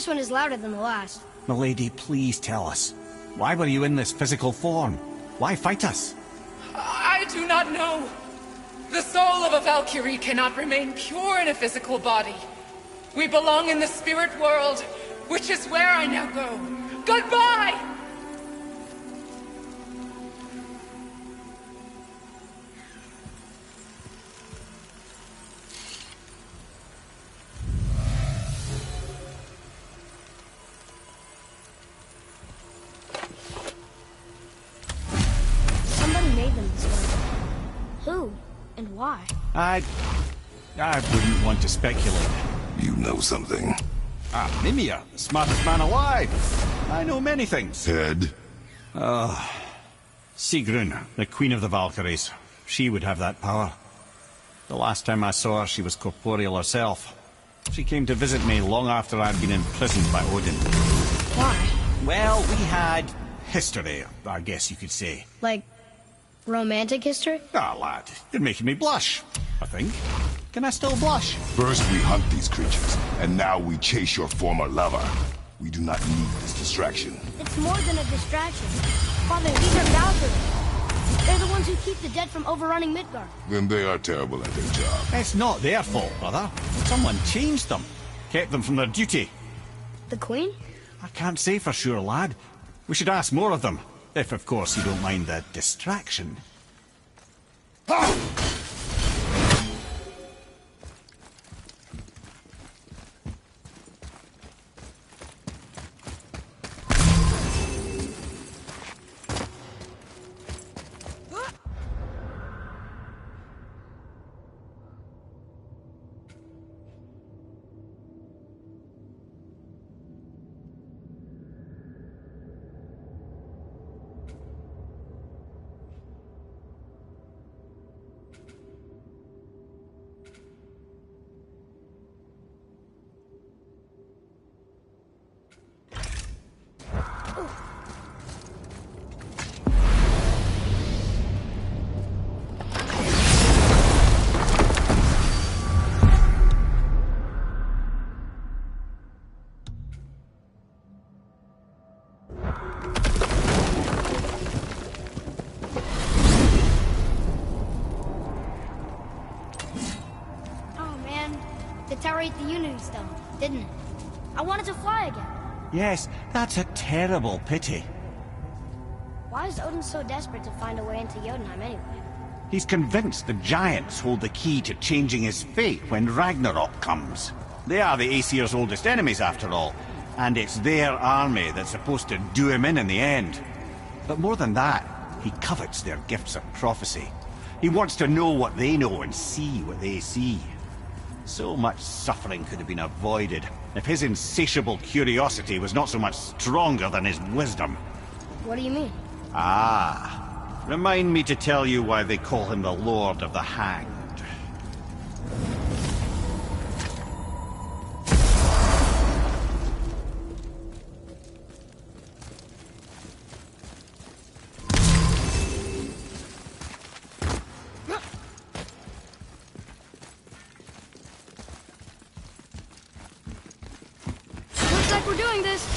This one is louder than the last. Milady, please tell us. Why were you in this physical form? Why fight us? I do not know. The soul of a Valkyrie cannot remain pure in a physical body. We belong in the spirit world, which is where I now go. Goodbye! Somebody made them this way. Who? And why? I wouldn't want to speculate. You know something. Mimir, the smartest man alive. I know many things. Head? Sigrun, the Queen of the Valkyries. She would have that power. The last time I saw her, she was corporeal herself. She came to visit me long after I'd been imprisoned by Odin. Why? Well, we had history, I guess you could say. Like, romantic history? Ah, lad, you're making me blush, I think. Can I still blush? First we hunt these creatures, and now we chase your former lover. We do not need this distraction. It's more than a distraction. Father, these are Valkyries. They're the ones who keep the dead from overrunning Midgard. Then they are terrible at their job. It's not their fault, brother. Someone changed them. Kept them from their duty. The Queen? I can't say for sure, lad. We should ask more of them. If, of course, you don't mind the distraction. ate the Unity Stone, didn't it? I wanted to fly again. Yes, that's a terrible pity. Why is Odin so desperate to find a way into Jotunheim anyway? He's convinced the giants hold the key to changing his fate when Ragnarok comes. They are the Aesir's oldest enemies, after all, and it's their army that's supposed to do him in the end. But more than that, he covets their gifts of prophecy. He wants to know what they know and see what they see. So much suffering could have been avoided if his insatiable curiosity was not so much stronger than his wisdom. What do you mean? Ah, remind me to tell you why they call him the Lord of the Hanged. Looks like we're doing this.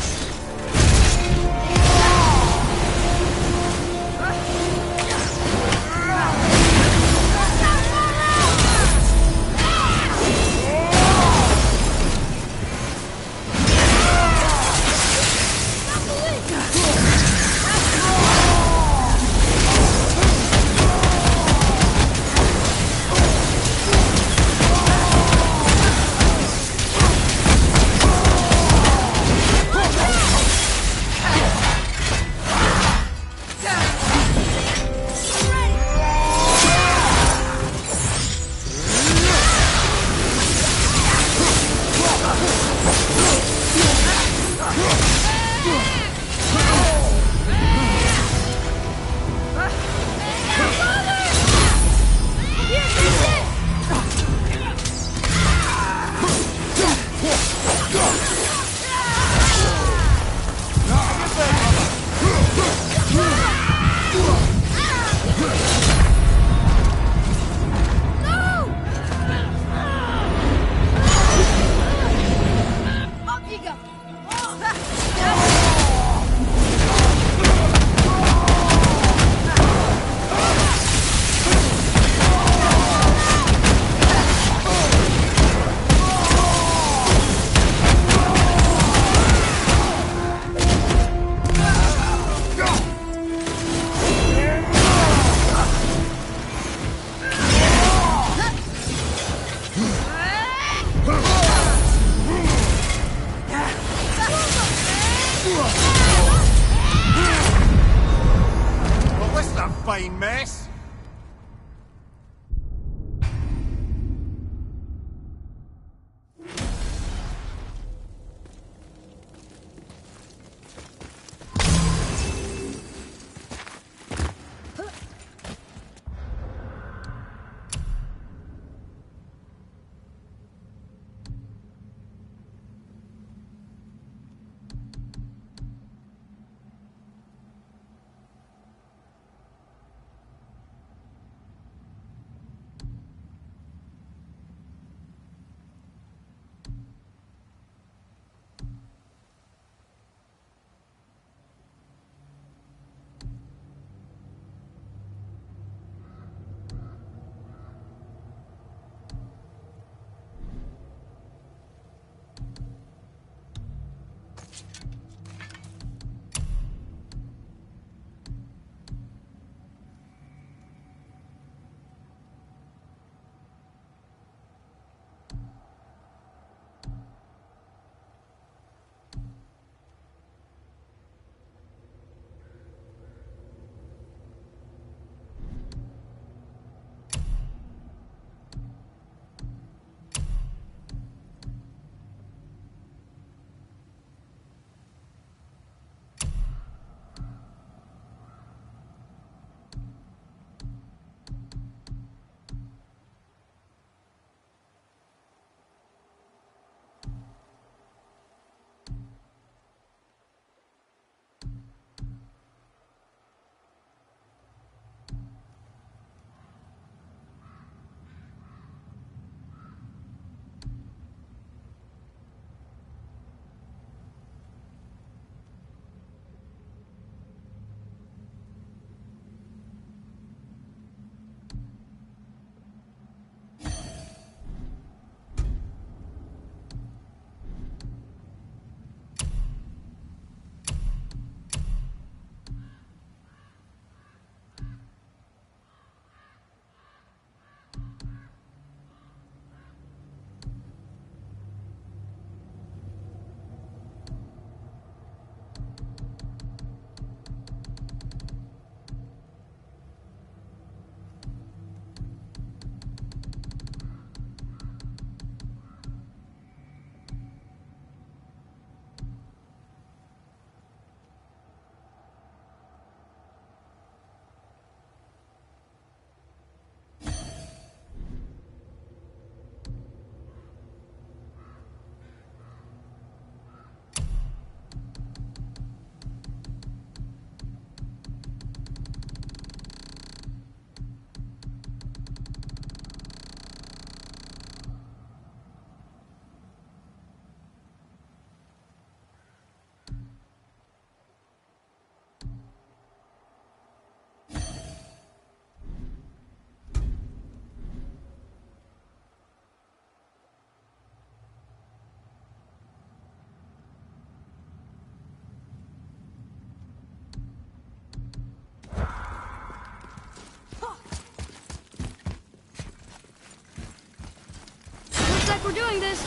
we're doing this.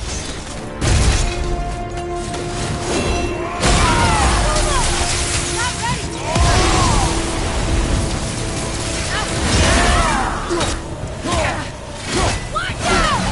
Not ready. Watch out!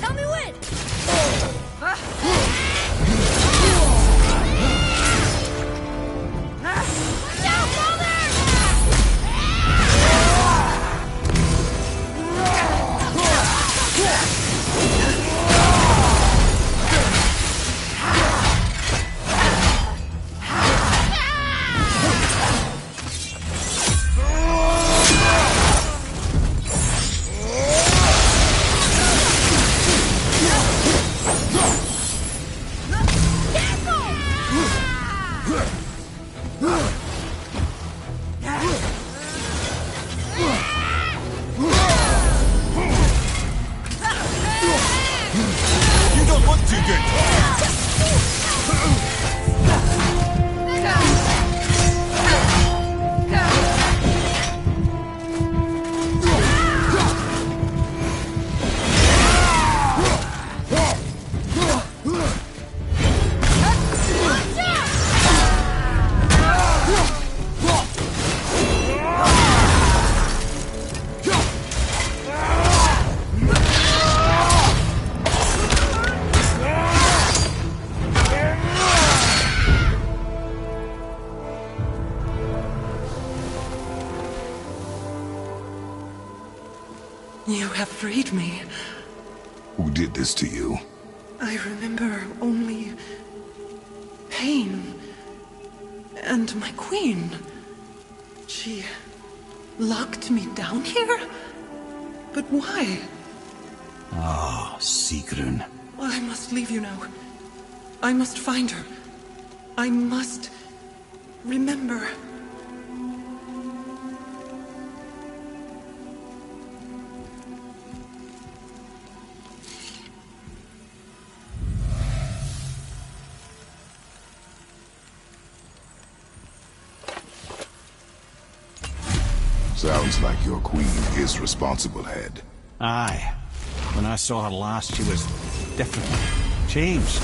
Tell me when. Watch out, You don't look too good. You have freed me. Who did this to you? I remember only pain and my queen. She locked me down here? But why? Ah, Sigrun. I must leave you now. I must find her. I must remember. Sounds like your queen is responsible, Head. Aye. When I saw her last, she was different. Changed.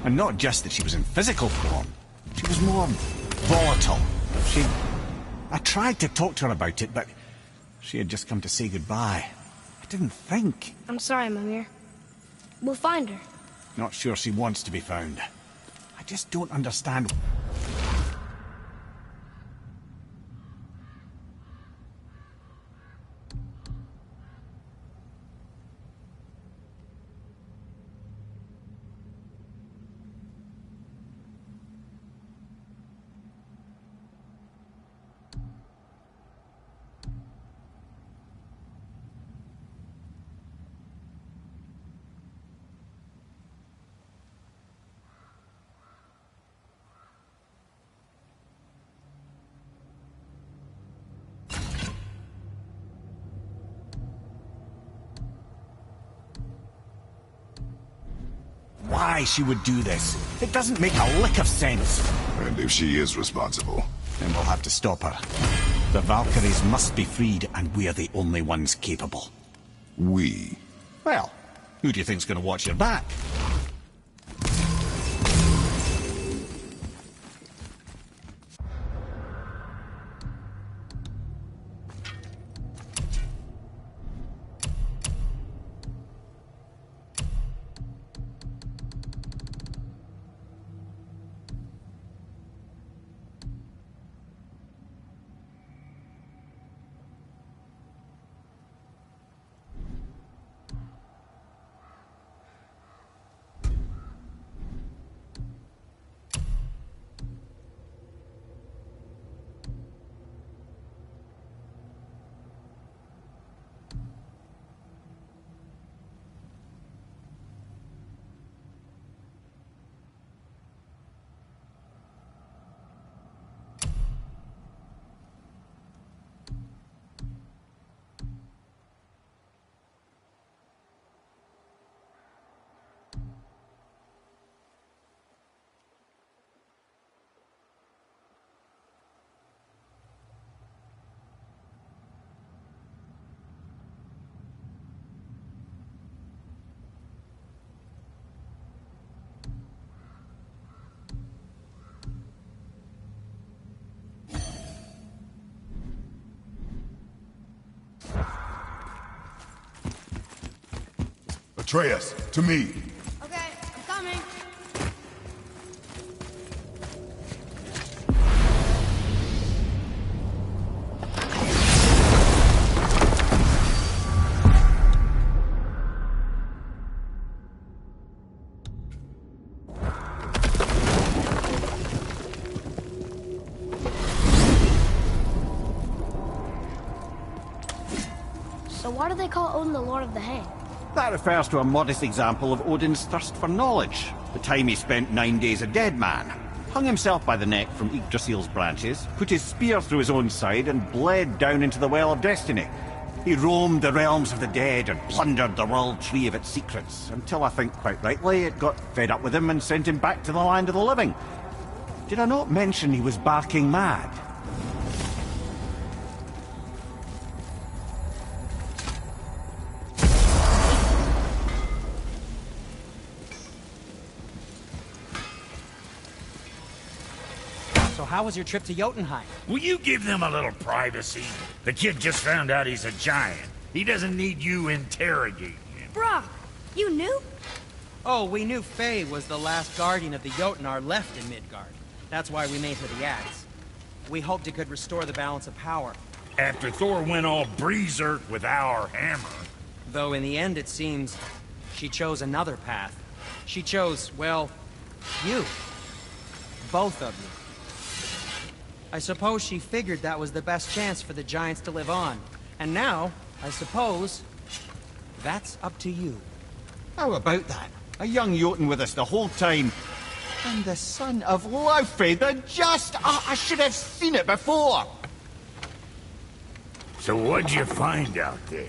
And not just that she was in physical form. She was more volatile. I tried to talk to her about it, but she had just come to say goodbye. I didn't think. I'm sorry, Mimir. We'll find her. Not sure she wants to be found. I just don't understand. Why she would do this? It doesn't make a lick of sense. And if she is responsible, then we'll have to stop her. The Valkyries must be freed, and we're the only ones capable. we. Well, who do you think's going to watch your back? Atreus, to me. Okay, I'm coming. So why do they call Odin the Lord of the Hang? That refers to a modest example of Odin's thirst for knowledge. The time he spent 9 days a dead man. Hung himself by the neck from Yggdrasil's branches, put his spear through his own side, and bled down into the Well of Destiny. He roamed the realms of the dead and plundered the World Tree of its secrets, until I think quite rightly it got fed up with him and sent him back to the land of the living. Did I not mention he was barking mad? So how was your trip to Jotunheim? Will you give them a little privacy? The kid just found out he's a giant. He doesn't need you interrogating him. Brock, you knew? Oh, we knew Faye was the last guardian of the Jotnar left in Midgard. That's why we made her the axe. We hoped it could restore the balance of power. After Thor went all berserk with our hammer. Though in the end it seems she chose another path. She chose, well, you. Both of you. I suppose she figured that was the best chance for the giants to live on. And now, I suppose, that's up to you. How about that? A young Jotun with us the whole time. And the son of Laufey, the just... Oh, I should have seen it before! So what'd you find out there?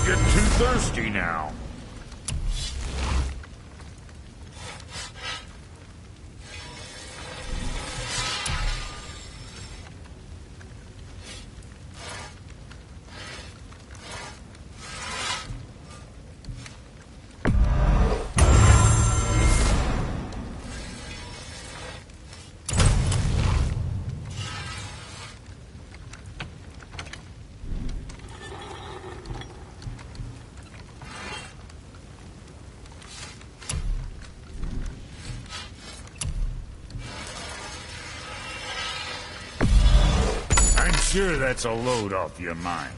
Getting too thirsty now. Sure, that's a load off your mind.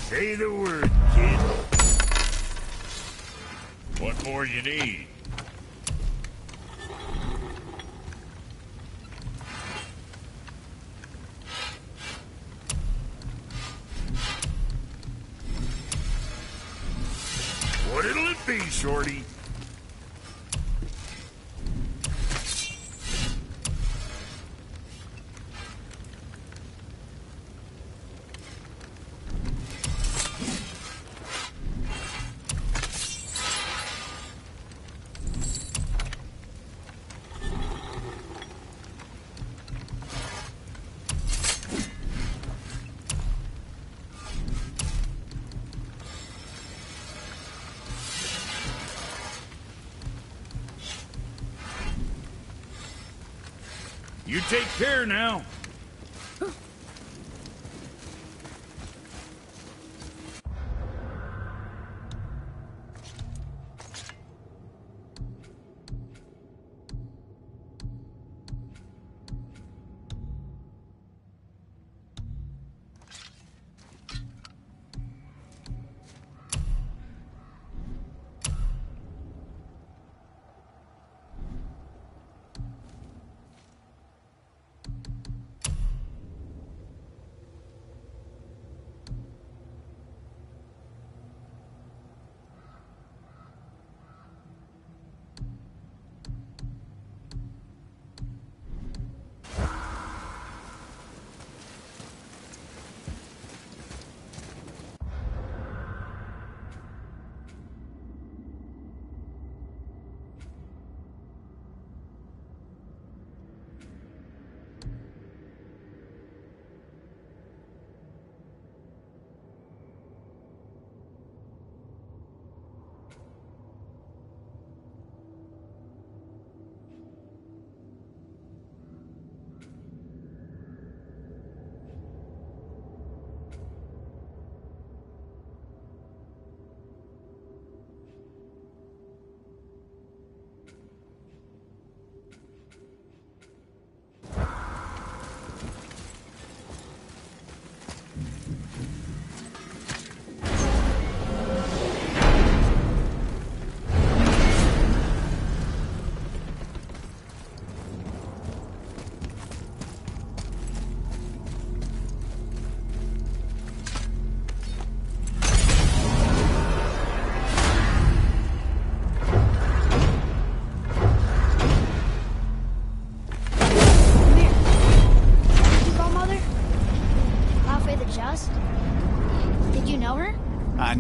Say the word, kid. What more you need? What'll it be, Shorty? You take care now.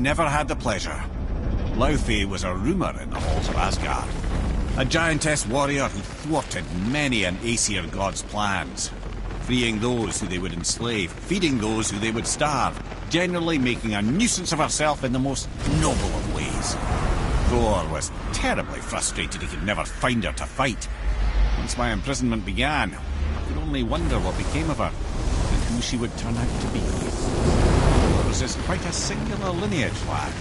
never had the pleasure. Laufey was a rumour in the halls of Asgard. A giantess warrior who thwarted many an Aesir god's plans, freeing those who they would enslave, feeding those who they would starve, generally making a nuisance of herself in the most noble of ways. Thor was terribly frustrated he could never find her to fight. Once my imprisonment began, I could only wonder what became of her, and who she would turn out to be. Yours is quite a singular lineage, lad.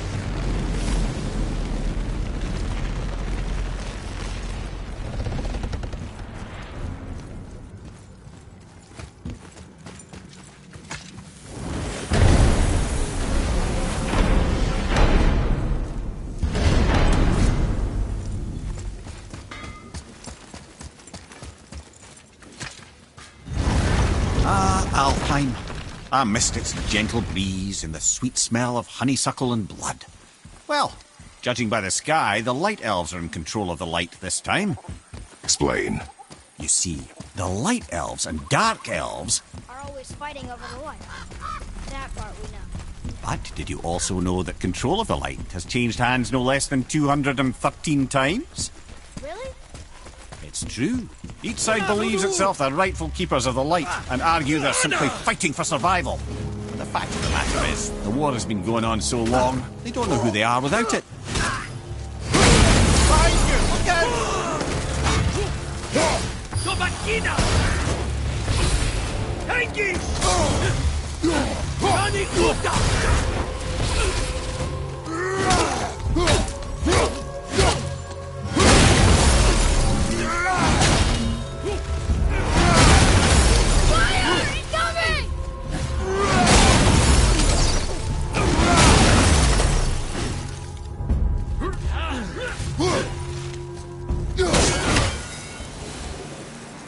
Alfheim. I missed its gentle breeze and the sweet smell of honeysuckle and blood. Well, judging by the sky, the Light Elves are in control of the light this time. Explain. You see, the Light Elves and Dark Elves... are always fighting over the light. That part we know. But did you also know that control of the light has changed hands no less than 213 times? Really? It's true. Each side believes itself the rightful keepers of the light and argue they're simply fighting for survival. The fact of the matter is, the war has been going on so long, they don't know who they are without it.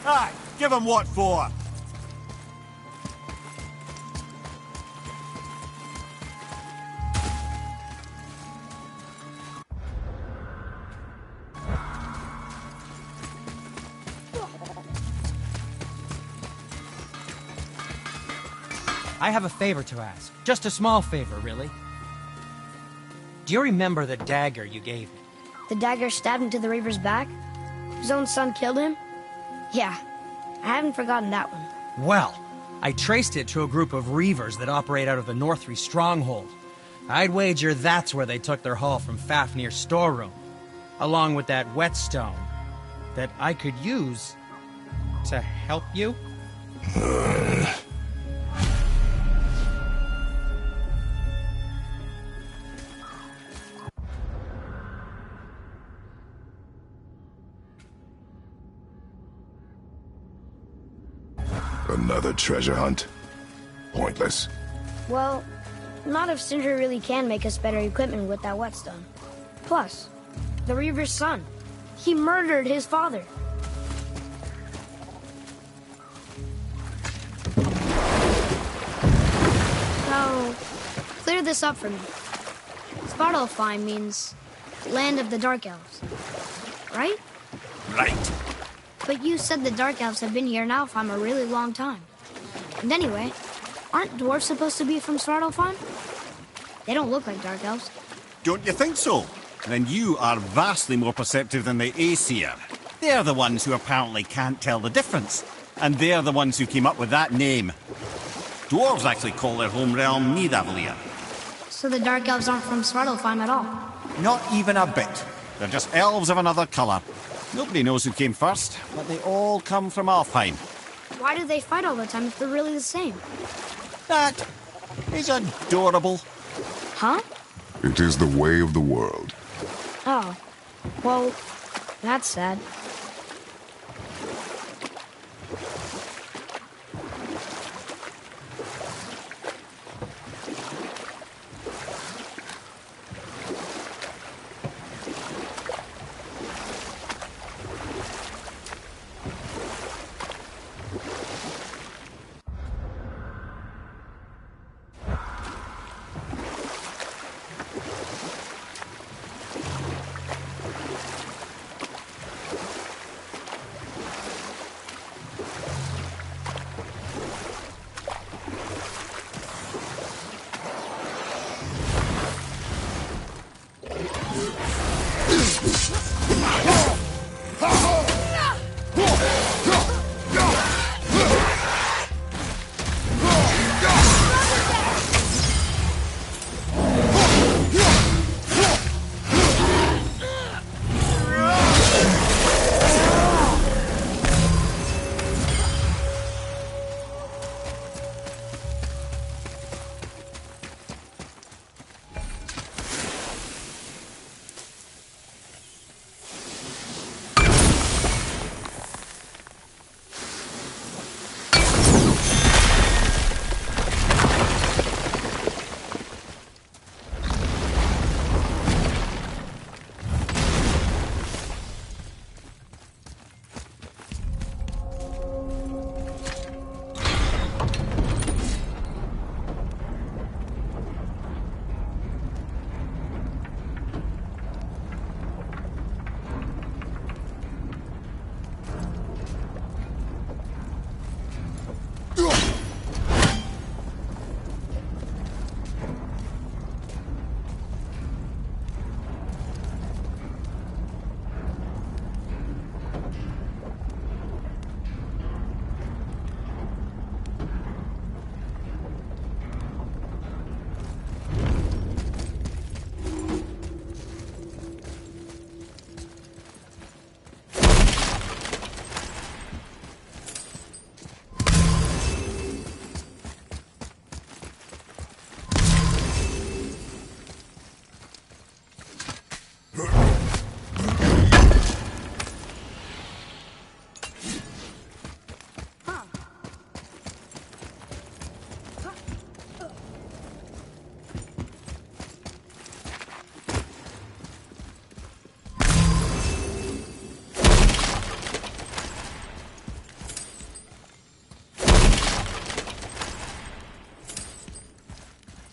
Aye, give him what for? I have a favor to ask. Just a small favor, really. Do you remember the dagger you gave me? The dagger stabbed into the Reaver's back? His own son killed him? Yeah, I haven't forgotten that one. Well, I traced it to a group of Reavers that operate out of the Northree stronghold. I'd wager that's where they took their haul from Fafnir's storeroom, along with that whetstone that I could use to help you. Another treasure hunt? Pointless. Well, not if Sindri really can make us better equipment with that whetstone. Plus, the Reaver's son. He murdered his father. So, clear this up for me. Svartalfheim means land of the Dark Elves, right? Right. But you said the Dark Elves have been here in Alfheim a really long time. And anyway, aren't dwarves supposed to be from Svartalfheim? They don't look like Dark Elves. Don't you think so? Then you are vastly more perceptive than the Aesir. They're the ones who apparently can't tell the difference. And they're the ones who came up with that name. Dwarves actually call their home realm Nidavellir. So the Dark Elves aren't from Svartalfheim at all? Not even a bit. They're just elves of another colour. Nobody knows who came first, but they all come from Alfheim. Why do they fight all the time if they're really the same? That is adorable. Huh? It is the way of the world. Oh. Well, that's sad.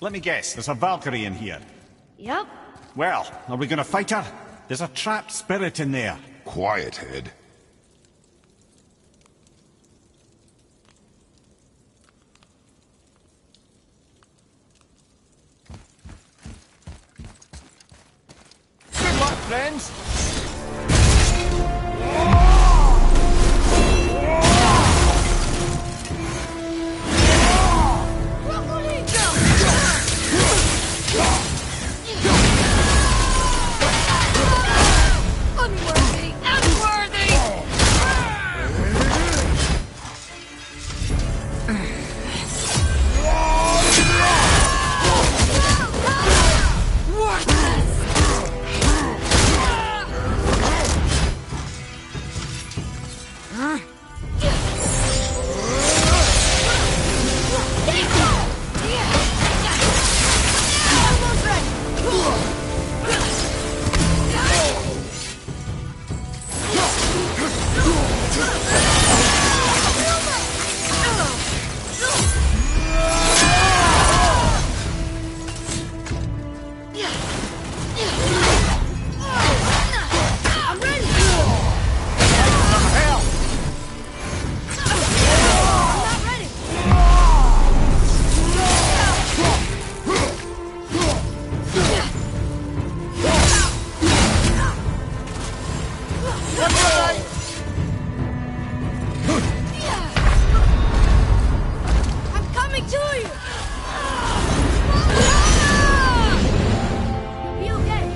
let me guess. There's a Valkyrie in here. Yep. Well, are we gonna fight her? There's a trapped spirit in there. Quiet, Head. Good luck, friends. Unworthy! Unworthy! I'm coming to you! You'll be okay.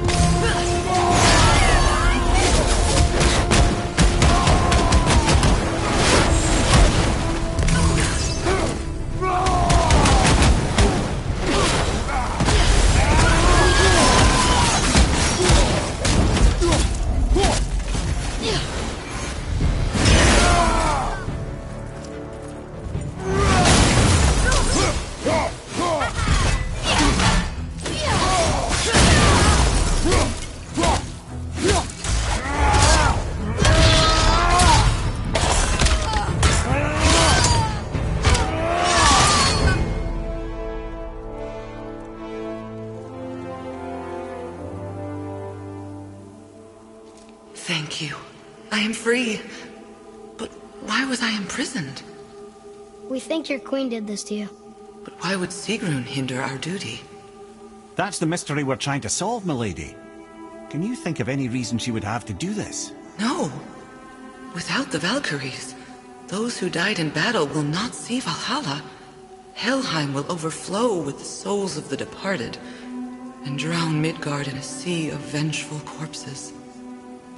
Thank you. I am free. But why was I imprisoned? We think your queen did this to you. But why would Sigrun hinder our duty? That's the mystery we're trying to solve, milady. Can you think of any reason she would have to do this? No. Without the Valkyries, those who died in battle will not see Valhalla. Helheim will overflow with the souls of the departed, and drown Midgard in a sea of vengeful corpses.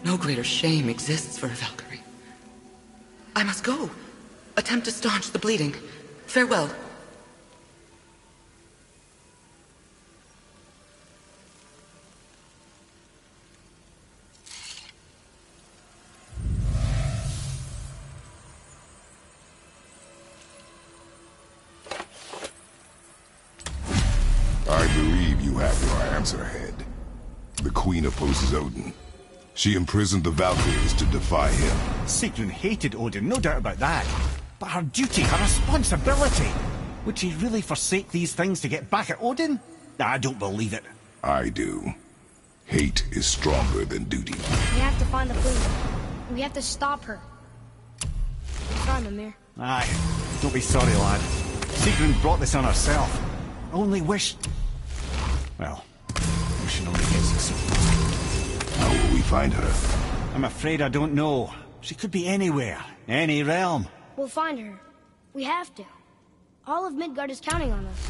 No greater shame exists for a Valkyrie. I must go. Attempt to staunch the bleeding. Farewell. I believe you have your answer, Head. The Queen opposes Odin. She imprisoned the Valkyries to defy him. Sigrun hated Odin, no doubt about that. But her duty, her responsibility. Would she really forsake these things to get back at Odin? I don't believe it. I do. Hate is stronger than duty. We have to find the queen. We have to stop her. Sorry, Mimir. Aye, don't be sorry, lad. Sigrun brought this on herself. I only wish... Well, we should only get succeed. How will we find her? I'm afraid I don't know. She could be anywhere, any realm. We'll find her. We have to. All of Midgard is counting on us.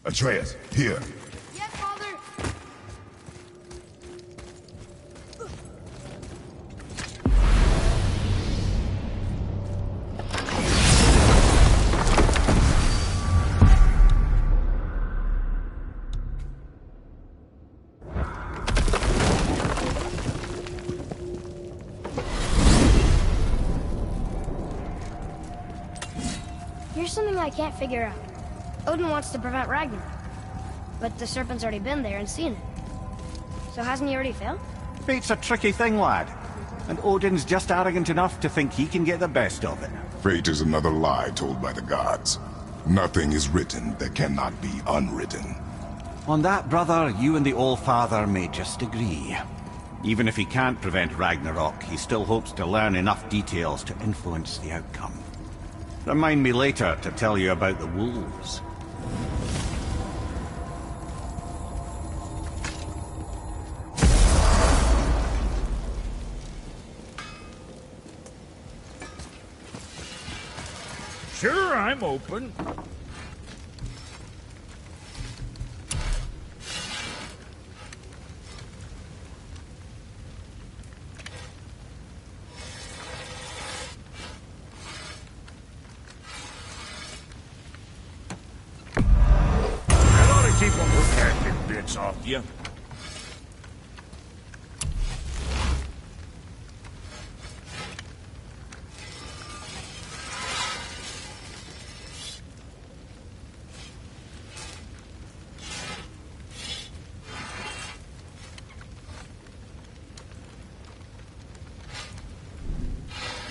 Atreus, here. Yeah, Father. Here's something I can't figure out. Odin wants to prevent Ragnarok, but the serpent's already been there and seen it. So hasn't he already failed? Fate's a tricky thing, lad. And Odin's just arrogant enough to think he can get the best of it. Fate is another lie told by the gods. Nothing is written that cannot be unwritten. On that, brother, you and the All-Father may just agree. Even if he can't prevent Ragnarok, he still hopes to learn enough details to influence the outcome. Remind me later to tell you about the wolves. Sure, I'm open. That ought to keep them protected bits off you.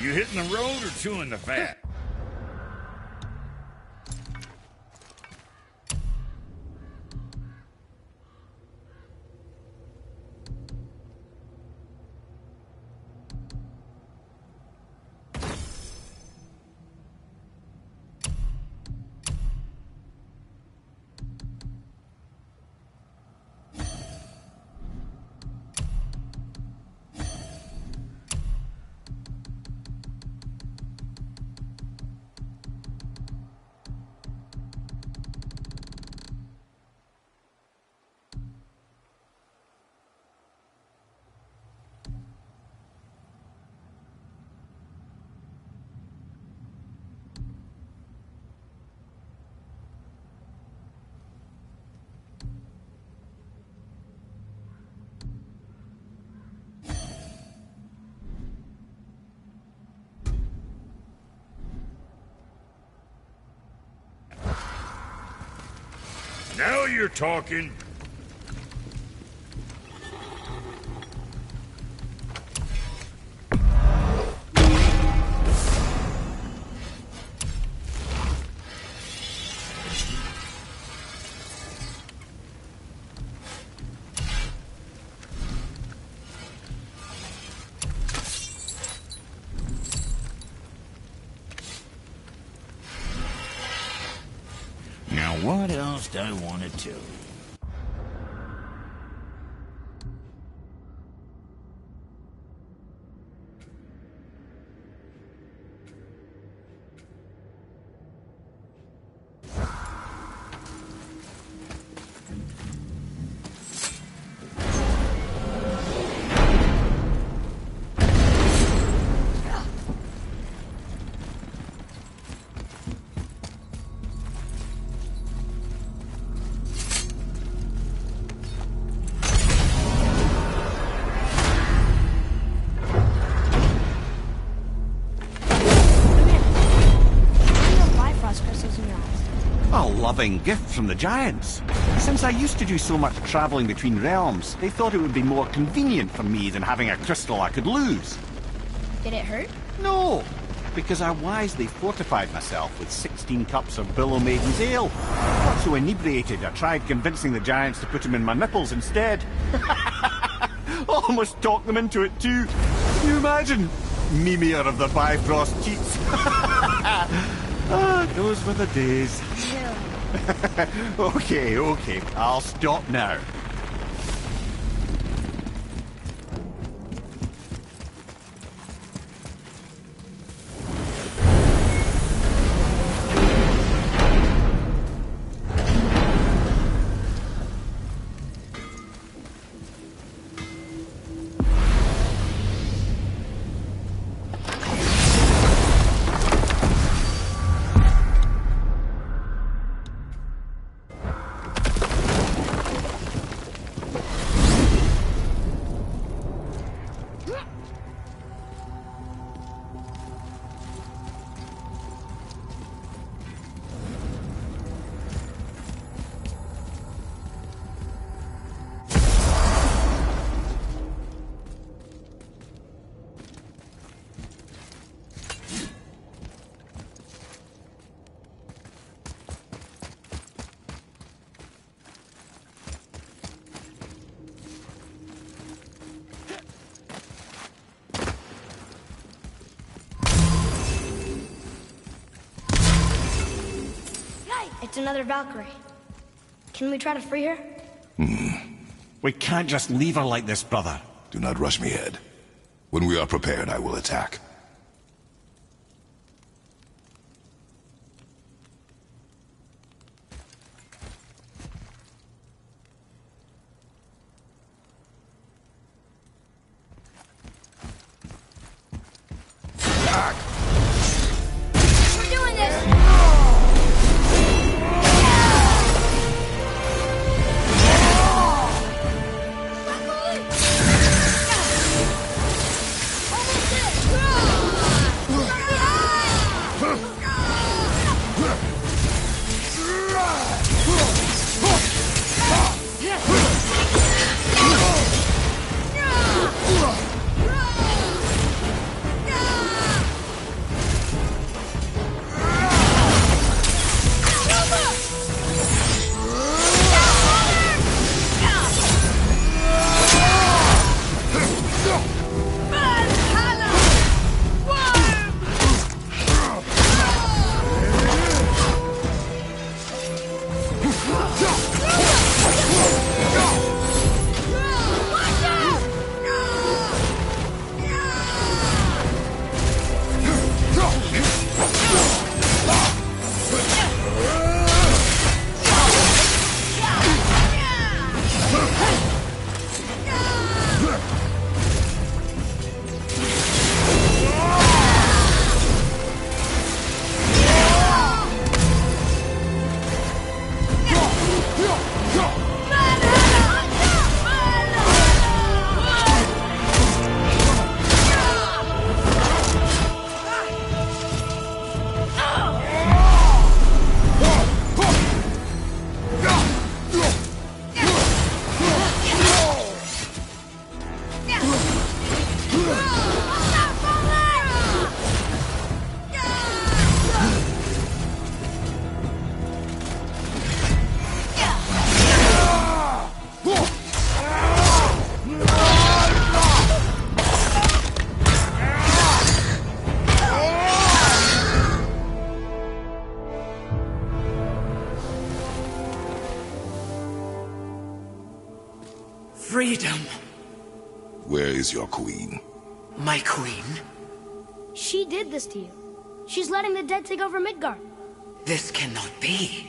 You hitting the road or chewing the fat? Now you're talking. Now what else do I want to tell you? A loving gift from the Giants. Since I used to do so much traveling between realms, they thought it would be more convenient for me than having a crystal I could lose. Did it hurt? No, because I wisely fortified myself with 16 cups of Billow Maiden's Ale. Got so inebriated, I tried convincing the Giants to put them in my nipples instead. Almost talked them into it too. Can you imagine? Mimir of the Bifrost cheats. Ah, those were the days. Okay, I'll stop now. It's another Valkyrie. Can we try to free her? We can't just leave her like this, brother. Do not rush me, Ed. When we are prepared, I will attack. We're doing this! Freedom. Where is your queen? My queen? She did this to you. She's letting the dead take over Midgard. This cannot be.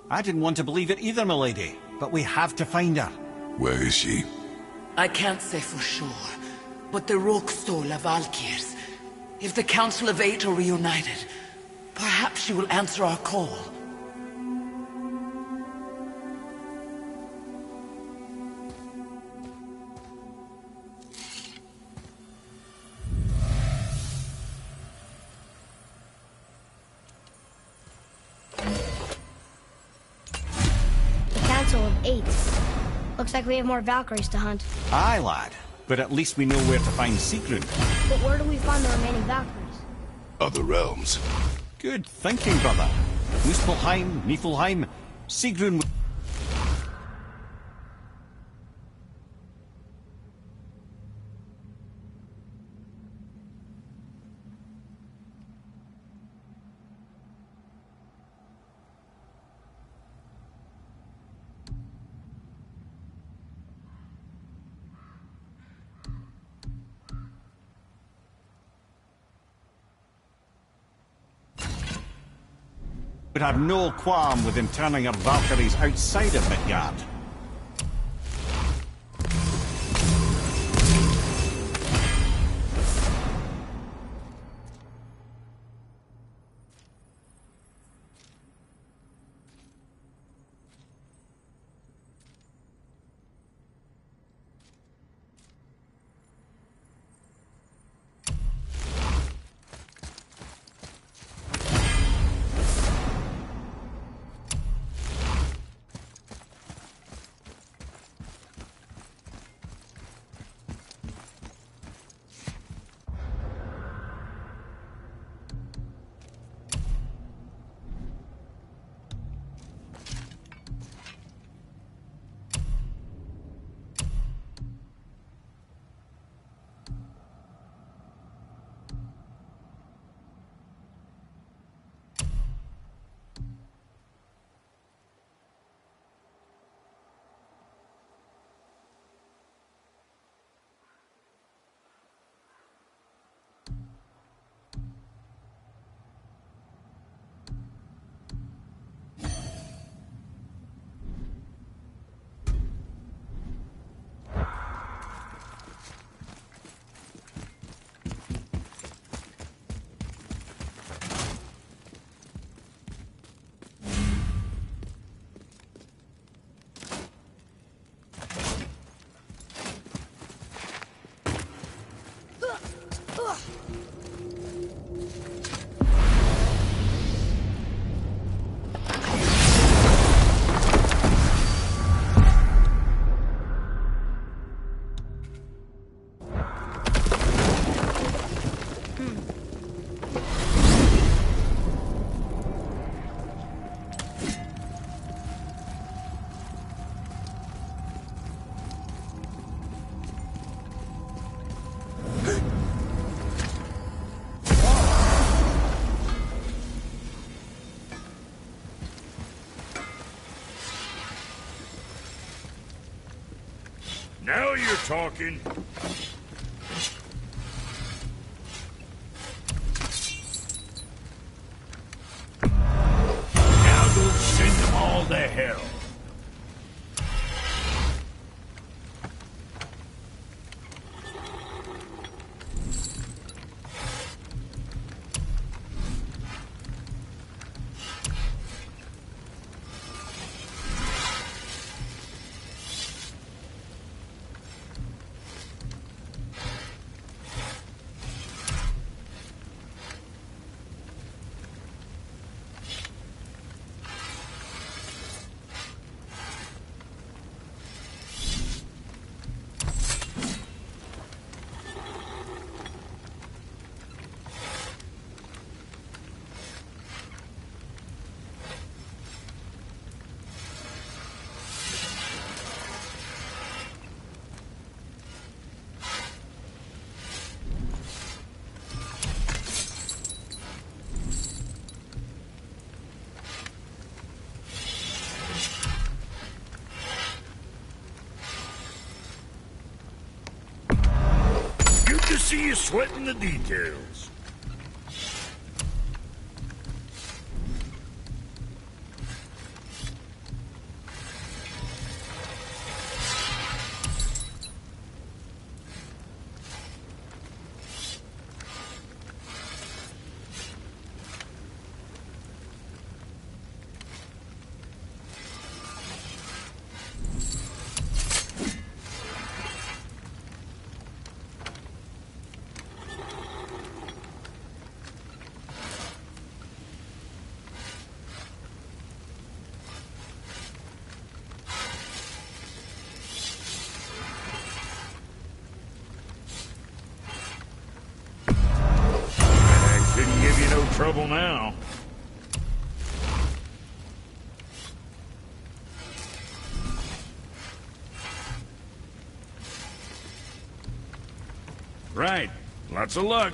I didn't want to believe it either, milady, but we have to find her. Where is she? I can't say for sure, but the Rokstol of Valkyrs. If the Council of Eight are reunited, perhaps she will answer our call. Council of Eight. Looks like we have more Valkyries to hunt. Aye, lad. But at least we know where to find Sigrun. But where do we find the remaining Valkyries? Other realms. Good thinking, brother. Muspelheim, Niflheim, Sigrun... would have no qualm with interning our Valkyries outside of Midgard. Now you're talking. Now go send them all to hell. See you sweating the details. Shouldn't give you no trouble now. Right. Lots of luck.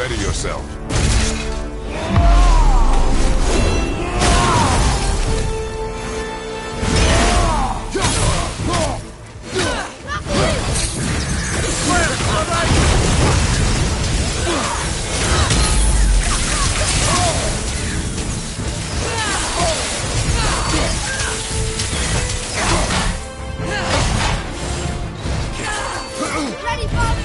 Ready yourself. Ready, Father!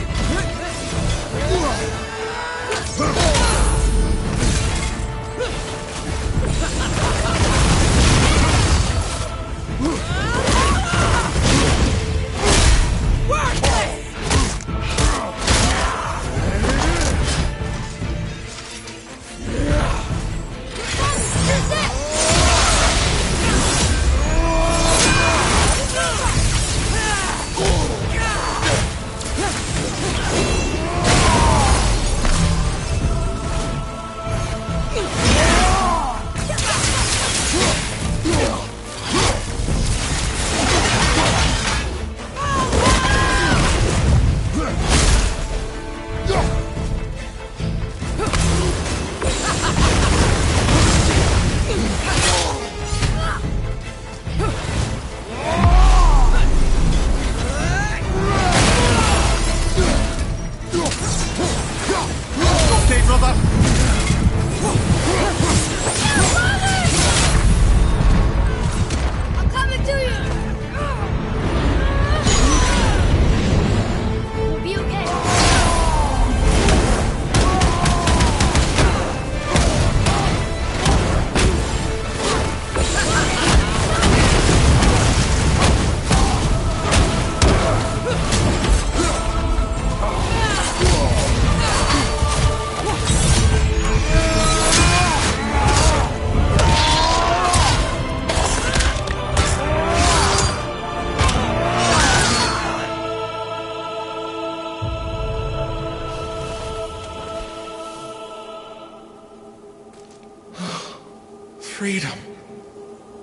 Okay, brother. I'm coming to you! We'll be okay. Freedom.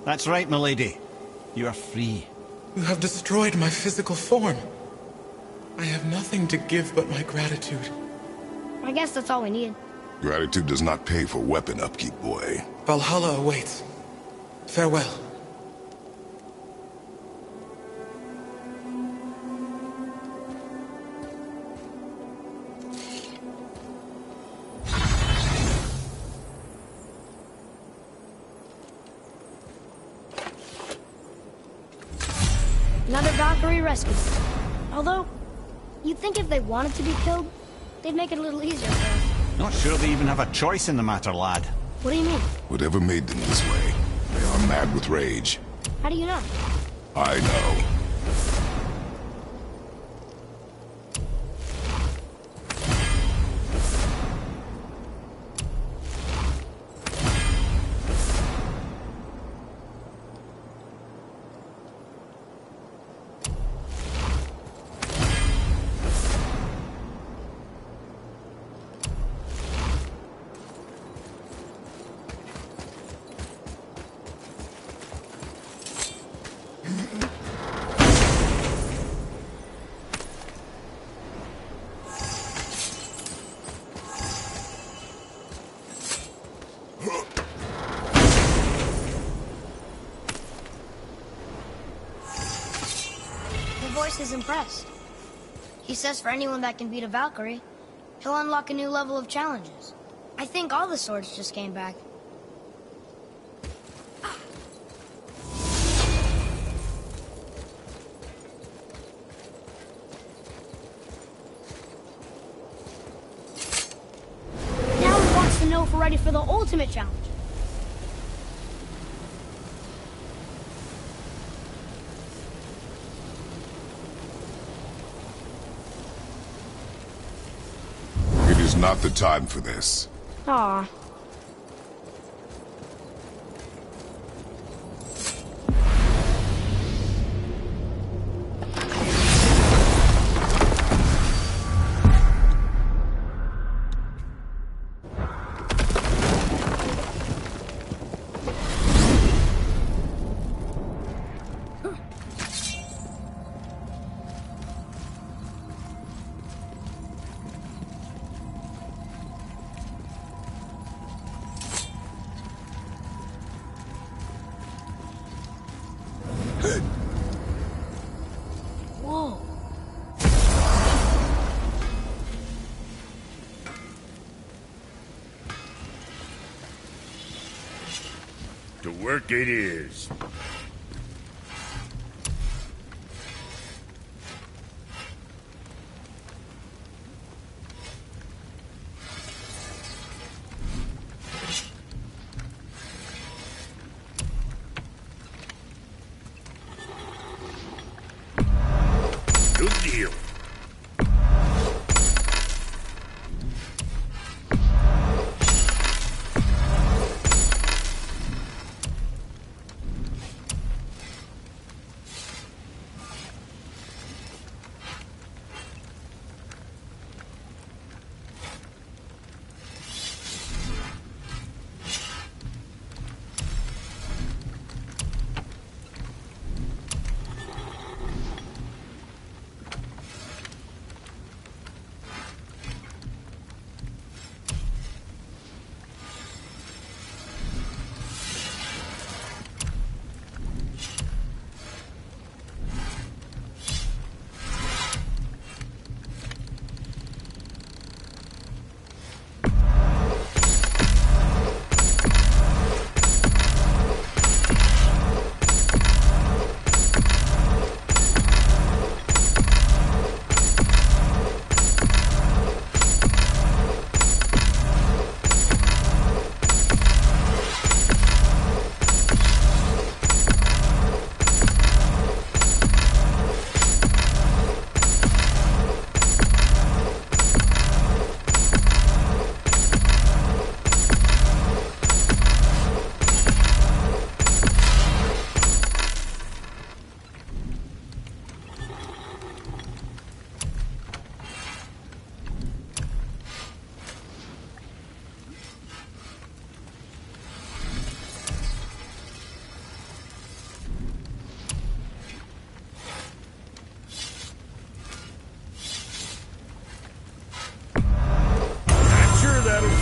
That's right, milady. You are free. You have destroyed my physical form. I have nothing to give but my gratitude. I guess that's all we need. Gratitude does not pay for weapon upkeep, boy. Valhalla awaits. Farewell. Another Valkyrie rescue. Although, you'd think if they wanted to be killed, they'd make it a little easier for us. Not sure they even have a choice in the matter, lad. What do you mean? Whatever made them this way, they are mad with rage. How do you know? I know. The voice is impressed. He says for anyone that can beat a Valkyrie, he'll unlock a new level of challenges. I think all the swords just came back. Now he wants to know if we're ready for the ultimate challenge. It is not the time for this. Aw. To work it is. Good deal.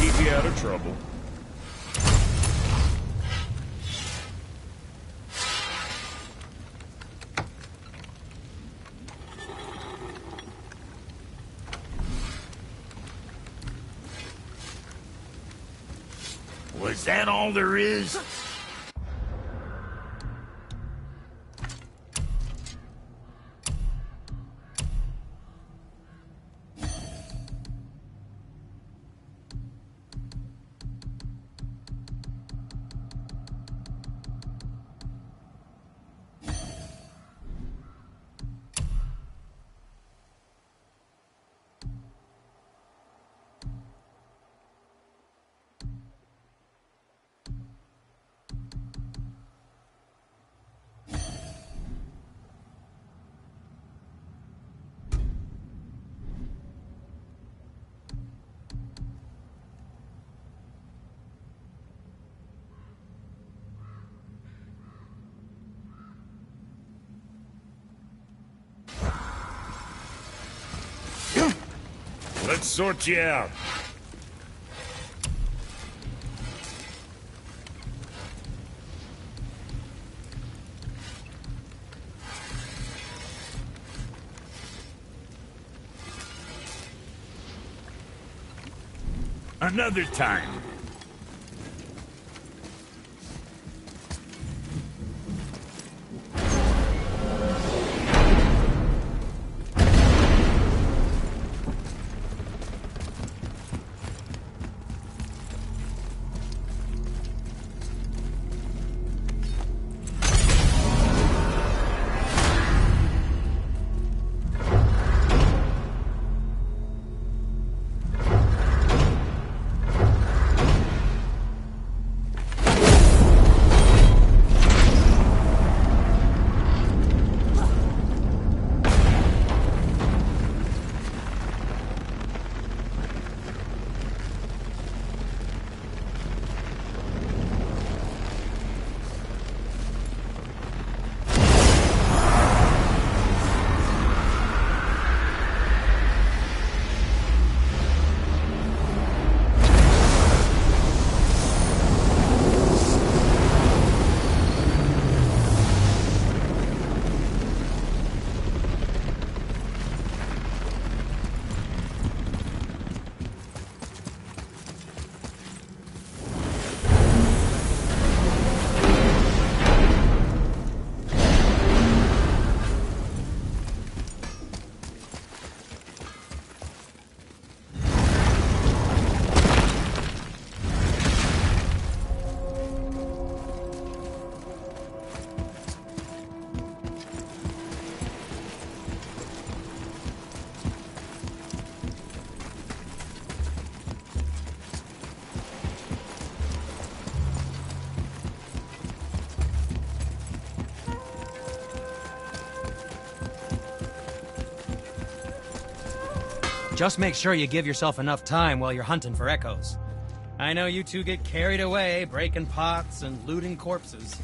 Keep you out of trouble. Was that all there is? Let's sort you out. Another time. Just make sure you give yourself enough time while you're hunting for echoes. I know you two get carried away, breaking pots and looting corpses.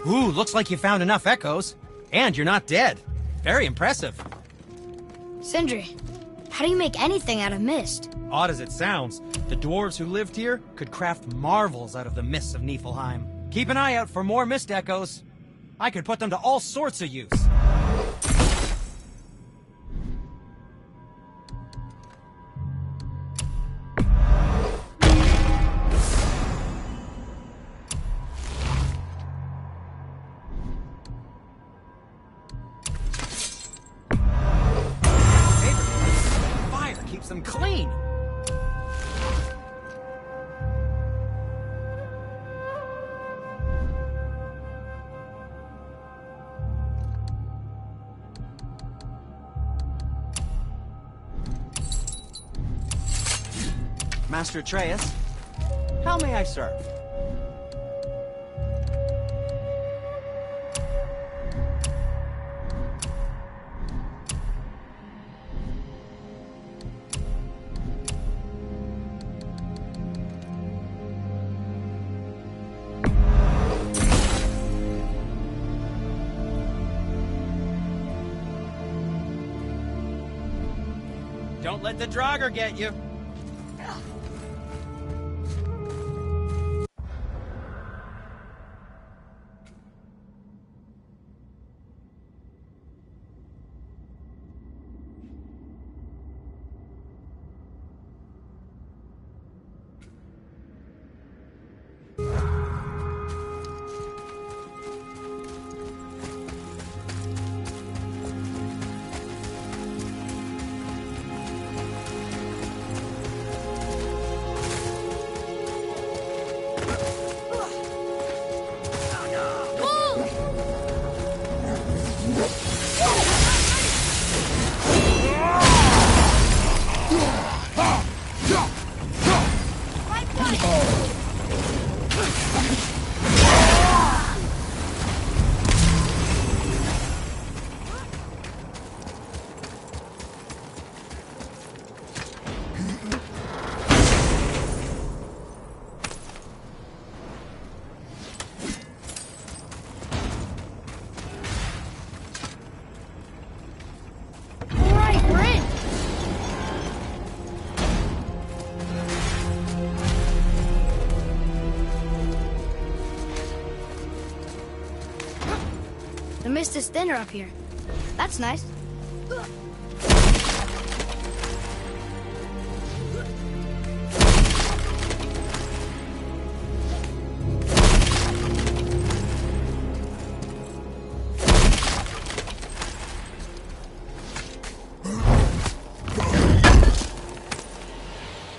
Ooh, looks like you found enough echoes. And you're not dead. Very impressive. Sindri, how do you make anything out of mist? Odd as it sounds, the dwarves who lived here could craft marvels out of the mists of Niflheim. Keep an eye out for more mist echoes. I could put them to all sorts of use. Fire keeps them clean. Master Atreus, how may I serve? Don't let the Draugr get you. Right The mist is thinner up here. That's nice.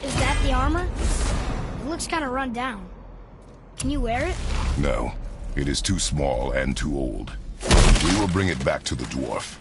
Is that the armor? It looks kind of run down. Can you wear it? No, it is too small and too old. We will bring it back to the dwarf.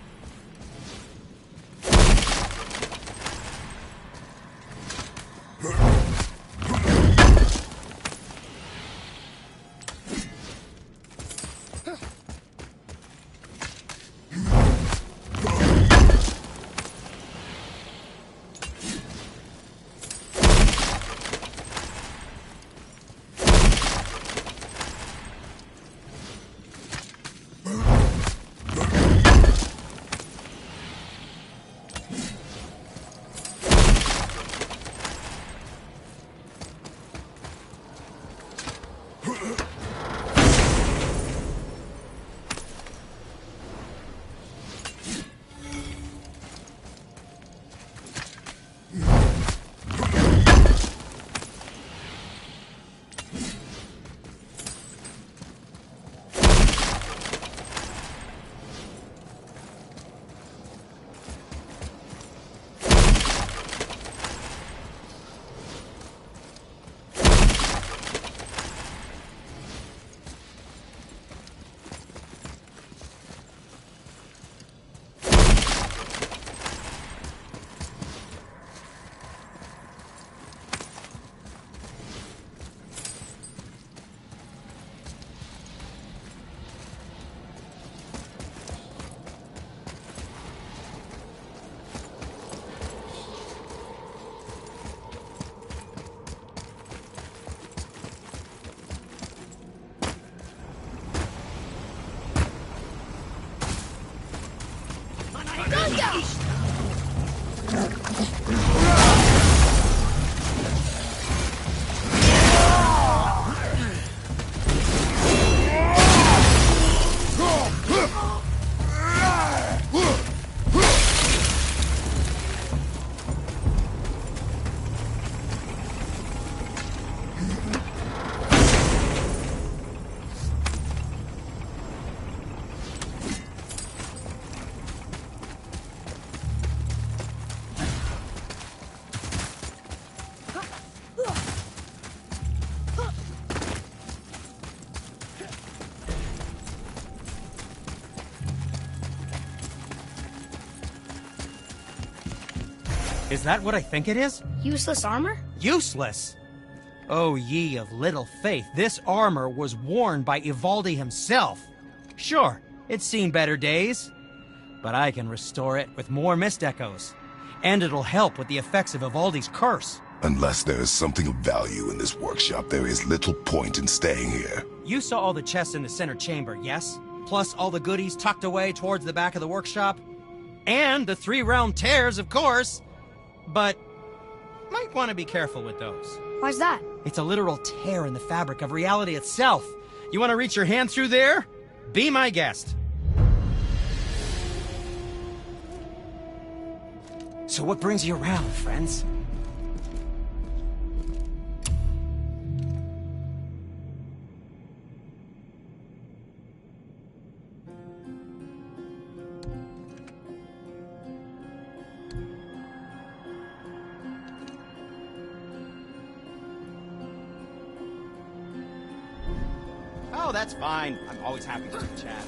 Is that what I think it is? Useless armor? Useless? Oh, ye of little faith, this armor was worn by Ivaldi himself. Sure, it's seen better days, but I can restore it with more mist echoes. And it'll help with the effects of Ivaldi's curse. Unless there is something of value in this workshop, there is little point in staying here. You saw all the chests in the center chamber, yes? Plus all the goodies tucked away towards the back of the workshop? And the 3 round tears, of course! But might want to be careful with those. Why's that? It's a literal tear in the fabric of reality itself. You want to reach your hand through there? Be my guest. So what brings you around, friends? Oh, that's fine. I'm always happy to chat.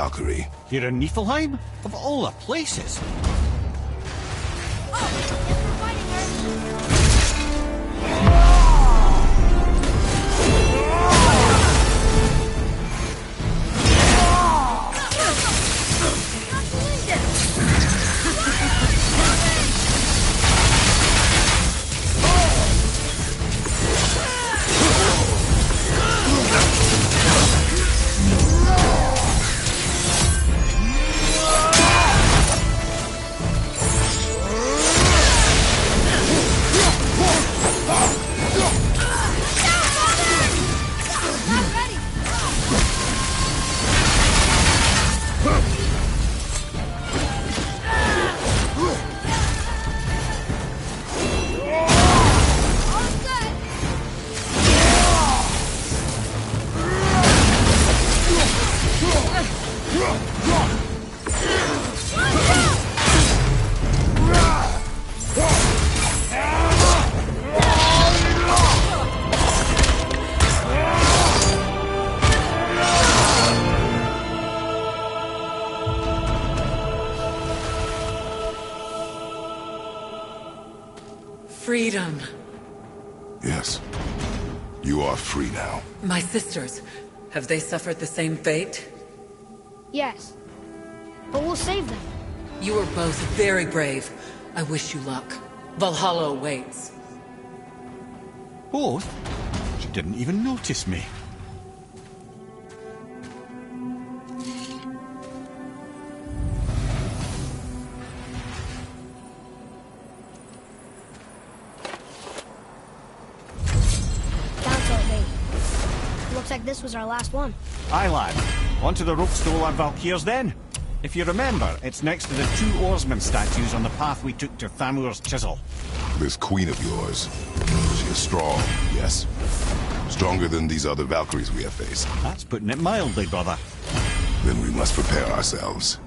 Valkyrie. Here in Niflheim? Of all the places. Freedom. Yes. You are free now. My sisters, have they suffered the same fate? Yes. But we'll save them. You are both very brave. I wish you luck. Valhalla awaits. Both? She didn't even notice me. Looks like this was our last one. Aye, lad. On to the Rokstol and Valkyrs then. If you remember, it's next to the two oarsman statues on the path we took to Thamur's chisel. This queen of yours, she is strong, yes? Stronger than these other Valkyries we have faced. That's putting it mildly, brother. Then we must prepare ourselves.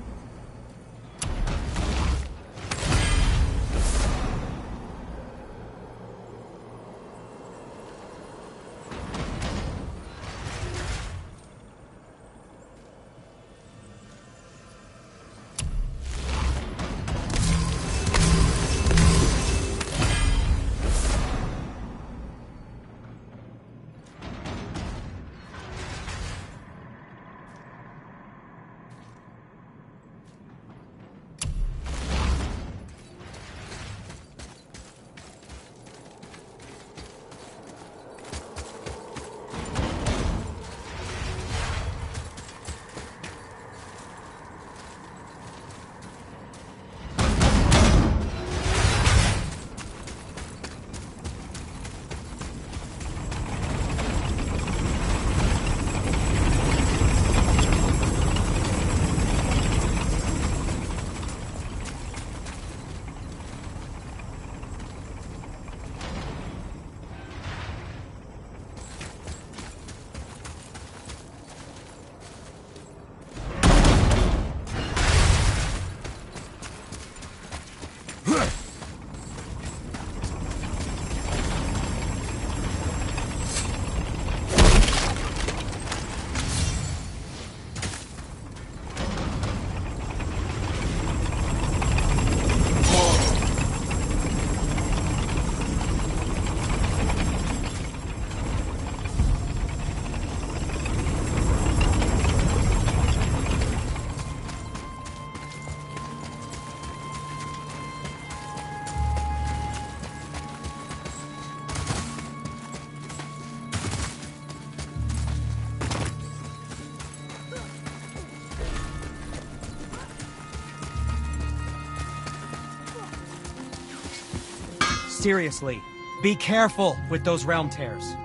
Seriously, be careful with those realm tears.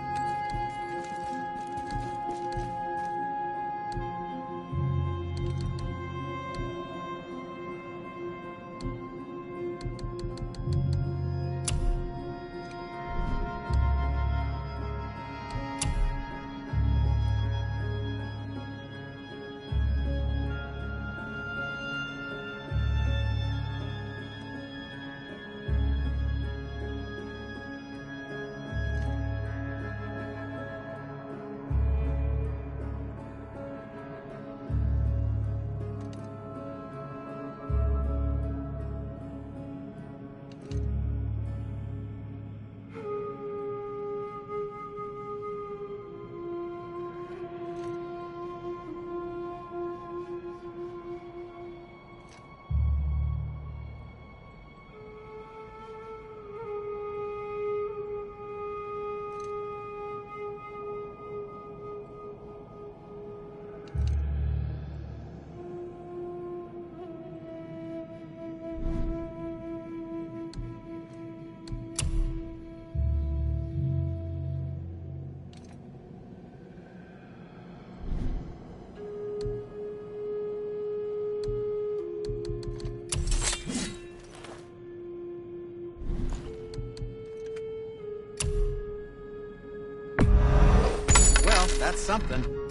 something.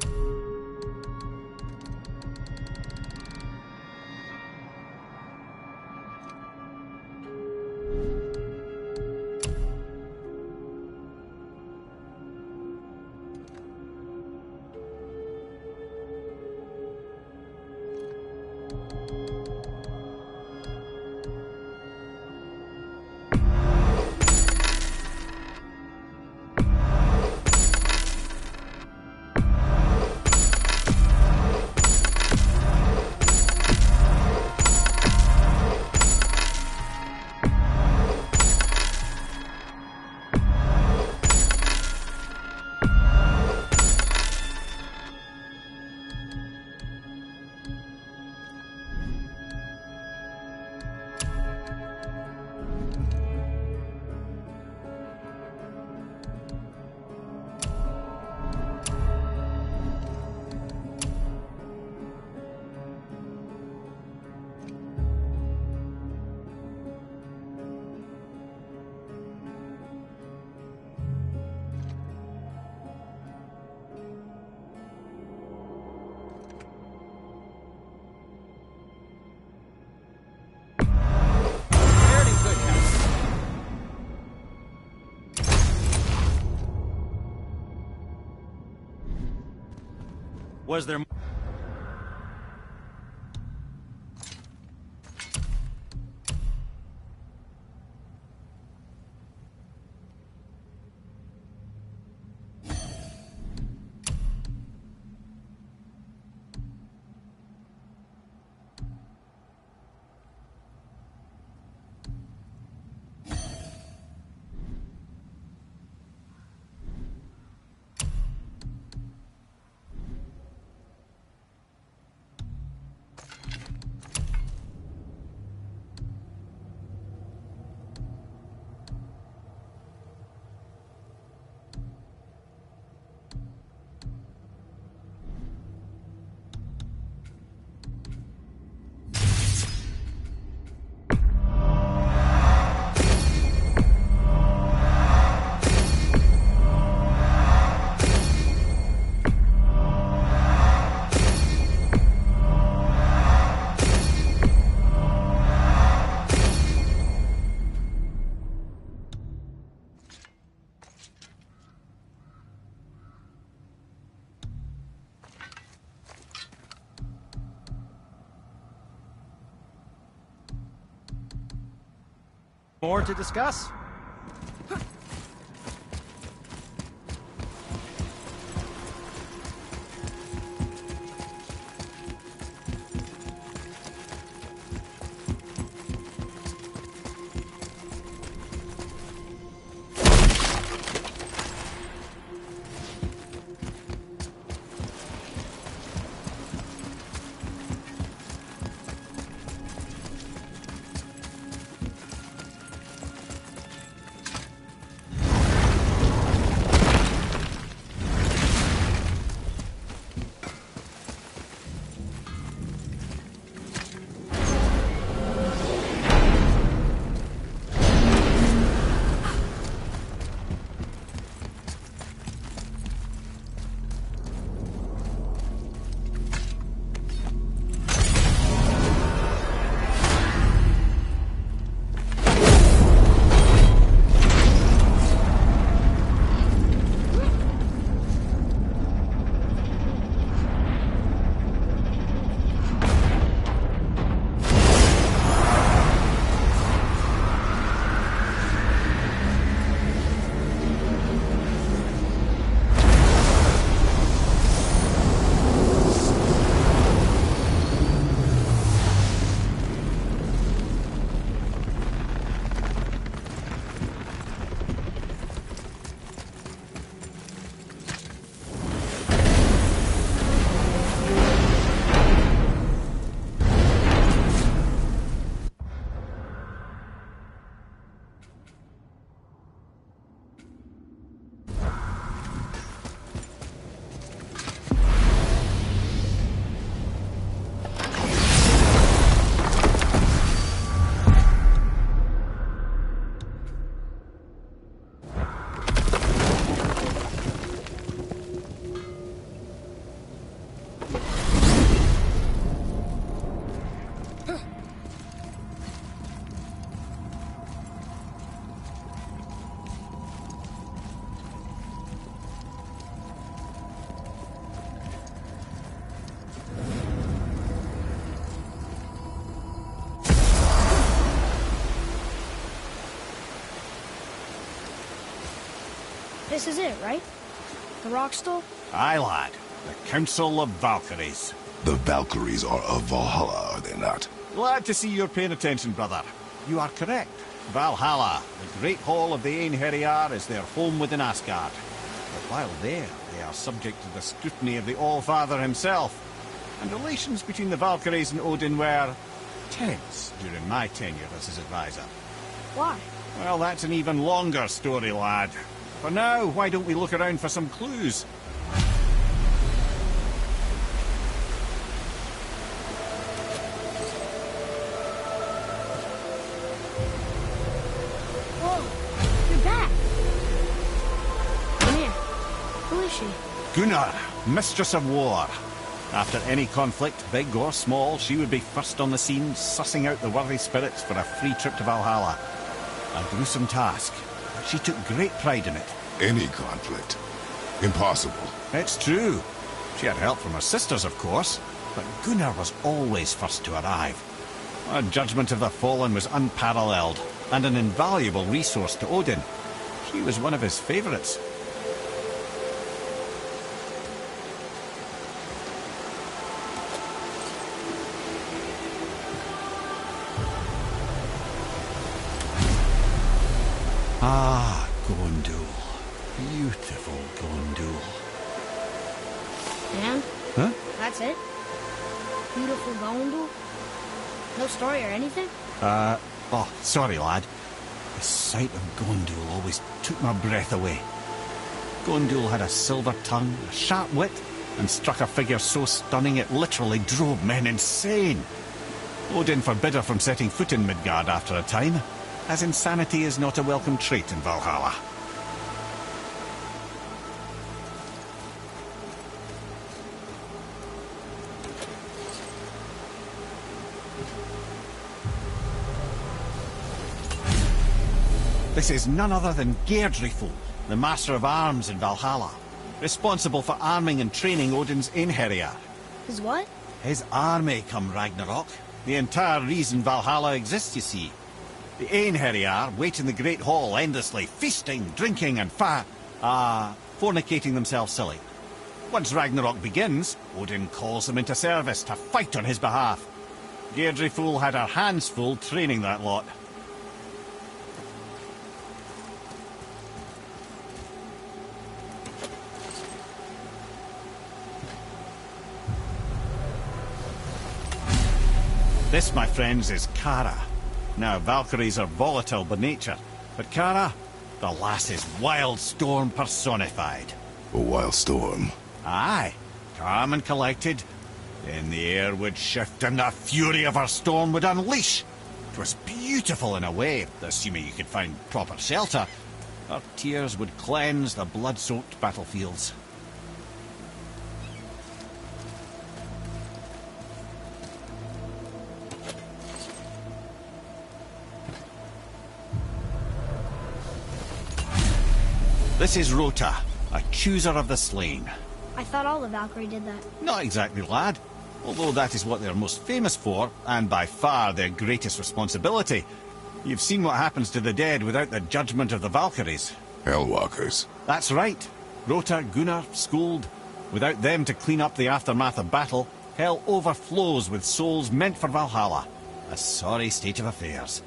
Was there... more to discuss? This is it, right? The Rockstall? Aye, lad. The Council of Valkyries. The Valkyries are of Valhalla, are they not? Glad to see you're paying attention, brother. You are correct. Valhalla, the great hall of the Einherjar, is their home within Asgard. But while there, they are subject to the scrutiny of the All-Father himself. And relations between the Valkyries and Odin were tense during my tenure as his advisor. Why? Well, that's an even longer story, lad. For now, why don't we look around for some clues? Whoa, you're back. Come here. Who is she? Gunnar, Mistress of War. After any conflict, big or small, she would be first on the scene, sussing out the worthy spirits for a free trip to Valhalla. A gruesome task, but she took great pride in it. Any conflict? Impossible. It's true. She had help from her sisters, of course, but Gunnar was always first to arrive. Her judgment of the fallen was unparalleled, and an invaluable resource to Odin. She was one of his favourites. Ah, Gondul. Beautiful Gondul. And? Huh? That's it? Beautiful Gondul? No story or anything? Oh, sorry, lad. The sight of Gondul always took my breath away. Gondul had a silver tongue, a sharp wit, and struck a figure so stunning it literally drove men insane. Odin forbid her from setting foot in Midgard after a time, as insanity is not a welcome trait in Valhalla. This is none other than Geirdriful, the Master of Arms in Valhalla, responsible for arming and training Odin's Einherjar. His what? His army come Ragnarok. The entire reason Valhalla exists, you see. The Einherjar wait in the Great Hall endlessly, feasting, drinking, and fornicating themselves silly. Once Ragnarok begins, Odin calls them into service to fight on his behalf. Geirdriful had her hands full training that lot. This, my friends, is Kara. Now, Valkyries are volatile by nature, but Kara, the lass is Wild Storm personified. A wild storm? Aye, calm and collected. Then the air would shift and the fury of her storm would unleash. It was beautiful in a way, assuming you could find proper shelter. Her tears would cleanse the blood-soaked battlefields. This is Rota, a chooser of the slain. I thought all the Valkyrie did that. Not exactly, lad. Although that is what they're most famous for, and by far their greatest responsibility. You've seen what happens to the dead without the judgment of the Valkyries. Hellwalkers. That's right. Rota, Gunnar, Skuld. Without them to clean up the aftermath of battle, hell overflows with souls meant for Valhalla. A sorry state of affairs.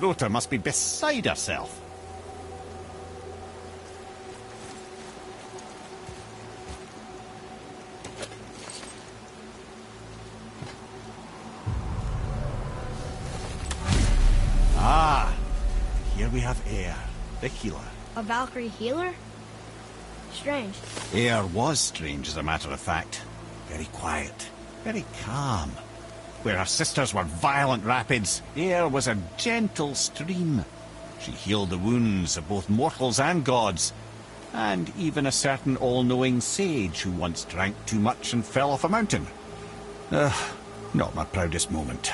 Rota must be beside herself. Ah, here we have Eir, the healer. A Valkyrie healer? Strange. Eir was strange, as a matter of fact. Very quiet, very calm. Where her sisters were violent rapids, Eir was a gentle stream. She healed the wounds of both mortals and gods, and even a certain all-knowing sage who once drank too much and fell off a mountain. Not my proudest moment.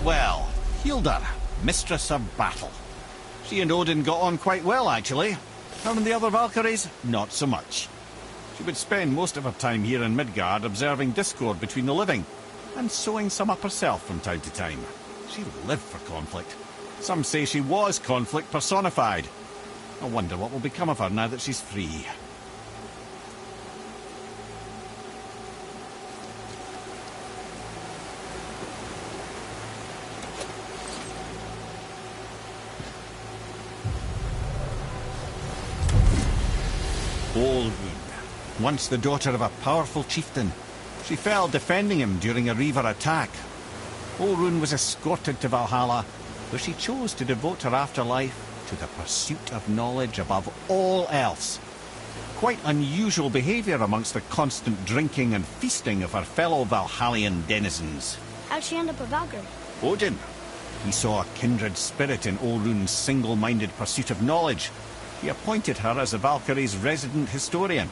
Well, Hilda, Mistress of Battle. She and Odin got on quite well, actually. Her and the other Valkyries, not so much. She would spend most of her time here in Midgard observing discord between the living, and sewing some up herself from time to time. She lived for conflict. Some say she was conflict personified. I wonder what will become of her now that she's free. Olrun, once the daughter of a powerful chieftain. She fell defending him during a Reaver attack. Olrun was escorted to Valhalla, where she chose to devote her afterlife to the pursuit of knowledge above all else. Quite unusual behaviour amongst the constant drinking and feasting of her fellow Valhallian denizens. How'd she end up a Valkyrie? Odin. He saw a kindred spirit in Olrun's single-minded pursuit of knowledge. He appointed her as the Valkyrie's resident historian.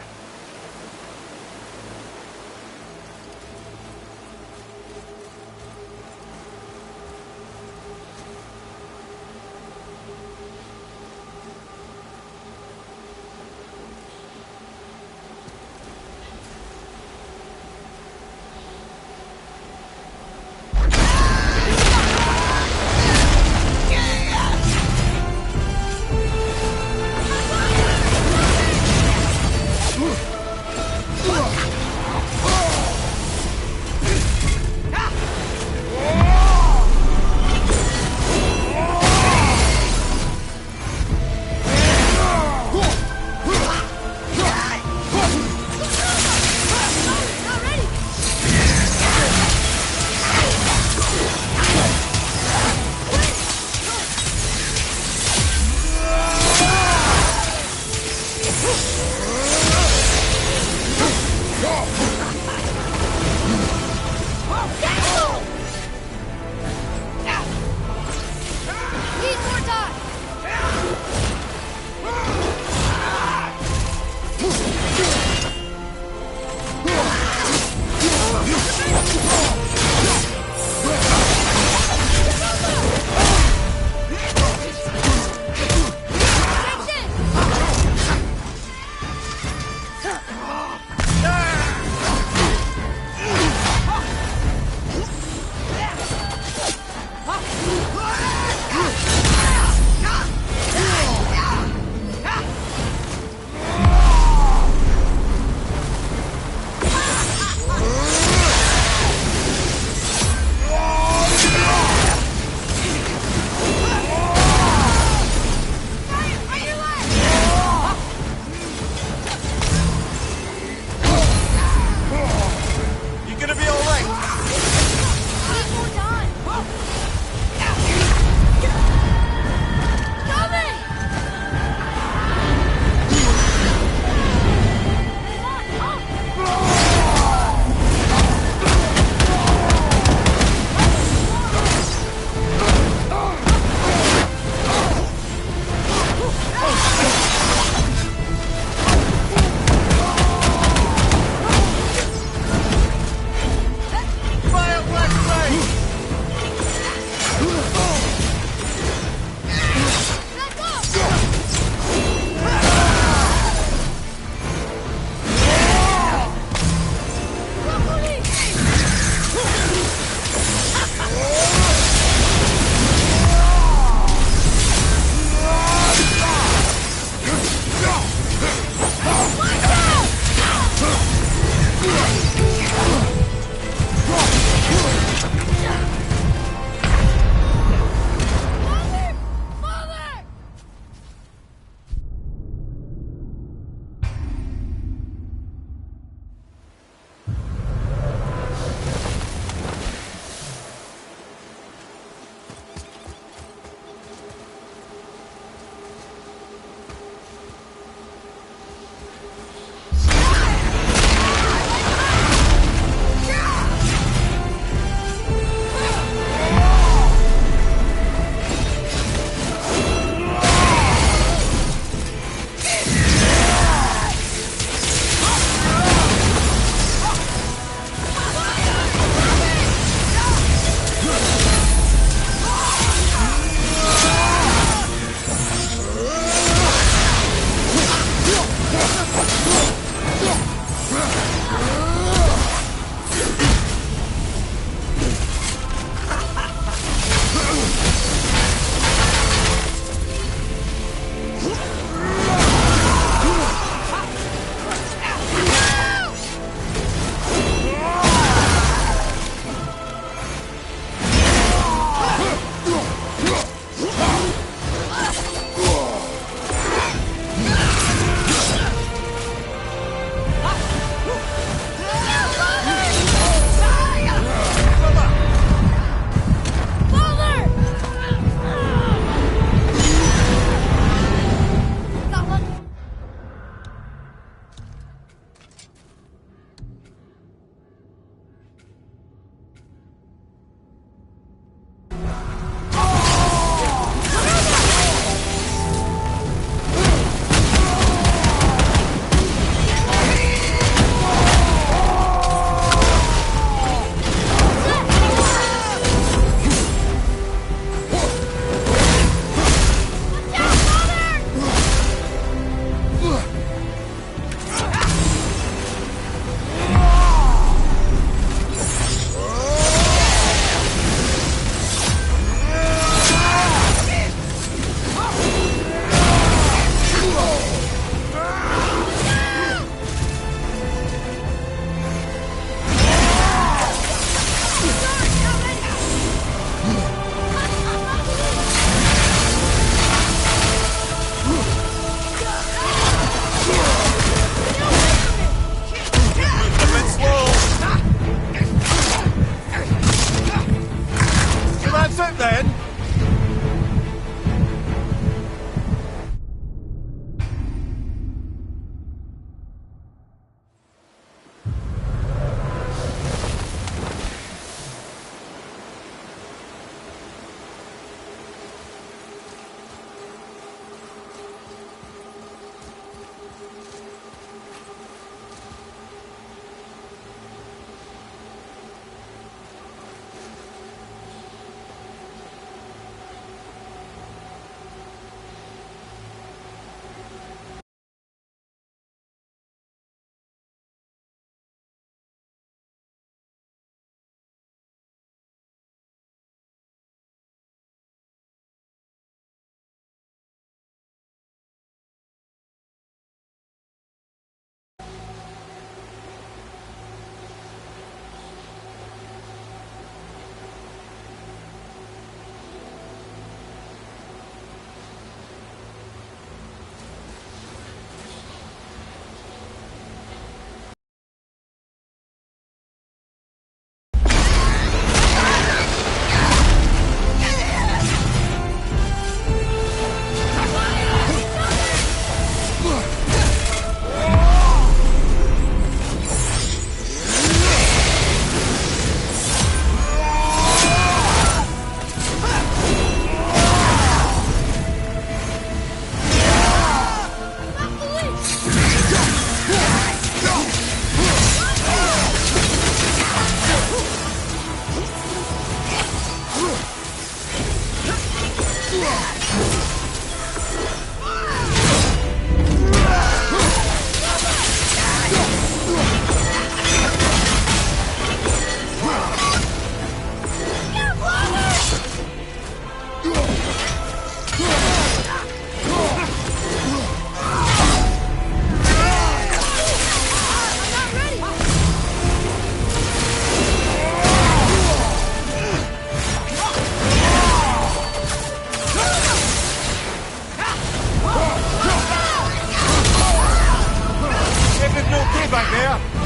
Fire!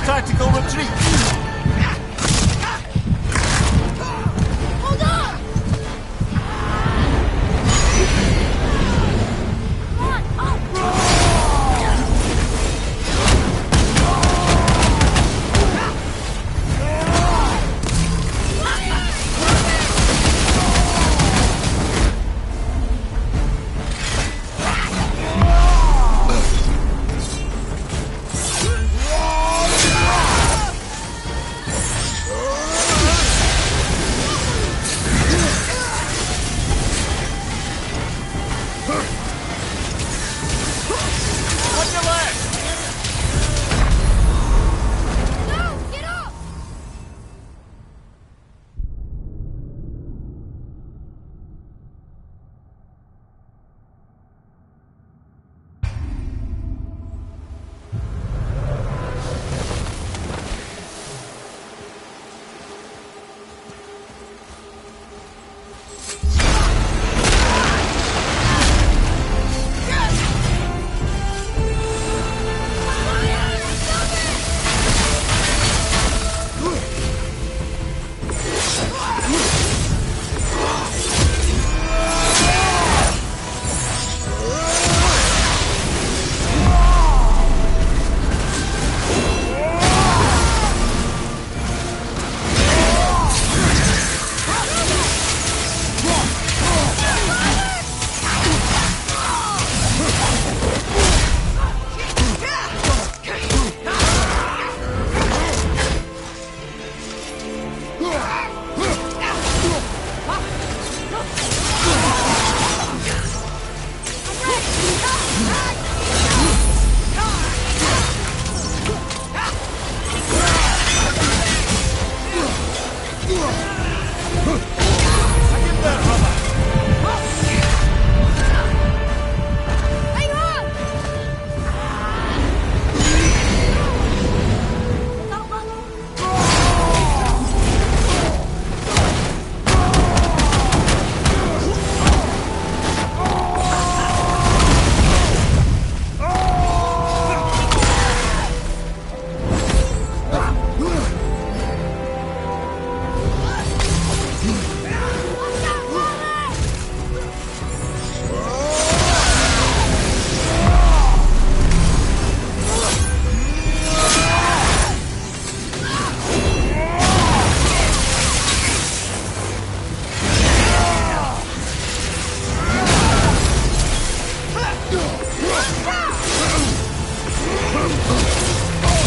Tactical retreat! Hold on! Come on,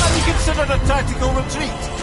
Have you considered a tactical retreat?